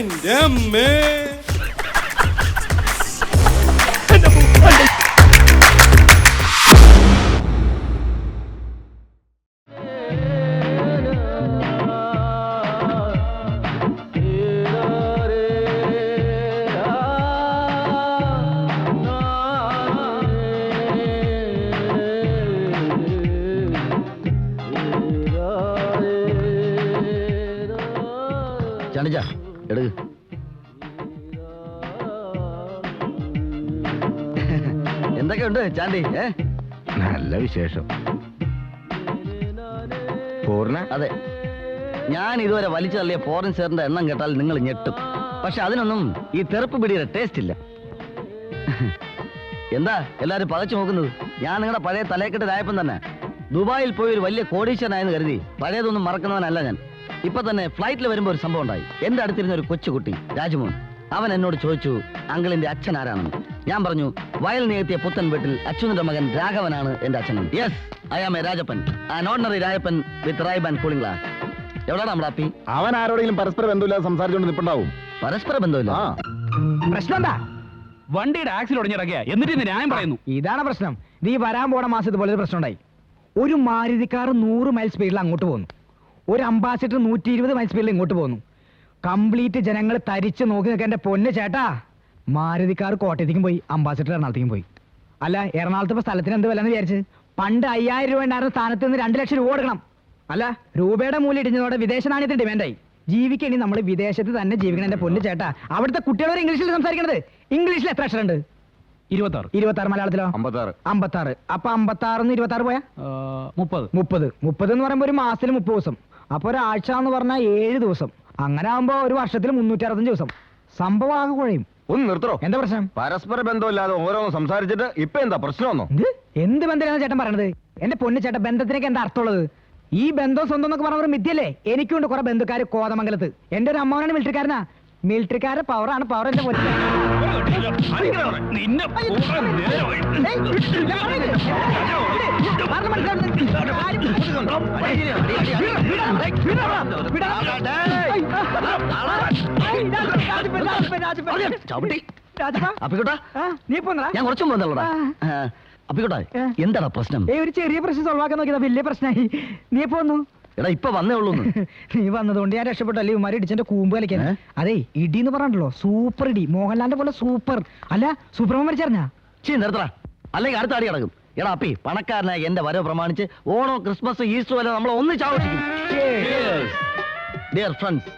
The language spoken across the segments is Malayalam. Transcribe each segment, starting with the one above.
എന്റെ അമ്മേ. എന്തൊക്കെയുണ്ട് ചാണ്ടി? നല്ല വിശേഷം. പൂർണ്ണ? അതെ, ഞാൻ ഇതുവരെ വലിച്ചു തള്ളിയ ഫോറിൻ സാറിന്റെ എണ്ണം കേട്ടാൽ നിങ്ങൾ ഞെട്ടും. പക്ഷെ അതിനൊന്നും ഈ തെറുപ്പ് പിടിയുടെ ടേസ്റ്റ് ഇല്ല. എന്താ എല്ലാരും പകച്ചു നോക്കുന്നത്? ഞാൻ നിങ്ങളുടെ പഴയ തലയെക്കെട്ട് രായപ്പൻ തന്നെ. ദുബായിൽ പോയി ഒരു വലിയ കോടീശ്വരനായെന്ന് കരുതി പഴയതൊന്നും മറക്കുന്നവനല്ല ഞാൻ. ഇപ്പൊ തന്നെ ഫ്ലൈറ്റിൽ വരുമ്പോൾ ഒരു സംഭവം ഉണ്ടായി. എന്റെ അടുത്തിരുന്ന ഒരു കൊച്ചുകുട്ടി രാജ്മോഹൻ, അവൻ എന്നോട് ചോദിച്ചു അങ്കിളിന്റെ അച്ഛൻ ആരാണെന്ന്. ഞാൻ പറഞ്ഞു വയൽ നികത്തിയ പുത്തൻ വീട്ടിൽ അച്ഛൻ്റെ മകൻ രാഘവനാണ് എന്റെ അച്ഛൻ. Yes, I am a Rajappan, an ordinary Rajappan with wife and cooling glass. എവിടെയാണ് നമ്മുടെ അപ്പി? അവൻ ആരോടെങ്കിലും പരസ്പര ബന്ധമില്ലാതെ സംസാരിച്ചുകൊണ്ട് നിൽപ്പുണ്ടാവും. പരസ്പര ബന്ധമില്ല? പ്രശ്നം എന്താ? വണ്ടിയുടെ ആക്സിൽ ഒടിഞ്ഞിറങ്ങിയ എന്നിട്ട് ഇന്ന് ന്യായം പറയുന്നു. ഇതാണ് പ്രശ്നം. നീ വരാൻ പോണ മാസത്ത് പോലെ ഒരു പ്രശ്നം ഉണ്ടായി. ഒരു മാരുതിക്കാർ 100 മൈൽ സ്പീഡിൽ അങ്ങോട്ട് പോകുന്നു, ഒരു അംബാസിഡർ 120 മൈൽ സ്പീഡിൽ ഇങ്ങോട്ട് പോകുന്നു. കംപ്ലീറ്റ് ജനങ്ങൾ തരിച്ച് നോക്കി നിൽക്കാൻ എന്റെ പൊന്ന് ചേട്ടാ. മാരുതിക്കാർ കോട്ടയത്തേക്കും പോയി, അംബാസിഡർ എറണാകുളത്തേക്കും പോയി. അല്ല, എറണാകുളത്ത് ഇപ്പൊ സ്ഥലത്തിന് എന്ത് വില എന്ന് വിചാരിച്ച്? പണ്ട് 5000 രൂപ ഉണ്ടായിരുന്ന സ്ഥാനത്ത് നിന്ന് 2 ലക്ഷം രൂപ കൊടുക്കണം. അല്ല, രൂപയുടെ മൂല്യം ഇടിഞ്ഞതോടെ വിദേശ നാണയത്തിന് ഡിമാൻഡായി. ജീവിക്കണി നമ്മൾ വിദേശത്ത് തന്നെ ജീവിക്കണം എന്റെ പൊന്ന് ചേട്ടാ. അവിടുത്തെ കുട്ടികളോട് ഇംഗ്ലീഷിൽ സംസാരിക്കണത്. ഇംഗ്ലീഷിൽ എത്ര അക്ഷരമുണ്ട്? 26. 26. മലയാളത്തിലോ? 56. അപ്പൊ 56 26 പോയാ 30 എന്ന് പറയുമ്പോ ഒരു മാസത്തിൽ 30 ദിവസം. അപ്പൊ ഒരാഴ്ച എന്ന് പറഞ്ഞാൽ 7 ദിവസം. അങ്ങനെ ആകുമ്പോ ഒരു വർഷത്തിൽ 365 ദിവസം. സംഭവം ആകെ കുഴയും. ഒന്ന് നിർത്തോ. എന്താ പ്രശ്നം? പരസ്പര ബന്ധമില്ലാതെ ഓരോന്ന് സംസാരിച്ചിട്ട് ഇപ്പൊ എന്താ പ്രശ്നമൊന്നോ? എന്ത് ബന്ധമാണ് ചേട്ടൻ പറയണത്? എന്റെ പൊന്ന് ചേട്ടൻ, ബന്ധത്തിനൊക്കെ എന്താ അർത്ഥമുള്ളത്? ഈ ബന്ധം സ്വന്തം എന്നൊക്കെ പറഞ്ഞ ഒരു മിഥ്യല്ലേ? എനിക്കുണ്ട് കുറെ ബന്ധുക്കാർ കോതമംഗലത്ത്. എന്റെ ഒരു അമ്മാവനാണ് മിലിറ്ററിക്കാരനാ. മിലിറ്ററിക്കാരുടെ പവറാണ് പവർ. എന്റെ പൊന്ന് നീ പോന്നാ? ഞാൻ കുറച്ചും പോന്നല്ലോടാ. അപ്പിക്കോട്ടെ, എന്താണ് പ്രശ്നം? ഒരു ചെറിയ പ്രശ്നം സോൾവ് ആക്കാൻ നോക്കിയതാ, വലിയ പ്രശ്നമായി. നീ പോന്നു? എടാ, ഇപ്പൊ വന്നേ ഉള്ളൂ. നീ വന്നതുകൊണ്ട് ഞാൻ രക്ഷപ്പെട്ടല്ലേ. ഇവന്മാർ ഇടിച്ചെന്റെ കൂമ്പ് കളിക്കാൻ. അതെ, ഇടി എന്ന് പറഞ്ഞല്ലോ, സൂപ്പർ ഇടി. മോഹൻലാലിന്റെ പോലെ സൂപ്പർ. അല്ല, സൂപ്പർമാൻ മരിച്ചറിഞ്ഞാ? നിർത്തടാ, അല്ലെങ്കിൽ അടുത്ത അടി കിടക്കും. എടാ അപ്പി, പണക്കാരനായ എന്റെ വരവ് പ്രമാണിച്ച് ഓണോ ക്രിസ്മസ് ഈസ്റ്റർ വരെ നമ്മൾ ഒന്നിച്ച് ആഘോഷിക്കും. ഡിയർ ഫ്രണ്ട്സ്,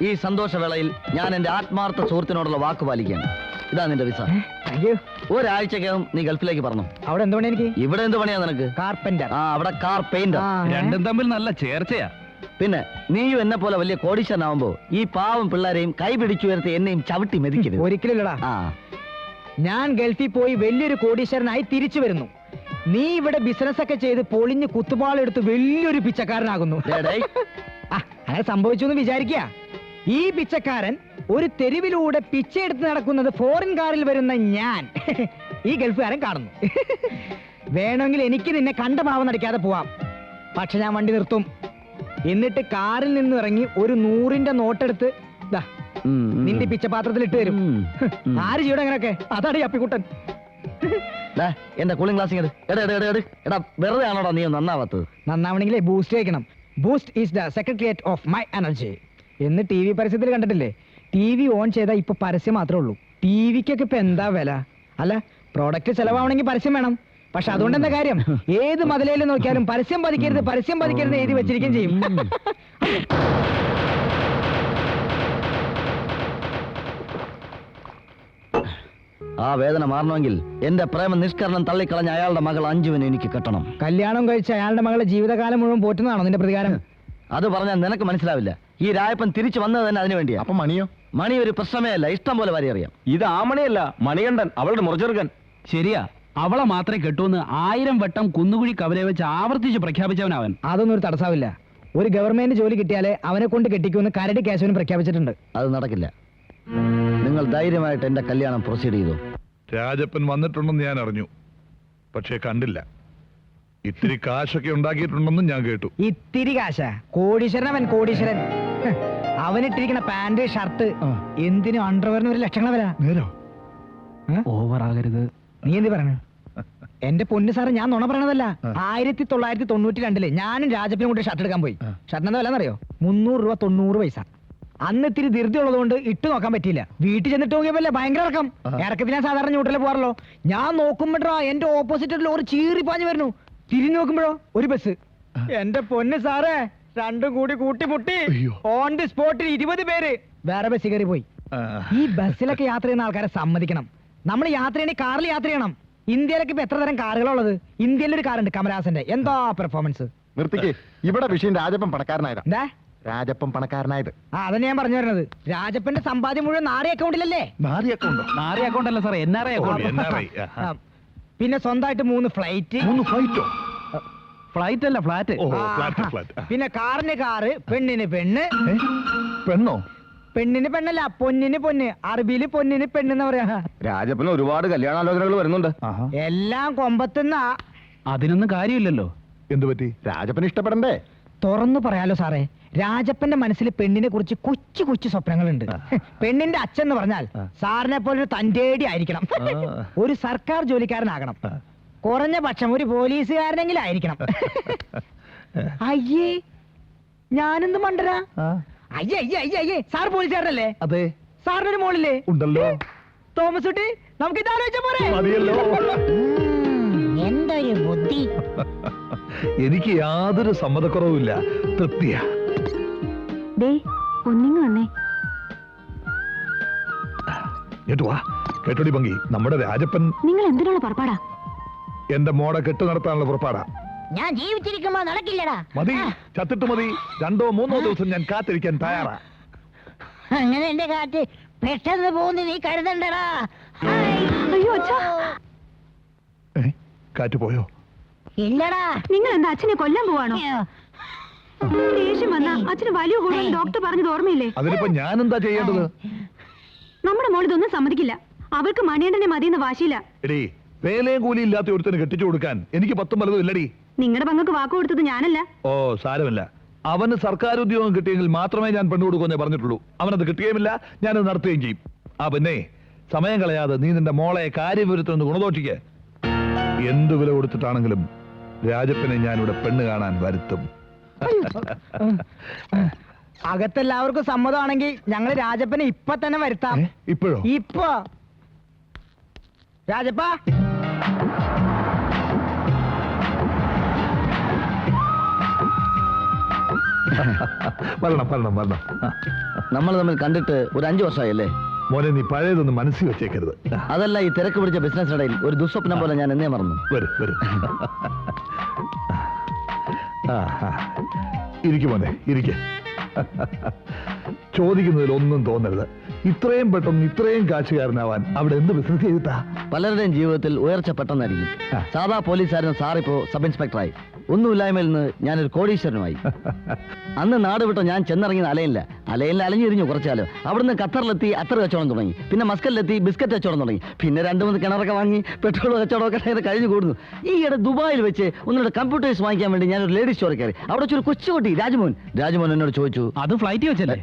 ഈ സന്തോഷവേളയിൽ ഞാൻ എന്റെ ആത്മാർത്ഥ സുഹൃത്തിനോടുള്ള വാക്ക് പാലിക്കുകയാണ്. ഇതാ നിന്റെ വിസ. ഒരാഴ്ചക്കകം നീ ഗൾഫിലേക്ക് പറഞ്ഞു. അവിടെ എന്ത് പണി എനിക്ക്? ഇവിടെ എന്ത് പണിയാ നിനക്ക്? കാർപ്പന്റർ. അവിടെ കാർ പെയിന്റർ. രണ്ടും തമ്മിൽ നല്ല ചേർച്ചയാ. പിന്നെ നീയും എന്നെ പോലെ വലിയ കോടീശ്വരനാവുമ്പോ ഈ പാവം പിള്ളേരെയും കൈ പിടിച്ചു ഉയർത്തി എന്നെയും ചവിട്ടി മെതിക്കരുത്. ഒരിക്കലില്ലടാ. ഞാൻ ഗൾഫിൽ പോയി വലിയൊരു കോടീശ്വരനായി തിരിച്ചു വരുന്നു. നീ ഇവിടെ ബിസിനസ് ഒക്കെ ചെയ്ത് പൊളിഞ്ഞ് കുത്തുപാളെടുത്ത് വലിയൊരു പിച്ചക്കാരനാകുന്നു. അങ്ങനെ സംഭവിച്ചു എന്ന് വിചാരിക്കുക. ഈ പിച്ചക്കാരൻ ഒരു തെരുവിലൂടെ പിച്ചയെടുത്ത് നടക്കുന്നത് ഫോറിൻ കാറിൽ വരുന്ന ഞാൻ ഈ ഗൾഫുകാരൻ കാണുന്നു. വേണമെങ്കിൽ എനിക്ക് നിന്നെ കണ്ട ഭാവം നടിക്കാതെ പോവാം. പക്ഷെ ഞാൻ വണ്ടി നിർത്തും. എന്നിട്ട് കാറിൽ നിന്ന് ഇറങ്ങി ഒരു 100ന്റെ നോട്ടെടുത്ത് നിന്റെ പിച്ചപാത്രത്തിൽ ഇട്ട് തരും. ആര് ചെയ്യണം അങ്ങനെയൊക്കെ? അതാണ് ഈ അപ്പിക്കുട്ടൻ. എന്റെ കൂളിംഗ് ഗ്ലാസ് എടാ, വെറുതെ ആണോടാ നീ നന്നാവാത്തത്? നന്നാവണെങ്കിലേ ബൂസ്റ്റ് കഴിക്കണം. Boost is the secretariat of my energy എന്ന് TV പരസ്യത്തിൽ കണ്ടിട്ടില്ലേ? TV ഓൺ ചെയ്താൽ ഇപ്പൊ പരസ്യം മാത്രമേ ഉള്ളൂ. TVക്കൊക്കെ ഇപ്പൊ എന്താ വില? അല്ല, പ്രോഡക്റ്റ് ചെലവാവണമെങ്കിൽ പരസ്യം വേണം. പക്ഷെ അതുകൊണ്ട് എന്താ കാര്യം? ഏത് മതിലേലും നോക്കിയാലും പരസ്യം പതിക്കരുത്, പരസ്യം പതിക്കരുത് എഴുതി വെച്ചിരിക്കുകയും ചെയ്യും. ആ വേദന മാറണമെങ്കിൽ എന്റെ പ്രേമ നിഷ്കരണം തള്ളിക്കളഞ്ഞ അയാളുടെ മകൾ അഞ്ജുവിനെ എനിക്ക് കെട്ടണം. കല്യാണം കഴിച്ച അയാളുടെ മകളെ ജീവിതകാലം മുഴുവൻ പോറ്റുന്നതാണോ നിന്റെ പ്രതികാരം? അത് പറഞ്ഞാൽ നിനക്ക് മനസ്സിലാവില്ല. ഈ രായപ്പൻ തിരിച്ചു വന്നത് തന്നെ അതിനു വേണ്ടിയാ. അപ്പൊ മണിയോ? മണി ഒരു പ്രശ്നമേ അല്ല, ഇഷ്ടം പോലെ വരെ അറിയാം. ഇത് ആ മണിയല്ല, മണികണ്ഠൻ, അവളുടെ മുറചെറുക്കൻ. ശരിയാ, അവളെ മാത്രമേ കെട്ടൂന്ന് 1000 വട്ടം കുന്നുകുഴി കവലെ വെച്ച് ആവർത്തിച്ച് പ്രഖ്യാപിച്ചവനവൻ. അതൊന്നും ഒരു തടസ്സമില്ല. ഒരു ഗവൺമെന്റ് ജോലി കിട്ടിയാലേ അവനെ കൊണ്ട് കെട്ടിക്കുമെന്ന് കരടി കേശവന് പ്രഖ്യാപിച്ചിട്ടുണ്ട്. അത് നടക്കില്ല. നിങ്ങൾ ധൈര്യമായിട്ട് എന്റെ കല്യാണം പ്രൊസീഡ് ചെയ്തു. രാജപ്പൻ വന്നിട്ടുണ്ടെന്ന് ഞാൻ അറിഞ്ഞു, പക്ഷേ കണ്ടില്ല. ഇത്തിരി കാശൊക്കെ ഉണ്ടാക്കിയിട്ടുണ്ടെന്നും ഞാൻ കേട്ടു. ഇത്തിരി കാശ? കോടീശ്വരൻ അവൻ, കോടീശ്വരൻ. അവനിട്ടിരിക്കുന്ന പാന്റ് ഷർട്ട് എന്തിനും അണ്ടർവെയറിന് ഒരു ലക്ഷങ്ങളെ വില. നേരോ? ഓവർ ആകരുത്. നീ എന്ത് പറഞ്ഞു? എന്റെ പൊന്നു സാറ്, ഞാൻ നുണ പറയണതല്ല. 1992 ഞാനും രാജപ്പനും കൂടി ഷർട്ട് എടുക്കാൻ പോയി. ഷർട്ടിന് എന്താ വില എന്നറിയോ? 300 രൂപ 90 പൈസ. അന്ന് ഇത്തിരി ധൃതി ഉള്ളതുകൊണ്ട് ഇട്ട് നോക്കാൻ പറ്റിയില്ല. വീട്ടിൽ ചെന്നിട്ട് നോക്കിയപ്പോലെ ഭയങ്കര ഇറക്കം. ഇറക്കത്തിൽ ഞാൻ സാധാരണ ന്യൂട്രലിൽ പോകാറല്ലോ. ഞാൻ നോക്കുമ്പോഴാ എന്റെ ഓപ്പോസിറ്റ് ഒരു ലോറി ചീറി പാഞ്ഞു വരുന്നു. തിരിഞ്ഞു നോക്കുമ്പോഴോ ഒരു ബസ്. എന്റെ പൊന്ന് സാറേ, രണ്ടും കൂടി കൂട്ടിമുട്ടി. ഓൺ ദി സ്പോട്ടിൽ 20 പേര് വേറെ ബസ് കയറി പോയി. ഈ ബസ്സിലൊക്കെ യാത്ര ചെയ്യുന്ന ആൾക്കാരെ സമ്മതിക്കണം. നമ്മൾ യാത്ര ചെയ്യണമെങ്കിൽ കാറിൽ യാത്ര ചെയ്യണം. ഇന്ത്യയിലൊക്കെ ഇപ്പൊ എത്ര തരം കാറുകളുള്ളത്? ഇന്ത്യയിലൊരു കാറുണ്ട് കമലഹാസന്റെ. എന്താ പെർഫോമൻസ്. നിർത്തിക്ക്. ഇവിടെ വിഷയം രാജപ്പൻ പണക്കാരനായതാ. എന്താ രാജപ്പൻ പണക്കാരനായത്. അതന്നെ ഞാൻ പറഞ്ഞു വരുന്നത്. രാജപ്പന്റെ സമ്പാദ്യം മുഴുവൻ നാറി അക്കൗണ്ടിലല്ലേ? നാരിയൊക്കെ ഉണ്ടോ? നാറി അക്കൗണ്ട് അല്ല സാറേ, NRI ഓ, അക്കൗണ്ട്. NRI. ആ, പിന്നെ സ്വന്തമായിട്ട് 3 ഫ്ലൈറ്റ്. 3 ഫ്ലൈറ്റോ? ഫ്ലൈറ്റ് അല്ല, ഫ്ലാറ്റ്. ഓ, ഫ്ലാറ്റ് ഫ്ലാറ്റ്. പിന്നെ കാറിന് കാറ്, പെണ്ണിന് പെണ്ണ്. പെണ്ണോ? പെണ്ണിന് പെണ്ണല്ല, പൊന്നിന് പൊന്ന്. അറബിയില് പൊന്നിന് പെണ്ണെന്ന് പറയാ. രാജപ്പന് ഒരുപാട് കല്യാണാലോചനകൾ വരുന്നുണ്ട്. എല്ലാം കൊമ്പത്തുന്ന. അതിനൊന്നും കാര്യമില്ലല്ലോ. എന്തു പറ്റി? രാജപ്പന് ഇഷ്ടപ്പെടണ്ടേ? തുറന്നു പറയാലോ സാറേ, രാജപ്പന്റെ മനസ്സിൽ പെണ്ണിനെ കുറിച്ച് കൊച്ചു കൊച്ചു സ്വപ്നങ്ങളുണ്ട്. പെണ്ണിന്റെ അച്ഛൻ എന്ന് പറഞ്ഞാൽ സാറിനെ പോലെ ഒരു തന്റേടി ആയിരിക്കണം. ഒരു സർക്കാർ ജോലിക്കാരനാകണം. കുറഞ്ഞ പക്ഷം ഒരു പോലീസുകാരനെങ്കിലും ആയിരിക്കണം. അയ്യേ, ഞാനെന്ത് മണ്ടരാ? അയ്യേ അയ്യേ അയ്യേ അയ്യേ, സാർ പോലീസുകാരനല്ലേ? അതെ. സാറിനൊരു മോളില്ലേ? ഉണ്ടല്ലോ. തോമസ് കുട്ടി, നമുക്ക് ഇത് ആലോചിച്ചാ പോരെ? മതിയല്ലോ. എന്തൊരു ബുദ്ധി. എനിക്ക് യാതൊരു സമ്മതക്കുറവുമില്ല. തൃപ്തിയാ. വന്നേ. കേട്ടു വാ. കേട്ടോടി ഭംഗി, നമ്മുടെ രാജപ്പൻ നിങ്ങൾ എന്തിനുള്ള പുറപ്പാടാ? എന്റെ മോടെ കെട്ടു നടത്താനുള്ള പുറപ്പാടാ. ഞാൻ ജീവിച്ചിരിക്കുമ്പോ നടക്കില്ലടാ. മതി, ചത്തിട്ട് മതി. 2 or 3 ദിവസം ഞാൻ കാത്തിരിക്കാൻ തയ്യാറാ. അങ്ങനെ എന്റെ കാറ്റ് പെട്ടെന്ന് പോകുന്നു, നീ കരുതണ്ടടാ. അയ്യോ അച്ഛാ. കാറ്റ് പോയോ? ഇല്ലടാ. നിങ്ങൾ എന്താ അച്ഛനെ കൊല്ലാൻ പോവാണോ? ദേഷ്യം വന്ന അച്ഛന് വലിയ കൂടുതൽ ഡോക്ടർ പറഞ്ഞത് ഓർമ്മയില്ലേ? അതിനിപ്പോ ഞാൻ എന്താ ചെയ്യേണ്ടത്? നമ്മുടെ മോൾ ഇതൊന്നും സമ്മതിക്കില്ല. അവൾക്ക് മണിയണ്ടനെ മതിയെന്ന് വാശിയില്ല. എടീ, വേലയും കൂലി ഇല്ലാത്ത ഒരുത്തിന് കെട്ടിച്ചു കൊടുക്കാൻ എനിക്ക് 10 പലതും ഇല്ലടി. നിങ്ങളുടെ പങ്കക്ക് വാക്ക് കൊടുത്തത് ഞാനല്ല. ഓ, സാരമില്ല. അവന് സർക്കാർ ഉദ്യോഗം കിട്ടിയെങ്കിൽ മാത്രമേ ഞാൻ പെണ്ണു കൊടുക്കുമെന്നേ പറഞ്ഞിട്ടുള്ളൂ. അവനത് കിട്ടുകയുമില്ല, ഞാനത് നടത്തുകയും ചെയ്യും. പിന്നെ സമയം കളയാതെ നീ നിന്റെ മോളെ കാര്യവിരുദ്ധം ഗുണദോഷിക്ക്. എന്തു വില കൊടുത്തിട്ടാണെങ്കിലും രാജപ്പനെ ഞാനിവിടെ പെണ്ണ് കാണാൻ വരുത്തും. അകത്തെല്ലാവർക്കും സമ്മതമാണെങ്കിൽ ഞങ്ങൾ രാജപ്പനെ ഇപ്പൊ തന്നെ വരുത്താം. ഇപ്പോഴോ? ഇപ്പൊ രാജപ്പ, വരണം വരണം വരണം. നമ്മൾ തമ്മിൽ കണ്ടിട്ട് ഒരു 5 വർഷമായല്ലേ? മോനെ, നീ പഴയതൊന്നും മനസ്സിൽ വെച്ചേക്കരുത്. അതല്ല, ഈ തിരക്ക് പിടിച്ച ബിസിനസ്സിനിടയിൽ ഒരു ദുസ്വപ്നം പോലെ ഞാൻ എന്നേ മറന്നു. വരും വരും. ഇരിക്കും മോനെ, ഇരിക്ക. ചോദിക്കുന്നതിൽ ഒന്നും തോന്നരുത്. ഇത്രയും പെട്ടെന്ന് ഇത്രയും കാശുകാരനാവാൻ അവിടെ എന്ത് ബിസിനസ് ചെയ്തിട്ടാ? പലരുടെയും ജീവിതത്തിൽ ഉയർച്ച പെട്ടെന്നായിരിക്കും. സാധാ പോലീസുകാരൻ സാറിപ്പോ സബ് ഇൻസ്പെക്ടറായി. ഒന്നുമില്ലായ്മയിൽ നിന്ന് ഞാനൊരു കോടീശ്വരനുമായി. അന്ന് നാട് വിട്ടോ ഞാൻ ചെന്നിറങ്ങിയത് അലയില്ല അലഞ്ഞിരിഞ്ഞു കുറച്ചാലോ. അവിടുന്ന് ഖത്തറിലെത്തി അത്തർ കച്ചവടം തുടങ്ങി. പിന്നെ മസ്കലിലെത്തി ബിസ്ക്കറ്റ് കച്ചവടം തുടങ്ങി. പിന്നെ 2-3 കിണറൊക്കെ വാങ്ങി പെട്രോൾ കച്ചവടമൊക്കെ കഴിഞ്ഞു കൂടുന്നു. ഈയിടെ ദുബായിൽ വെച്ച് ഒന്നുകൂടെ കമ്പ്യൂട്ടേഴ്സ് വാങ്ങിക്കാൻ വേണ്ടി ഞാനൊരു ലേഡീസ് സ്റ്റോറിൽ കയറി. അവിടെ വെച്ചൊരു കൊച്ചുകുട്ടി രാജ്മോൻ എന്നോട് ചോദിച്ചു. അത് ഫ്ലൈറ്റ് വെച്ചല്ലേ?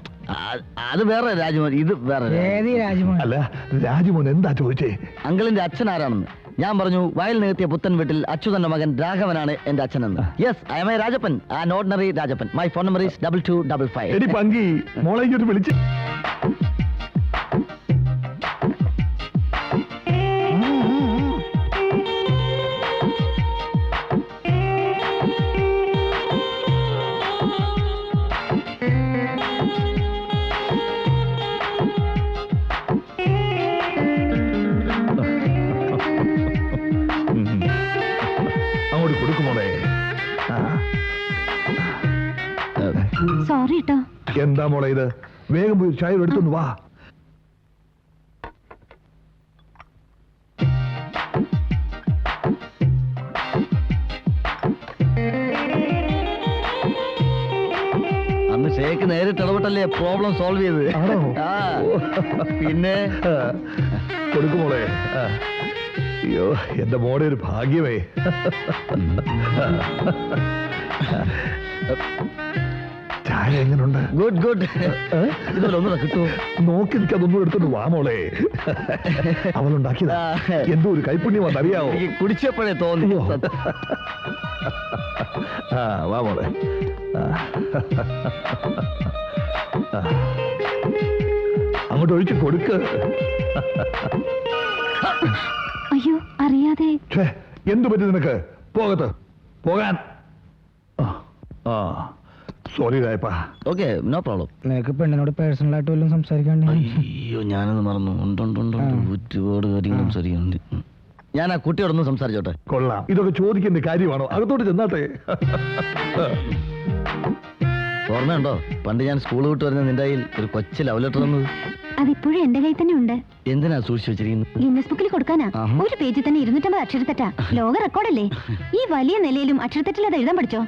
അത് വേറെ രാജ്മോൻ, ഇത് വേറെ. രാജമോൻ. അല്ല, രാജമോൻ എന്താ ചോദിച്ചേ? അങ്കിളിന്റെ അച്ഛൻ ആരാണെന്ന്. ഞാൻ പറഞ്ഞു, വയൽ നികത്തിയ പുത്തൻ വീട്ടിൽ അച്യുതന്റെ മകൻ രാഘവനാണ് എന്റെ അച്ഛനെന്ന്. Yes, I am a Rajappan, an ordinary Rajappan. My phone number is 2255. എടി പങ്കി, മോളെ ഇങ്ങോട്ട് വിളിച്ച്. അങ്ങോട്ട് കൊടുക്കുമോളെ. സോറി കേട്ടോ. എന്താ മോളെ ഇത്? വേഗം പോയി ചായ എടുത്തൊന്ന് വാ. അന്ന് ഷേക്ക് നേരിട്ട് ഇടപെട്ടല്ലേ പ്രോബ്ലം സോൾവ് ചെയ്തത്. ആണോ? ആ, പിന്നെ കൊടുക്കുമോളെ. അയ്യോ, എന്റെ മോടെ ഒരു ഭാഗ്യമേ. ചായ എങ്ങനെയുണ്ട്? Good good. ഇതുപോലെ ഒന്നുകൂടെ കിട്ടുമോ? നോക്കി എനിക്കതൊന്നും എടുത്തോണ്ട് വാ മോളെ. അവളുണ്ടാക്കിയതാ. എന്തോ ഒരു കൈപ്പുണ്യം അറിയാവോ? എനിക്ക് കുടിച്ചപ്പോഴേ തോന്നി. ആ വാ മോളെ. അങ്ങോട്ട് ഒഴിച്ച് കൊടുക്ക്. അയ്യോ അറിയാതെ. എന്തു പറ്റി നിനക്ക്? പോകത്ത് പോകാൻ. സോറി രായപ്പാ. Okay, no problem. നിനക്ക് പെണ്ണിനോട് പേഴ്സണൽ ആയിട്ട് വല്ലതും സംസാരിക്കാണ്ട്? അയ്യോ, ഞാനൊന്ന് മറന്നു. ഉണ്ട് ഒരുപാട് കാര്യങ്ങൾ സംസാരിക്കുന്നുണ്ട്. ഞാൻ ആ കുട്ടിയോടൊന്നും സംസാരിച്ചോട്ടെ? കൊള്ളാം. ഇതൊക്കെ ചോദിക്കേണ്ട കാര്യമാണോ? അകത്തോട്ട് ചെന്നാട്ടെ. ഓർമ്മയുണ്ടോ പണ്ട് ഞാൻ സ്കൂൾ വിട്ട് വരുന്ന നിന്റെ കയ്യിൽ ഒരു കൊച്ചു ലവ് ലെറ്റർ തന്നത്? അതിപ്പോഴും എന്റെ കയ്യിൽ തന്നെ ഉണ്ട്. എന്തിനാ സൂക്ഷിച്ചു വെച്ചിരിക്കുന്നത്? ഗിന്നസ് ബുക്കിൽ കൊടുക്കാനാ. ആഹാ. ഒരു പേജിൽ തന്നെ 250 അക്ഷരത്തെറ്റാ. ലോക റെക്കോർഡല്ലേ. ഈ വലിയ നിലയിലും അക്ഷരത്തെറ്റിൽ അത് എഴുതാൻ പഠിച്ചോ?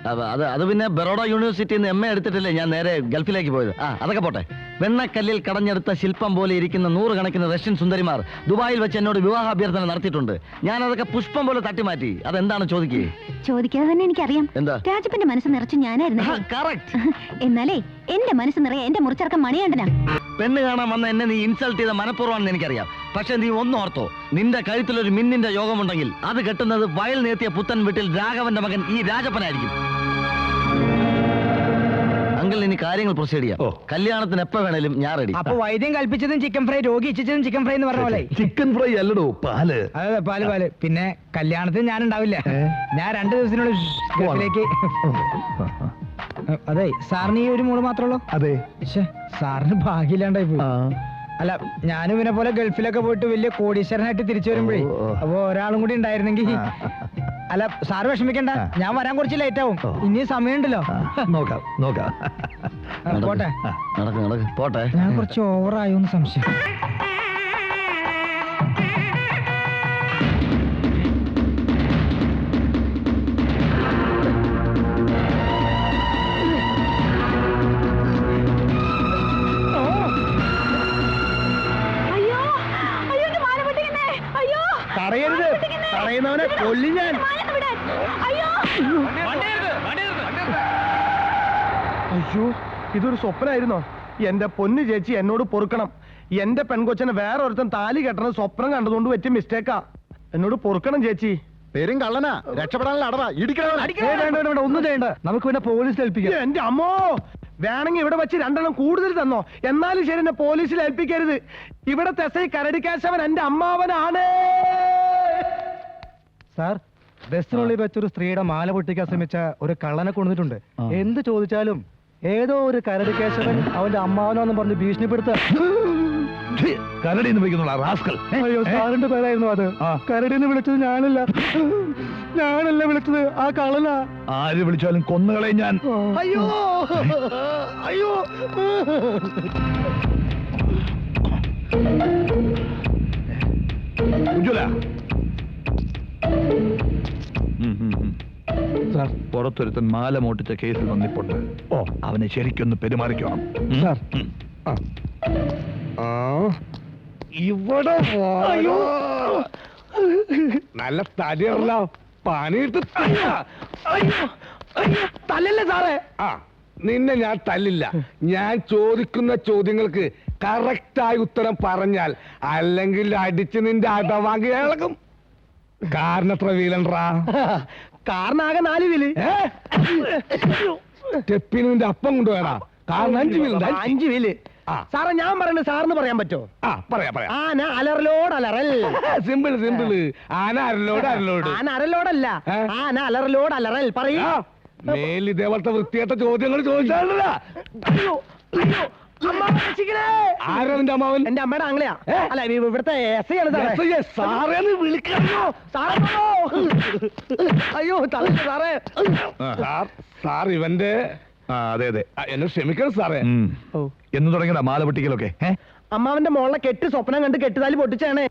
അത് പിന്നെ ബറോഡ യൂണിവേഴ്സിറ്റിയിൽ നിന്ന് MA എടുത്തിട്ടല്ലേ ഞാൻ നേരെ ഗൾഫിലേക്ക് പോയത്. അതൊക്കെ പോട്ടെ. വെണ്ണക്കല്ലിൽ കടഞ്ഞെടുത്ത ശില്പം പോലെ ഇരിക്കുന്ന 100 കണക്കിന് റഷ്യൻ സുന്ദരിമാർ ദുബായിൽ വെച്ച് എന്നോട് വിവാഹാഭ്യർത്ഥന നടത്തിയിട്ടുണ്ട്. ഞാൻ അതൊക്കെ പുഷ്പം പോലെ തട്ടിമാറ്റി. അതെന്താണ് ചോദിക്കേ? ചോദിക്കാതെ തന്നെ എനിക്കറിയാം. എന്താ? രാജപ്പന്റെ മനസ്സ് നിറച്ച് ഞാനായിരുന്നു. കറക്റ്റ്. എന്നാലേ എന്റെ മനസ്സ് നിറയെ എന്റെ മുറിച്ചടക്കം മണിയാണ്ടനാ. പെണ്ണ് കാണാൻ വന്ന എന്നെ നീ ഇൻസൾട്ട് ചെയ്ത മനഃപൂർവ്വമാണെന്ന് എനിക്കറിയാം. പക്ഷെ നീ ഒന്നോർത്തോ, നിന്റെ കഴുത്തിലൊരു മിന്നിന്റെ യോഗമുണ്ടെങ്കിൽ അത് കെട്ടുന്നത് വയൽ നേർത്തിയ പുത്തൻ വീട്ടിൽ രാഘവന്റെ മകൻ ഈ രാജപ്പനായിരിക്കും. അങ്കിൾ, ഇനി കാര്യങ്ങൾ പ്രൊസീഡ് ചെയ്യാം. കല്യാണത്തിന് എപ്പോ വേണേലും ഞാൻ റെഡി. അപ്പൊ വൈദ്യം കൽപ്പിച്ചതും ചിക്കൻ ഫ്രൈ, രോഗി ഇച്ഛിച്ചതും ചിക്കൻ ഫ്രൈ എന്ന് പറഞ്ഞ പോലെ. ചിക്കൻ ഫ്രൈ അല്ലടോ, പാല്. അതെ, പാല്. പിന്നെ കല്യാണത്തിന് ഞാൻ ഉണ്ടാവില്ല. ഞാൻ 2 ദിവസത്തിനുള്ളിൽ ഗൾഫിലേക്ക്. അതെ, സാറിന് ഈ ഒരു മോള് മാത്രമല്ലോ? അതെ. സാറിന് ഭാഗ്യമില്ലാണ്ടായി പോയി. അല്ല, ഞാനും ഇവനെ പോലെ ഗൾഫിലൊക്കെ പോയിട്ട് വലിയ കോടീശ്വരനായിട്ട് തിരിച്ചു വരുമ്പോഴേ അപ്പൊ ഒരാളും കൂടി ഉണ്ടായിരുന്നെങ്കിൽ. അല്ല, സാറ് വിഷമിക്കണ്ട, ഞാൻ വരാൻ കുറച്ച് ലേറ്റ് ആവും. ഇനി സമയമുണ്ടല്ലോ. നോക്കാം. പോട്ടെ. നടക്ക് പോട്ടെ. ഞാൻ കുറച്ച് ഓവറായോന്ന് സംശയം. തടയുന്നവനെ കൊല്ലി ഞാൻ. അയ്യോ, ഇതൊരു സ്വപ്നമായിരുന്നോ? എന്റെ പൊന്നു ചേച്ചി, എന്നോട് പൊറുക്കണം. എന്റെ പെൺകൊച്ചനെ വേറെ ഒരുത്തൻ താലി കെട്ടണത് സ്വപ്നം കണ്ടതുകൊണ്ട് പറ്റിയ മിസ്റ്റേക്കാ. എന്നോട് പൊറുക്കണം ചേച്ചി. പേരും കള്ളനാ, രക്ഷപ്പെടാനുള്ള അടവാ. ഒന്നും ചെയ്യണ്ട, നമുക്ക് പിന്നെ പോലീസിൽ ഏൽപ്പിക്കാം. എന്റെ അമ്മോ, വേണമെങ്കിൽ ഇവിടെ വെച്ച് 2 എണ്ണം കൂടുതൽ തന്നോ, എന്നാലും ശരി, എന്നെ പോലീസിൽ ഏൽപ്പിക്കരുത്. ഇവിടെ തെസൈ കരടിക്കാശവൻ എന്റെ അമ്മാവനാണ്. സാർ, ബസ്സിനുള്ളിൽ വെച്ചൊരു സ്ത്രീയുടെ മാല പൊട്ടിക്കാൻ ശ്രമിച്ച ഒരു കള്ളനെ കൊണ്ടുവന്നിട്ടുണ്ട്. എന്ത് ചോദിച്ചാലും ഏതോ ഒരു കരടിക്കേശവൻ അവന്റെ അമ്മാവനാന്നും പറഞ്ഞ് ഭീഷണിപ്പെടുത്ത. കരടിന്ന് വിളിക്കുന്നുള്ള റാസ്കൽ. അയ്യോ, സാറിന്റെ പേരായിരുന്നു അത്. കരടിന്ന് വിളിച്ചത് ഞാനല്ല വിളിച്ചത്, ആ കള്ളനാ. ആര് വിളിച്ചാലും കൊന്നുകളെ ഞാൻ. അയ്യോ അയ്യോ. ഉജ്ജ്വല, പുറത്തൊരുത്തൻ മാല മോട്ടിച്ച കേസിൽ വന്നിപ്പുണ്ട്. അവനെ ശരിക്കൊന്ന് പെരുമാറിക്കണം. ഇവിടെ നല്ല തടിയുള്ള പണിയിട്ട് തല്ലല്ലേ സാറേ? നിന്നെ ഞാൻ തല്ലില്ല. ഞാൻ ചോദിക്കുന്ന ചോദ്യങ്ങൾക്ക് കറക്റ്റായി ഉത്തരം പറഞ്ഞാൽ, അല്ലെങ്കിൽ അടിച്ച് നിന്റെ അടവാങ്ങി ഇളകും. കാരണത്ര വീലണ്ടാ? കാരണാകെ 4 വീല്. സ്റ്റെപ്പിന് നിന്റെ അപ്പം കൊണ്ടുവേടാ. കാരണം 5 വീലുണ്ട്. 5 വീല്. സാറേ, ഞാൻ പറയുന്നത് സാറിന് പറയാൻ പറ്റോ? പറയാം. ആന അലറലോട് അലറൽ. സിമ്പിൾ. ആന അരലോട്. ആന അരലോടല്ല, ആന അലറലോട് അലറൽ. പറയൂ. മേൽ ഇതേപോലത്തെ വൃത്തിയായിട്ട ചോദ്യങ്ങൾ ചോദിച്ചാലല്ല. ആരാ നിന്റെ അമ്മാവൻ? എന്റെ അമ്മയുടെ ആംഗ്ലയാ. അല്ല, ഇവിടുത്തെ SI ആണ് സാറേ. വിളിക്കാമോ? അയ്യോ, സാറേ. സാർ ഇവന്റെ. അതെ. എന്നെ ക്ഷമിക്കണം സാറേ. എന്ന് തുടങ്ങിയതാ മാല പൊട്ടിക്കലൊക്കെ? അമ്മാവന്റെ മോളെ കെട്ട് സ്വപ്നം കണ്ട് കെട്ടുതാലി പൊട്ടിച്ചാണ്.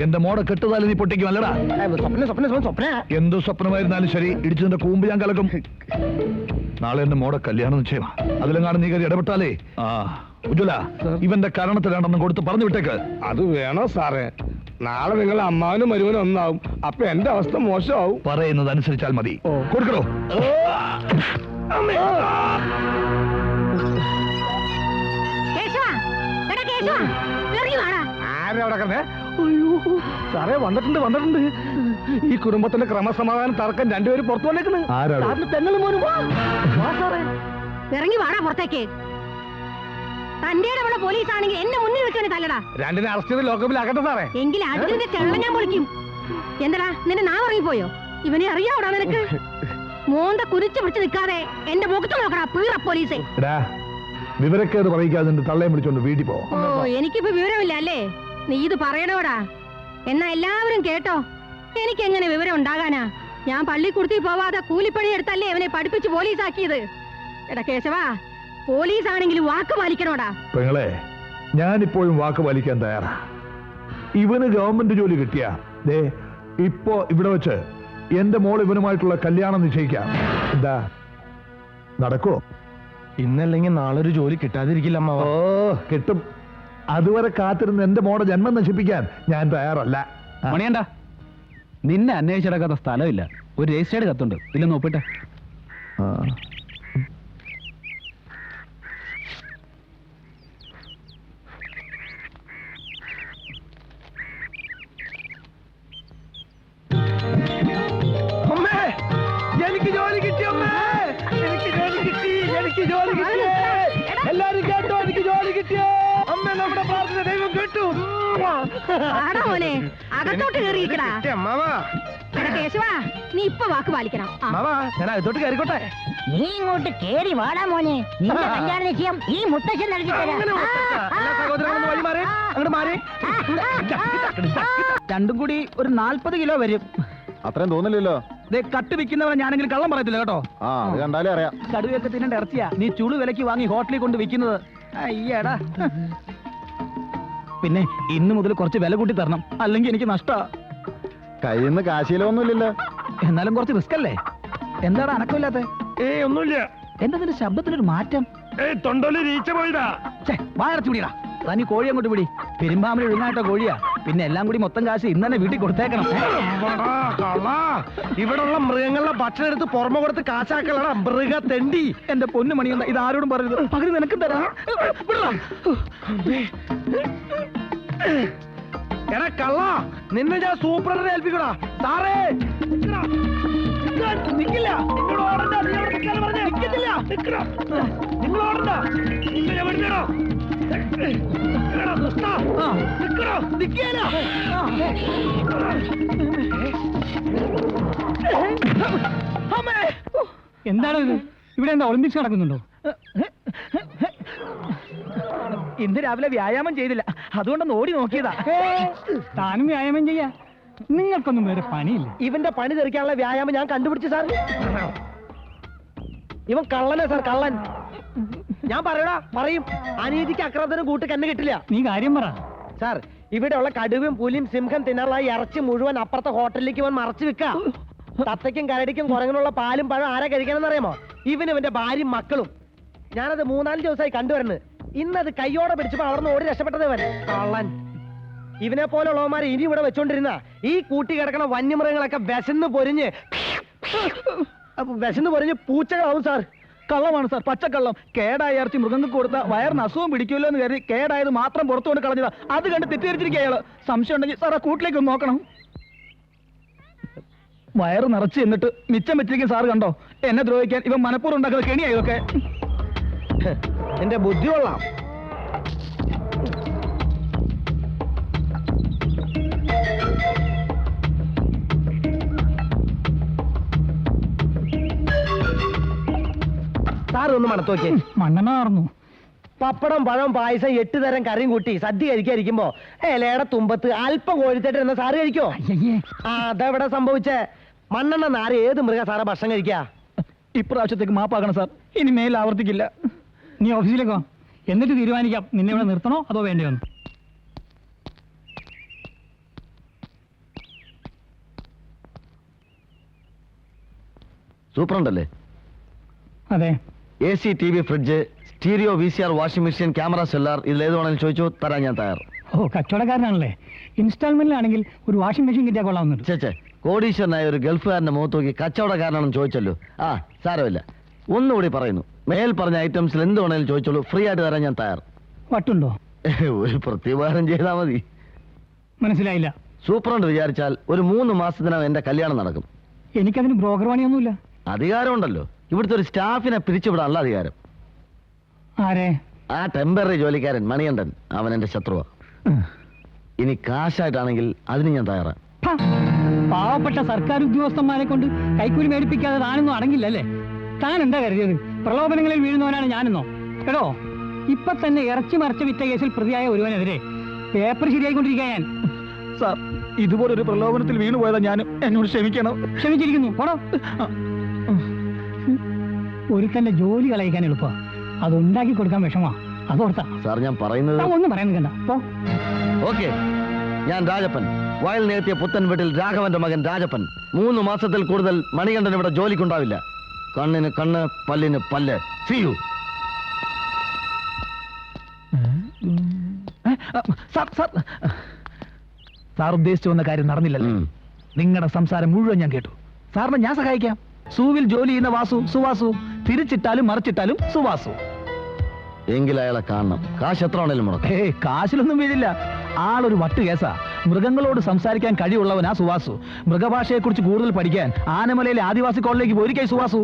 എന്റെ മോടെ കെട്ടുതാലി നീ പൊട്ടിക്കും അല്ലടാ? സ്വപ്ന എന്തു സ്വപ്നമായിരുന്നാലും ശരി, ഇടിച്ചതിന്റെ കൂമ്പ് ഞാൻ കലക്കും. നാളെ എന്റെ മോടെ കല്യാണം നിശ്ചയമാ. അതിലെങ്ങാണ് നീ കയറി ഇടപെട്ടാലേ. ഉജ്ജ്വല, ഇവന്റെ കാരണത്തിലാണെന്നും കൊടുത്ത് പറഞ്ഞു വിട്ടേക്ക്. അത് വേണോ സാറേ? നാളെ നിങ്ങൾ അമ്മാവനും മരുവനും ഒന്നാവും. അപ്പൊ എന്റെ അവസ്ഥ മോശമാവും. പറയുന്നത് അനുസരിച്ചാൽ മതി. കൊടുക്കണോ? കേശവാ, ഇറങ്ങി വാടാ. ആരാ കിടക്കണേ? അയ്യോ സാറേ, വന്നിട്ടുണ്ട്. ഈ കുടുംബത്തിന്റെ ക്രമസമാധാനം തർക്കം രണ്ടുപേരും പുറത്തു വന്നേക്കുന്നു. ആരാണ്? സാറിന് പെങ്ങളും മോനും വാ. വാ സാറേ. ഇറങ്ങി വാടാ പുറത്തേക്ക്. തന്റെ ഇടമുള്ള പോലീസ് ആണെങ്കിൽ എന്നെ മുന്നിൽ വെച്ചാണ് തല്ലടാ. രണ്ടിനെ അറസ്റ്റ് ചെയ്ത് ലോക്കപ്പിലാക്കട്ടെ സാറേ. എങ്കിൽ അതിന്റെ ചെള്ള ഞാൻ പൊളിക്കും. എന്താടാ നിന്റെ നാ ഇറങ്ങിപ്പോയോ? ഇവനെ അറിയാവൂടാ നിനക്ക്? മോന്ത കുരിച്ചു പിടിച്ച് നിൽക്കാതെ എന്റെ മുഖത്ത് നോക്കടാ പീറ പോലീസെ. എടാ, വിവരക്കേട് പറയിക്കാതെ നിന്റെ തള്ളയെ വിളിച്ചോണ്ട് വീട്ടിൽ പോ. ഓ, എനിക്കിപ്പോ വിവരമില്ല അല്ലേ? നീ ഇത് പറയണോടാ. എന്നാ എല്ലാവരും കേട്ടോ. എനിക്ക് എങ്ങനെ വിവരം ഉണ്ടാകാനാ? ഞാൻ പള്ളിക്കുടുത്തി പോവാതെ കൂലിപ്പണി എടുത്തല്ലേ അവനെ പഠിപ്പിച്ച് പോലീസാക്കിയത്. എടാ കേശവാ, പോലീസ് ആണെങ്കിലും വാക്ക് പാലിക്കണോടാ. പെങ്ങളെ, ഞാനിപ്പോഴും വാക്ക് പാലിക്കാൻ തയ്യാറാ. ഇവന് ഗവൺമെന്റ് ജോലി കിട്ടിയ ദേ ഇപ്പോ ഇവിടെ വെച്ച് എന്റെ മോൾ ഇവനുമായിട്ടുള്ള കല്യാണം നിശ്ചയിക്കാം. എന്താ, നടക്കോ? ഇന്നല്ലെങ്കിൽ നാളെ ഒരു ജോലി കിട്ടാതിരിക്കില്ല അമ്മ. ഓ, കിട്ടും. അതുവരെ കാത്തിരുന്ന് എന്റെ മോടെ ജന്മം നശിപ്പിക്കാൻ ഞാൻ തയ്യാറല്ല. മണിയണ്ട, നിന്നെ അന്വേഷിച്ചെടുക്കാത്ത സ്ഥലമില്ല. ഒരു രജിസ്റ്റേർഡ് കത്തുണ്ട്, ഇല്ലെന്ന് ഒപ്പിട്ടെ. ആ. അമ്മേ, എനിക്ക് ജോലി കിട്ടി അമ്മേ. എനിക്ക് ജോലി കിട്ടി. എല്ലാരും കേട്ടോ, എനിക്ക് ജോലി കിട്ടിയോ? അമ്മ, നമ്മുടെ പ്രാർത്ഥന ദൈവം കേട്ടു. ആടാ മോനെ, അകത്തോട്ട് കയറിയിരിക്കടാ. എടാ കേശവാ, നീ ഇപ്പൊ വാക്ക് പാലിക്കണം. ആ. മാമാ, ഞാൻ അകത്തോട്ട് കയറിക്കോട്ടെ? നീ ഇങ്ങോട്ട് കേറി വാടാ മോനെ. നിന്റെ കല്യാണ നിശ്ചയം ഈ മുത്തശ്ശൻ നടത്തി അങ്ങനെ തരാം. ഒറ്റയ്ക്കാ? എല്ലാ സഹോദരങ്ങളും വഴി മാറി, അങ്ങോട്ട് മാറി. രണ്ടും കൂടി ഒരു 40 കിലോ വരും. അത്രയും തോന്നില്ലല്ലോ. കട്ട് വിൽക്കുന്നവരെ ഞാനെങ്കിലും കള്ളം പറയത്തില്ല കേട്ടോ. ആ, അത് കണ്ടാലേ അറിയാം. കടുവയൊക്കെ തിന്നേണ്ട ഇറച്ചിയാ നീ ചുളു വിലക്ക് വാങ്ങി ഹോട്ടലിൽ കൊണ്ട് വിൽക്കുന്നത്. അയ്യടാ. പിന്നെ ഇന്ന് മുതൽ കുറച്ച് വില കൂട്ടി തരണം, അല്ലെങ്കിൽ എനിക്ക് നഷ്ടാ. കയ്യിൽ നിന്ന് കാശിയിലൊന്നുമില്ലല്ലോ. എന്നാലും കുറച്ച് റിസ്ക് അല്ലേ? എന്താടാ അനക്കമില്ലാത്ത? ഒന്നുമില്ല. എന്താ നിന്റെ ശബ്ദത്തിനൊരു മാറ്റം? തൊണ്ടോല് രീച്ച പോയിടാ. വായടച്ചു പിടിടാ. തനി കോഴി അങ്ങോട്ട് പിടി. പെരുമ്പാമ്പിൽ ഒഴുങ്ങായിട്ടോ കോഴിയാ. പിന്നെ എല്ലാം കൂടി മൊത്തം കാശ് ഇന്ന് തന്നെ വീട്ടിൽ കൊടുത്തേക്കണം. ഇവിടെയുള്ള മൃഗങ്ങളുടെ ഭക്ഷണം എടുത്ത് പുറമെ കൊടുത്ത് കാശാക്കളാ മൃഗ തെണ്ടി. എന്റെ പൊന്നു മണിയുണ്ട, ഇത് ആരോടും പറയരുത്. പകുതി നിനക്കും തരാം. എടാ കള്ള, നിന്നെ ഞാൻ സൂപ്രണ്ടിനെ ഏൽപ്പിക്കടാ. സാറേ നിക്കില്ല. നിങ്ങൾ ഓടണ്ട. നീ അവിടെ നിൽക്കാൻ പറഞ്ഞ നിൽക്കത്തില്ല. നിങ്ങൾ ഓടണ്ട. നിന്നെ ഞാൻ വിടുന്നേടോ. എന്താണ് ഇത്? ഇവിടെ എന്താ ഒളിമ്പിക്സ് നടക്കുന്നുണ്ടോ? ഇന്ന് രാവിലെ വ്യായാമം ചെയ്തില്ല, അതുകൊണ്ടൊന്ന് ഓടി നോക്കിയതാ. താനും വ്യായാമം ചെയ്യാ. നിങ്ങൾക്കൊന്നും വേറെ പണിയില്ല. ഇവന്റെ പണി തെറിക്കാനുള്ള വ്യായാമം ഞാൻ കണ്ടുപിടിച്ചു സാർ. ഇവൻ കള്ളനാ സാർ, കള്ളൻ. ഞാൻ പറയും. അനീതിക്ക് അക്രമത്തിനും കൂട്ട് എന്നെ കിട്ടില്ല. നീ കാര്യം പറ സാർ. ഇവിടെയുള്ള കടുവയും പുലിയും സിംഹം തിന്നാനുള്ള ഇറച്ചി മുഴുവൻ അപ്പുറത്തെ ഹോട്ടലിലേക്ക് ഇവൻ മറച്ചു വെക്കാം. തത്തയ്ക്കും കരടിക്കും കുരങ്ങനുള്ള പാലും പഴം ആരാ കഴിക്കണമെന്ന് അറിയാമോ? ഇവന്റെ ഭാര്യയും മക്കളും. ഞാനത് 3-4 ദിവസമായി കണ്ടുവരുന്നു. ഇന്നത് കയ്യോടെ പിടിച്ചപ്പോ അവിടെ നിന്ന് ഓടി രക്ഷപ്പെട്ടത് ഇവൻ കള്ളൻ. ഇവനെ പോലുള്ളവന്മാരെ ഇനി ഇവിടെ വെച്ചോണ്ടിരുന്ന ഈ കൂട്ടി കിടക്കണ വന്യമൃഗങ്ങളൊക്കെ വിശന്ന് പൊരിഞ്ഞ് പൂച്ചകളാവും സാർ. കള്ളമാണ് സാർ, പച്ചക്കള്ളം. കേടായ ഇറച്ചി മൃഗങ്ങൾക്ക് കൊടുത്ത വയറിന് അസുഖം പിടിക്കുമല്ലോ എന്ന് കരുതി കേടായത് മാത്രം പുറത്തു കൊണ്ട് കളഞ്ഞതാ. അത് കണ്ട് തെറ്റിദ്ധരിച്ചിരിക്കുക അയാള്. സംശയം ഉണ്ടെങ്കിൽ സാർ ആ കൂട്ടിലേക്ക് ഒന്ന് നോക്കണം. വയറ് നിറച്ച് എന്നിട്ട് മിച്ചം വെച്ചിരിക്കും സാറ് കണ്ടോ? എന്നെ ദ്രോഹിക്കാൻ ഇവൻ മനപ്പൂർവ്വം ഉണ്ടാക്കുന്ന കെണിയാ ഇതൊക്കെ. എന്റെ ബുദ്ധി കൊള്ളാം. സാറ് ഒന്ന് മണത്തോക്കേ. മണ്ണെണ്ണ മാറുന്നു. പപ്പടം പഴം പായസം 8 തരം കറിയും കൂട്ടി സദ്യ കഴിക്കാതിരിക്കുമ്പോ ഇലയുടെ തുമ്പത്ത് അല്പം കോഴിത്തട്ട് എന്ന സാറ് കഴിക്കോ? അതെവിടെ സംഭവിച്ചേ? മണ്ണെണ്ണ നാര് ഏത് മൃഗ സാറെ ഭക്ഷണം കഴിക്കാ? ഇപ്രാവശ്യത്തേക്ക് മാപ്പാക്കണം സാർ, ഇനി മേൽ ആവർത്തിക്കില്ല. നീ ഓഫീസിലേക്കോ, എന്നിട്ട് തീരുമാനിക്കാം നിന്നെ ഇവിടെ നിർത്തണോ അതോ വേണ്ടയോ. സൂപ്രണ്ടല്ലേ? അതെ. AC, TV, fridge, stereo, VCR, washing machine, camera, cellular, ഇതിലേത് വേണമെങ്കിലും ചോദിച്ചു തരാൻ ഞാൻ തയ്യാർ. ഓ, കച്ചവടക്കാരനാണല്ലേ. ഇൻസ്റ്റാൾമെന്റിലാണെങ്കിൽ ഒരു വാഷിംഗ് മെഷീൻ കിട്ടിയാൽ കൊള്ളാവുന്നുണ്ട്. ചേച്ചേ, കോടീശ്വരനായ ഒരു ഗൾഫുകാരന്റെ മുഖത്ത് നോക്കി കച്ചവടക്കാരനാണെന്ന് ചോദിച്ചല്ലോ. ആ, സാരമില്ല. ഒന്നുകൂടി പറയുന്നു, മേൽ പറഞ്ഞ ഐറ്റംസിൽ എന്ത് വേണമെങ്കിലും ചോദിച്ചോളൂ, ഫ്രീ ആയിട്ട് തരാൻ ഞാൻ തയ്യാർ. വട്ടുണ്ടോ? ഒരു പ്രത്യുപകാരം ചെയ്താൽ മതി. മനസ്സിലായില്ല. സൂപ്രണ്ട് വിചാരിച്ചാൽ ഒരു 3 മാസത്തിനകം എന്റെ കല്യാണം നടക്കും. എനിക്കതിന് ബ്രോക്കർ പണിയൊന്നുമില്ല. അധികാരമുണ്ടല്ലോ. ഇവിടുത്തെ ഒരു സ്റ്റാഫിനെ പിരിച്ചുവിടാനുള്ള അധികാരം. ആരെ? ആ ടെമ്പററി ജോലിക്കാരൻ മണികണ്ഠൻ, അവൻ എന്റെ ശത്രുവാ. ഇനി കാശായിട്ടാണെങ്കിൽ അതിന് ഞാൻ തയ്യാറാ. പാവപ്പെട്ട സർക്കാർ ഉദ്യോഗസ്ഥന്മാരെ കൊണ്ട് കൈക്കൂലി മേടിപ്പിക്കാതെ താനൊന്നും അടങ്ങില്ലല്ലേ? താൻ എന്താ കരുതിയത് പ്രലോഭനങ്ങളിൽ വീഴുന്നവനാണ് ഞാനെന്നോ? കേട്ടോ, ഇപ്പൊ തന്നെ ഇറച്ചി മറച്ച വിറ്റ കേസിൽ പ്രതിയായ ഒരുവനെതിരെ പേപ്പർ ശരിയായിക്കൊണ്ടിരിക്കാൻ ഞാൻ. സാർ, ഇതുപോലൊരു പ്രലോഭനത്തിൽ വീണു പോയതാ ഞാൻ. എന്നോട് ക്ഷമിക്കണം. ക്ഷമിച്ചിരിക്കുന്നു. പോടോ. ഒരുത്തന്റെ ജോലി കളയിക്കാൻ എളുപ്പ, അത് ഉണ്ടാക്കി കൊടുക്കാൻ വിഷമാ. അതോർത്താ സാർ ഞാൻ പറയുന്നത്. ഒന്നും പറയാൻ നിൽക്കണ്ട. പോ. ഓക്കെ, ഞാൻ രാജപ്പൻ, വയൽ നേർത്തിയ പുത്തൻ വീട്ടിൽ രാഘവന്റെ മകൻ രാജപ്പൻ. 3 മാസത്തിൽ കൂടുതൽ മണികണ്ഠൻ ഇവിടെ ജോലിക്കുണ്ടാവില്ല. കണ്ണിന് കണ്ണ്, പല്ലിന് പല്ല്. See you. സാർ ഉദ്ദേശിച്ചു വന്ന കാര്യം നടന്നില്ലല്ലോ. നിങ്ങളുടെ സംസാരം മുഴുവൻ ഞാൻ കേട്ടു. സാറിനെ ഞാൻ സഹായിക്കാം. സൂവിൽ ജോലി ചെയ്യുന്ന വാസു സുവാസു, തിരിച്ചിട്ടാലും മറിച്ചിട്ടാലും സുവാസു. എങ്കിൽ അയാളെ കാണണം. കാശ് എത്ര ആണേലും മുടക്കാം. കാശിലൊന്നും വീഴില്ല. ആളൊരു വട്ട് കേസാ. മൃഗങ്ങളോട് സംസാരിക്കാൻ കഴിവുള്ളവനാ സുവാസു. മൃഗഭാഷയെ കുറിച്ച് കൂടുതൽ പഠിക്കാൻ ആനമലയിലെ ആദിവാസി കോളനിലേക്ക് പോയിരിക്കായി സുവാസു.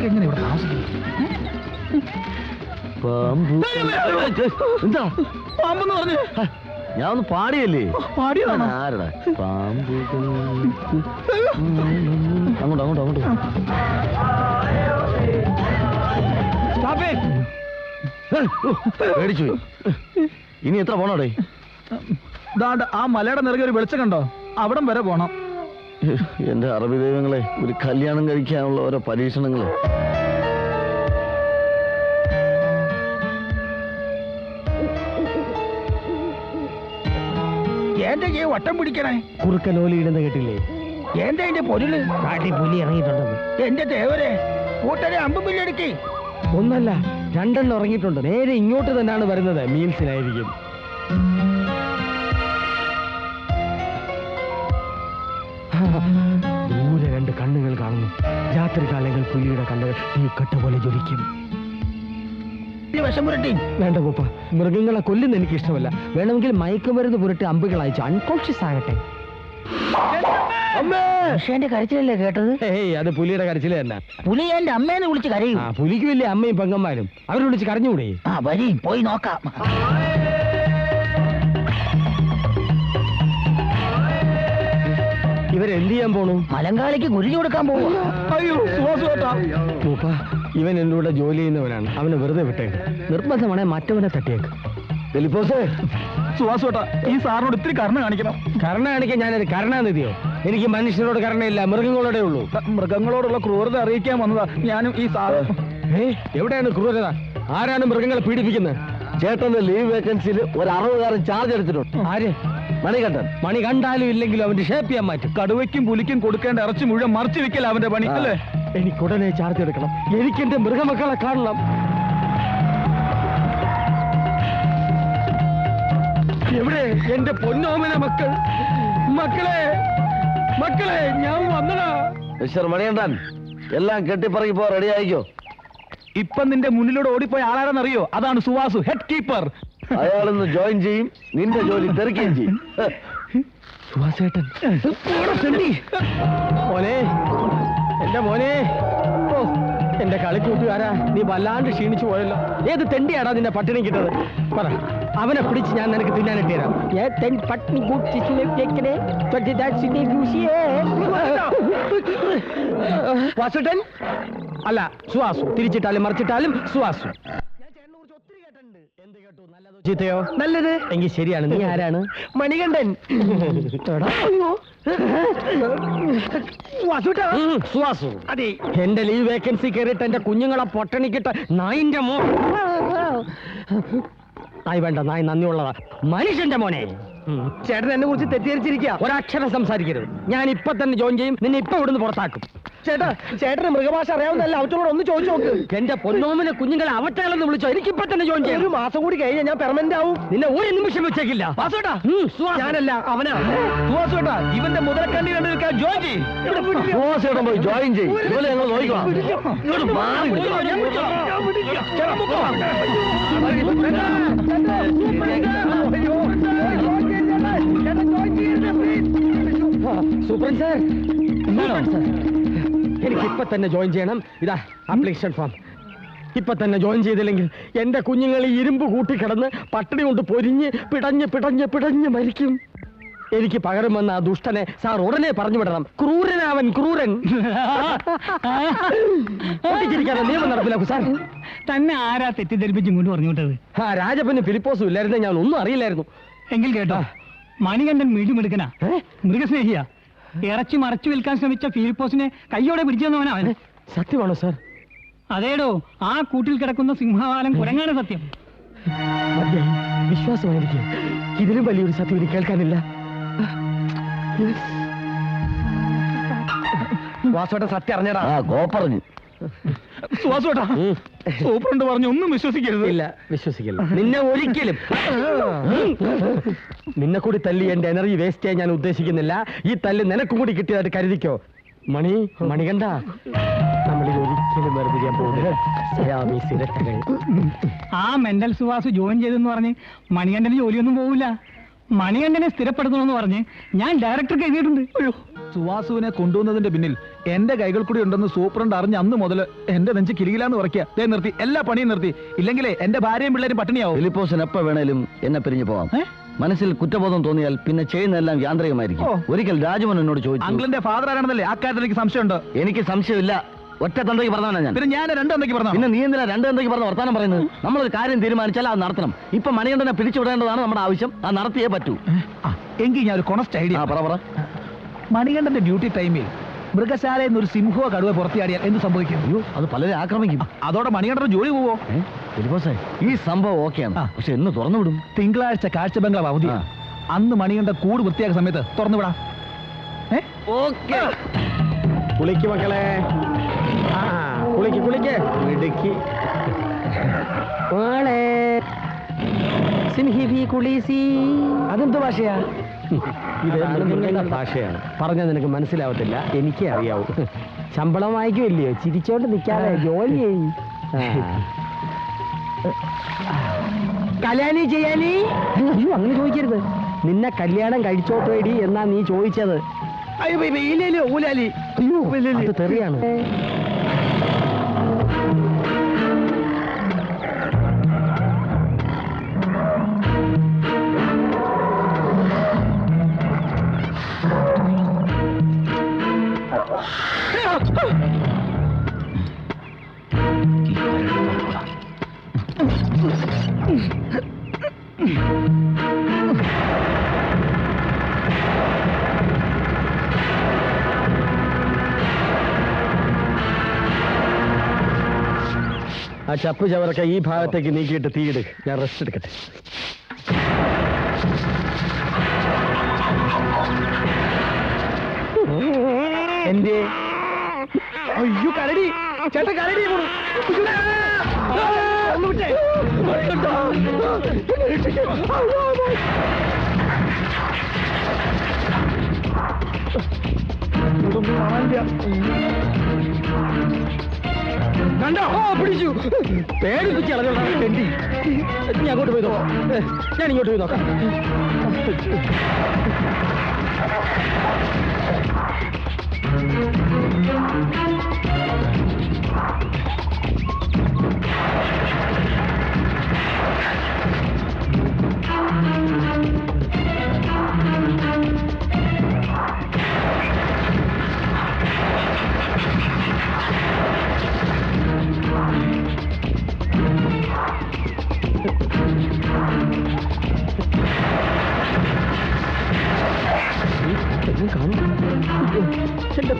എങ്ങനെ ഇവിടെ താമസിക്കും? എന്താ പാമ്പെന്ന് പറഞ്ഞു? ഞാൻ ഒന്ന് പാടിയല്ലേ? പാടിയതാണോ? ആരടാ പാമ്പുകൾ? അങ്ങോട്ട് അങ്ങോട്ട് അങ്ങോട്ട്. പേടിച്ചു. ഇനി എത്ര പോണോടേ? ആ മലയുടെ നിറകെ ഒരു വെളിച്ചം കണ്ടോ? അവിടം വരെ പോണം. എന്റെ അറബി ദൈവങ്ങളെ, ഒരു കല്യാണം കഴിക്കാനുള്ള ഓരോ പരീക്ഷണങ്ങള്. എന്റെ വട്ടം പിടിക്കണേ. കുറുക്കലോലിയിടുന്ന കേട്ടില്ലേ? എന്റെ പൊരുള് കാട്ടി പുലി ഇറങ്ങിയിട്ടുണ്ടെന്ന്. എന്റെ ദേവരെ, കൂട്ടരെ അമ്പ് ബില്ലെടുക്കി. ഒന്നല്ല, 2 എണ്ണം ഇറങ്ങിയിട്ടുണ്ട്. നേരെ ഇങ്ങോട്ട് തന്നെയാണ് വരുന്നത്. മീൽസിനായിരിക്കും. ദൂരെ 2 കണ്ണുകൾ കാണുന്നു. രാത്രി കാലങ്ങൾ പുലിയുടെ കണ്ണുകൾ തീക്കട്ട പോലെ ജ്വലിക്കും. വിഷം പുരട്ടി. വേണ്ട പൂപ്പ, മൃഗങ്ങളെ കൊല്ലുന്ന എനിക്ക് ഇഷ്ടമല്ല. വേണമെങ്കിൽ മയക്കുമരുന്ന് പുരട്ടി അമ്പുകൾ അയച്ചു അൺകോൺഷ്യസ് ആകട്ടെ. മനുഷ്യന്റെ കരച്ചിലല്ലേ കേട്ടത്? അത് പുലിയുടെ കരച്ചില് തന്നെ. പുലി എന്റെ അമ്മേനെ വിളിച്ച് കരയും. പുലിക്ക് വലിയ അമ്മയും പെങ്ങന്മാരും. അവരെ വിളിച്ച് കരഞ്ഞുകൂടെ? വരി, പോയി നോക്കാം. ഇവരെന്ത് ചെയ്യാൻ പോണു? മലങ്കാളിക്ക് കുരുതി കൊടുക്കാൻ പോവുക. അയ്യോ, പൂപ്പ, ഇവൻ എന്റെ കൂടെ ജോലി ചെയ്യുന്നവനാണ്. അവനെ വെറുതെ വിട്ടേക്ക്. നിർബന്ധമാണെ മറ്റവനെ തട്ടിയേക്ക്. സുവാസോട്ടാ, ഈ സാറിനോട് ഇത്തിരി കരുണ കാണിക്കണം. കരുണ കാണിക്കാൻ ഞാനൊരു കരുണാനിധിയോ? എനിക്ക് മനുഷ്യരോട് കരുണയില്ല, മൃഗങ്ങളോടെ ഉള്ളൂ. മൃഗങ്ങളോടുള്ള ക്രൂരത അറിയിക്കാൻ വന്നതാ ഞാനും ഈ സാറ്. എവിടെയാണ് ക്രൂരത? ആരാണ് മൃഗങ്ങളെ പീഡിപ്പിക്കുന്നത്? ചേട്ടന്റെ ലീവ് വേക്കൻസിയിൽ ഒരു 60കാരൻ ചാർജ് എടുത്തിട്ടുണ്ട്. ആര്? മണികണ്ഠൻ. മണി കണ്ടാലും ഇല്ലെങ്കിലും അവന്റെ ഷേപ്പ് ചെയ്യാൻ മാറ്റും. കടുവയ്ക്കും പുലിക്കും കൊടുക്കേണ്ട ഇറച്ചി മുഴുവൻ മറിച്ചു വെക്കല അവന്റെ പണി അല്ലേ? എനിക്ക് ഉടനെ ചാർജ് എടുക്കണം. എനിക്ക് എന്റെ മൃഗമക്കളെ കാണണം. എവിടെ എന്റെ പൊന്നോമന മക്കൾ? മക്കളെ, മക്കളെ, ഞാൻ വന്നടാ. മിസ്റ്റർ മണികണ്ഠൻ, എല്ലാം കെട്ടിപ്പറക്കി പോ. റെഡി ആയിക്കോ. ഇപ്പൊ നിന്റെ മുന്നിലൂടെ ഓടിപ്പോയ ആളാരെന്നറിയോ? അതാണ് സുവാസു, ഹെഡ് കീപ്പർ. അയാളൊന്ന് ജോയിൻ ചെയ്യും, നിന്റെ ജോലി തെറിക്കുകയും ചെയ്യും. സുവാസേട്ടൻ മോനെ, എന്റെ മോനെ. ഓ, എന്റെ കളിക്കൂട്ടുകാരാ, നീ വല്ലാണ്ട് ക്ഷീണിച്ചു പോയല്ലോ. ഏത് തെണ്ടിയാടാ നിന്നെ പട്ടിണി കിട്ടത്? പറ, അവനെ പിടിച്ച് ഞാൻ നിനക്ക് തിന്നാനിട്ട് തരാം. വാസുട്ടൻ, അല്ല സുവാസു. തിരിച്ചിട്ടാലും മറിച്ചിട്ടാലും സുവാസു. ചീത്തയോ? നല്ലത്. എങ്കിൽ ശരിയാണ്. നീ ആരാണ്? മണികണ്ഠൻ. സുവാസു. അതെ. എന്റെ ലീവ് വേക്കൻസി കയറിയിട്ട് എന്റെ കുഞ്ഞുങ്ങളെ പൊട്ടണിക്കിട്ട് നായിന്റെ നായ് വേണ്ട, നായ് നന്ദിയുള്ളതാ. മനുഷ്യന്റെ മോനെ. ചേട്ടൻ എന്നെ കുറിച്ച് തെറ്റിദ്ധരിച്ചിരിക്കുക. ഒരക്ഷരം സംസാരിക്കരുത്. ഞാൻ ഇപ്പൊ തന്നെ ജോയിൻ ചെയ്യും. നിന്നെ ഇപ്പൊ ഇവിടുന്ന് പുറത്താക്കും. ചേട്ടാ, ചേട്ടന് മൃഗഭാഷ അറിയാവുന്നല്ല. അവറ്റോട് ഒന്ന് ചോദിച്ചു നോക്ക്. എന്റെ പൊന്നോമനെ കുഞ്ഞുങ്ങളെ അവറ്റകളെന്ന് വിളിച്ചോ. എനിക്കിപ്പൊ തന്നെ ജോയിൻ ചെയ്യാം. ഒരു മാസം കൂടി കഴിഞ്ഞാൽ ഞാൻ പെർമനന്റ് ആവും. നിന്നെ ഒരു നിമിഷം വെച്ചേക്കില്ല. ഞാനല്ല, അവനാ. ഇവന്റെ മുതലക്കണ്ണി കണ്ടു നിൽക്കാൻ ജോയിൻ ചെയ്യും. പോയി ജോയിൻ ചെയ്യും. ഇതുപോലെ ഞങ്ങൾ നോക്കിക്കോളാം. സൂപ്രണ്ട് സാർ, എനിക്ക് ഇപ്പൊ തന്നെ ജോയിൻ ചെയ്യണം. ഇതാ ആപ്ലിക്കേഷൻ ഫോം. ഇപ്പൊ തന്നെ ജോയിൻ ചെയ്തില്ലെങ്കിൽ എന്റെ കുഞ്ഞുങ്ങൾ ഈ ഇരുമ്പ് കൂട്ടിക്കിടന്ന് പട്ടിണി കൊണ്ട് പൊരിഞ്ഞ് പിടഞ്ഞ് പിടഞ്ഞ് പിടഞ്ഞ് മരിക്കും. എനിക്ക് പകരം വന്ന ആ ദുഷ്ടനെ സാർ ഉടനെ പറഞ്ഞു വിടണം. ക്രൂരനാവൻ, ക്രൂരൻ. പൊട്ടിച്ചിരിക്കാതെ നിയമം നടപ്പിലാക്കൂ സാർ. തന്നെ ആരാ തെറ്റിദ്ധരിപ്പിച്ച് ഇങ്ങോട്ട് പറഞ്ഞു വിട്ടത്? ആ രാജപ്പന് ഫിലിപ്പോസും ഇല്ലായിരുന്നു. ഞാൻ ഒന്നും അറിയില്ലായിരുന്നു. എങ്കിൽ കേട്ടോ, മണികണ്ഠൻ മിടുമിടുക്കനാ, മൃഗസ്നേഹിയാ. ഇറച്ചി മറച്ചു വിൽക്കാൻ ശ്രമിച്ച ഫിലിപ്പോസിനെ കയ്യോടെ പിടിച്ചു തന്നവനാ അവൻ. സത്യമാണോ സാർ? അതേടോ, ആ കൂട്ടിൽ കിടക്കുന്ന സിംഹവാലം കുരങ്ങാണ് സത്യം. വിശ്വാസമായിരിക്കും. ഇതിലും വലിയൊരു സത്യം ഇനി കേൾക്കാനില്ല. വാസോട്ട സത്യം അറിഞ്ഞടാ. പറഞ്ഞു സുവാസോട്ടാ, സൂപ്രണ്ട് പറഞ്ഞു ഒന്നും വിശ്വസിക്കരുത്. ഇല്ല, വിശ്വസിക്കില്ല. നിന്നെ ഒരിക്കലും. നിന്നെ കൂടി തല്ലി എന്റെ എനർജി വേസ്റ്റ് ചെയ്യാൻ ഞാൻ ഉദ്ദേശിക്കുന്നില്ല. ഈ തല്ല് നിനക്കും കൂടി കിട്ടിയതായിട്ട് കരുതിക്കോ. മണികണ്ഠ, നമ്മളിൽ ഒരിക്കലും വേർപിരിയാൻ പോകുന്നില്ല. ആ മെന്റൽ സുവാസ് ജോയിൻ ചെയ്തെന്ന് പറഞ്ഞ് മണികണ്ഠന് ജോലിയൊന്നും പോവില്ല. മണികണ്ഠനെ സ്ഥിരപ്പെടുത്തണമെന്ന് പറഞ്ഞ് ഞാൻ ഡയറക്ടർക്ക് എഴുതിയിട്ടുണ്ട്. സുവാസുവിനെ കൊണ്ടുവന്നതിന്റെ പിന്നിൽ എന്റെ കൈകൾ കൂടി ഉണ്ടെന്ന് സൂപ്രണ്ട് അറിഞ്ഞ അന്ന് മുതൽ എന്റെ നെഞ്ച് കിലുകിലാന്ന് ഉറക്കുക. നിർത്തി, എല്ലാ പണിയും നിർത്തി. ഇല്ലെങ്കിലേ എന്റെ ഭാര്യയും പിള്ളേരും പട്ടിണിയാവും. ഫിലിപ്പോസിന് എപ്പോ വേണേലും എന്നെ പിരിഞ്ഞു പോവാം. മനസ്സിൽ കുറ്റബോധം തോന്നിയാൽ പിന്നെ ചെയ്യുന്നതെല്ലാം യാന്ത്രികമായിരിക്കും. ഒരിക്കൽ രാജമോൻ എന്നോട് ചോദിച്ചു, അങ്കിളിന്റെ ഫാദർ ആരാണെന്നല്ലേ? ആ കാര്യത്തിൽ എനിക്ക് സംശയമുണ്ട്. എനിക്ക് സംശയമില്ല. ഒറ്റ തന്തയ്ക്ക് പറഞ്ഞവനാ ഞാൻ. പിന്നെ ഞാൻ രണ്ട് തന്തയ്ക്ക് പറഞ്ഞു. പിന്നെ നീ എന്തിനാ രണ്ട് തന്തയ്ക്ക് പറഞ്ഞ വർത്താനം പറയുന്നത്? നമ്മളൊരു കാര്യം തീരുമാനിച്ചാൽ അത് നടത്തണം. ഇപ്പൊ മണികണ്ഠനെ പിരിച്ചുവിടേണ്ടതാണ് നമ്മുടെ ആവശ്യം. അത് നടത്തിയേ പറ്റൂ. എങ്കിൽ ഞാൻ ഒരു കൊണസ്റ്റ് ഐഡിയ. പറ. മണികണ്ഠന്റെ ഡ്യൂട്ടി ടൈമിൽ മൃഗശാലയിൽ നിന്ന് ഒരു സിംഹോ കടുവ പുറത്തിയാടിയാൽ എന്ത് സംഭവിക്കും? അത് പലരെ ആക്രമിക്കും. അതോടെ മണികണ്ഠൻ ജോലി പോവോ? ഈ സംഭവം ഓക്കെയാണ്, പക്ഷെ എന്ന് തുറന്നു വിടും? തിങ്കളാഴ്ച കാഴ്ച ബംഗ്ലാവ് അവധി. അന്ന് മണികണ്ഠൻ കൂട് വൃത്തിയാക്കുന്ന സമയത്ത് തുറന്നു വിടാം. കുളിക്ക് മക്കളെ, കുളിക്ക് ഇടുക്കി കുളിസി. അതെന്ത് ഭാഷയാ? ഇത് നിങ്ങളുടെ ഭാഷയാണ്. പറഞ്ഞാൽ നിനക്ക് മനസ്സിലാവത്തില്ല. എനിക്കേ അറിയാവൂ. ശമ്പളം വാങ്ങിക്കുമല്ലയോ? ചിരിച്ചോണ്ട് നിൽക്കാതെ ജോലി ചെയ്യും. കല്യാണി ചെയ്യാനി? അയ്യോ, അങ്ങനെ ചോദിക്കരുത്. നിന്നെ കല്യാണം കഴിച്ചോട്ടേടി എന്നാ നീ ചോദിച്ചത്. അയ്യോ, ഊലാലി. അയ്യോ, അത് തെറിയാണ്. ആ ചപ്പ് ചവറൊക്കെ ഈ ഭാഗത്തേക്ക് നീക്കിയിട്ട് തീയിട്. ഞാൻ റെസ്റ്റ് എടുക്കട്ടെ. എന്തേ? അയ്യോ, കരടി. ചേട്ടാ, കരടി പോണു. ഒന്ന് വിട്ടേ. കണ്ടോ? പിടിച്ചു. പേടിപ്പിച്ച് കളഞ്ഞോളാം. നീ അങ്ങോട്ട് പോയി നോക്കാം. ഞാൻ ഇങ്ങോട്ട് പോയി നോക്കാം.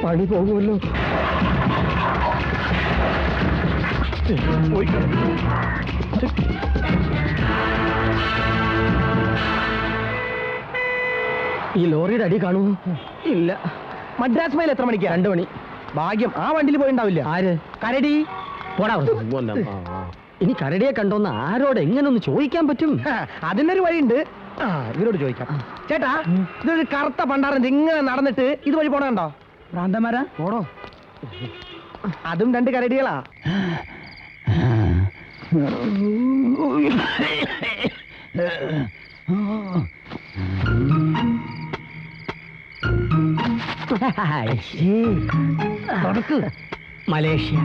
പണി പോകുമല്ലോ. പോയി കിടന്നു. ഈ ലോറിയുടെ അടി കാണുമോ? ഇല്ല. മദ്രാസ് മയിൽ എത്ര മണിക്കാ? 2 മണി. ഭാഗ്യം, ആ വണ്ടിയിൽ പോയിണ്ടാവില്ല. ആര്? കരടി. പോടാ അവിടുന്ന്. ഇനി കരടിയെ കണ്ടോന്ന് ആരോട് എങ്ങനെ ഒന്ന് ചോദിക്കാൻ പറ്റും? അതിനൊരു വഴിയുണ്ട്. ഇവരോട് ചോദിക്കാം. ചേട്ടാ, ഇതൊരു കറുത്ത പണ്ടാറം ഇങ്ങനെ നടന്നിട്ട് ഇതുവഴി പോണോ? ഭ്രാന്തന്മാരാ? പോണോ? അതും 2 കരടികളാ. നടക്ക്. മലേഷ്യ.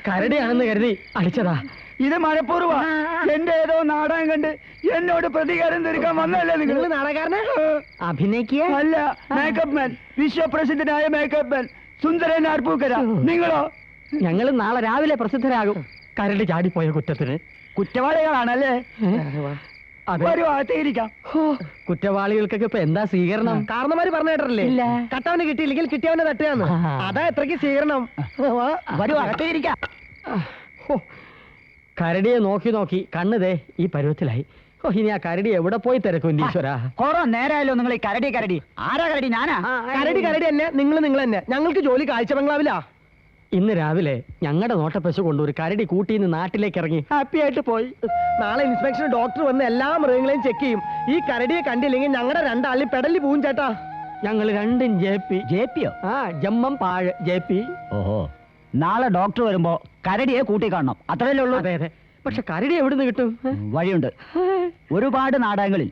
കരടിയാണെന്ന് കരുതി അടിച്ചതാ. ഇത് മലപ്പൂർവ്വ. എന്റെ ഏതോ നാടകം കണ്ട് എന്നോട് പ്രതികാരം തീർക്കാൻ വന്നല്ലേ നിങ്ങൾ? നാടകാരനെ അഭിനയിക്കുക അല്ല, മേക്കപ്പ് മാൻ, വിശ്വപ്രസിദ്ധനായ മേക്കപ്പ് മാൻ സുന്ദരൻ ആർപ്പൂക്കര. നിങ്ങളോ? ഞങ്ങൾ നാളെ രാവിലെ പ്രസിദ്ധരാകും. കരടി ചാടിപ്പോയ കുറ്റത്തിന് കുറ്റവാളികളാണല്ലേ? അതെ. ഒരു ഭാഗത്തേരിക്കാം. കുറ്റവാളികൾക്കൊക്കെ ഇപ്പൊ എന്താ സ്വീകരണം? കാരണന്മാര് പറഞ്ഞു കേട്ടില്ലേ? ഇല്ല. കട്ടവന് കിട്ടിയില്ലെങ്കിൽ കിട്ടിയവനെ തട്ടുകയെന്ന്. അതാ എത്രക്ക് സ്വീകരണം. വരൂ, അകത്തേരിക്കാം. ഹോ, കരടിയെ നോക്കി നോക്കി കണ്ണുതേ ഈ പരുവത്തിലായി. ഓ, ഇനി ആ കരടി എവിടെ പോയി തിരക്കും ഈശ്വര. കൊറോ നേരായല്ലോ നിങ്ങൾ ഈ കരടി കരടി. ആരാ കരടി? ഞാനാ. കരടി കരടി തന്നെ, നിങ്ങൾ തന്നെ. ഞങ്ങൾക്ക് ജോലി കാഴ്ച ബംഗ്ലാവിലാ. ഇന്ന് രാവിലെ ഞങ്ങളുടെ നോട്ടപ്പശു കൊണ്ട് ഒരു കരടി കൂട്ടിന്ന് നാട്ടിലേക്ക് ഇറങ്ങി ഹാപ്പി ആയിട്ട് പോയി. നാളെ ഇൻസ്പെക്ഷൻ ഡോക്ടർ വന്ന് എല്ലാ മൃഗങ്ങളെയും ചെക്ക് ചെയ്യും. ഈ കരടിയെ കണ്ടില്ലെങ്കിൽ ഞങ്ങളുടെ 2 ആളിൽ പെടലി പോവും ചേട്ടാ. ഞങ്ങൾ രണ്ടും ജെപിയോ? ആ ജമ്മം പാഴ് JP. ഓഹോ, നാളെ ഡോക്ടർ വരുമ്പോ കരടിയെ കൂട്ടി കാണണം, അത്രയല്ലേ ഉള്ളൂ? അതെ അതെ. പക്ഷെ കരടി എവിടുന്ന് കിട്ടും? വഴിയുണ്ട്. ഒരുപാട് നാടകങ്ങളിൽ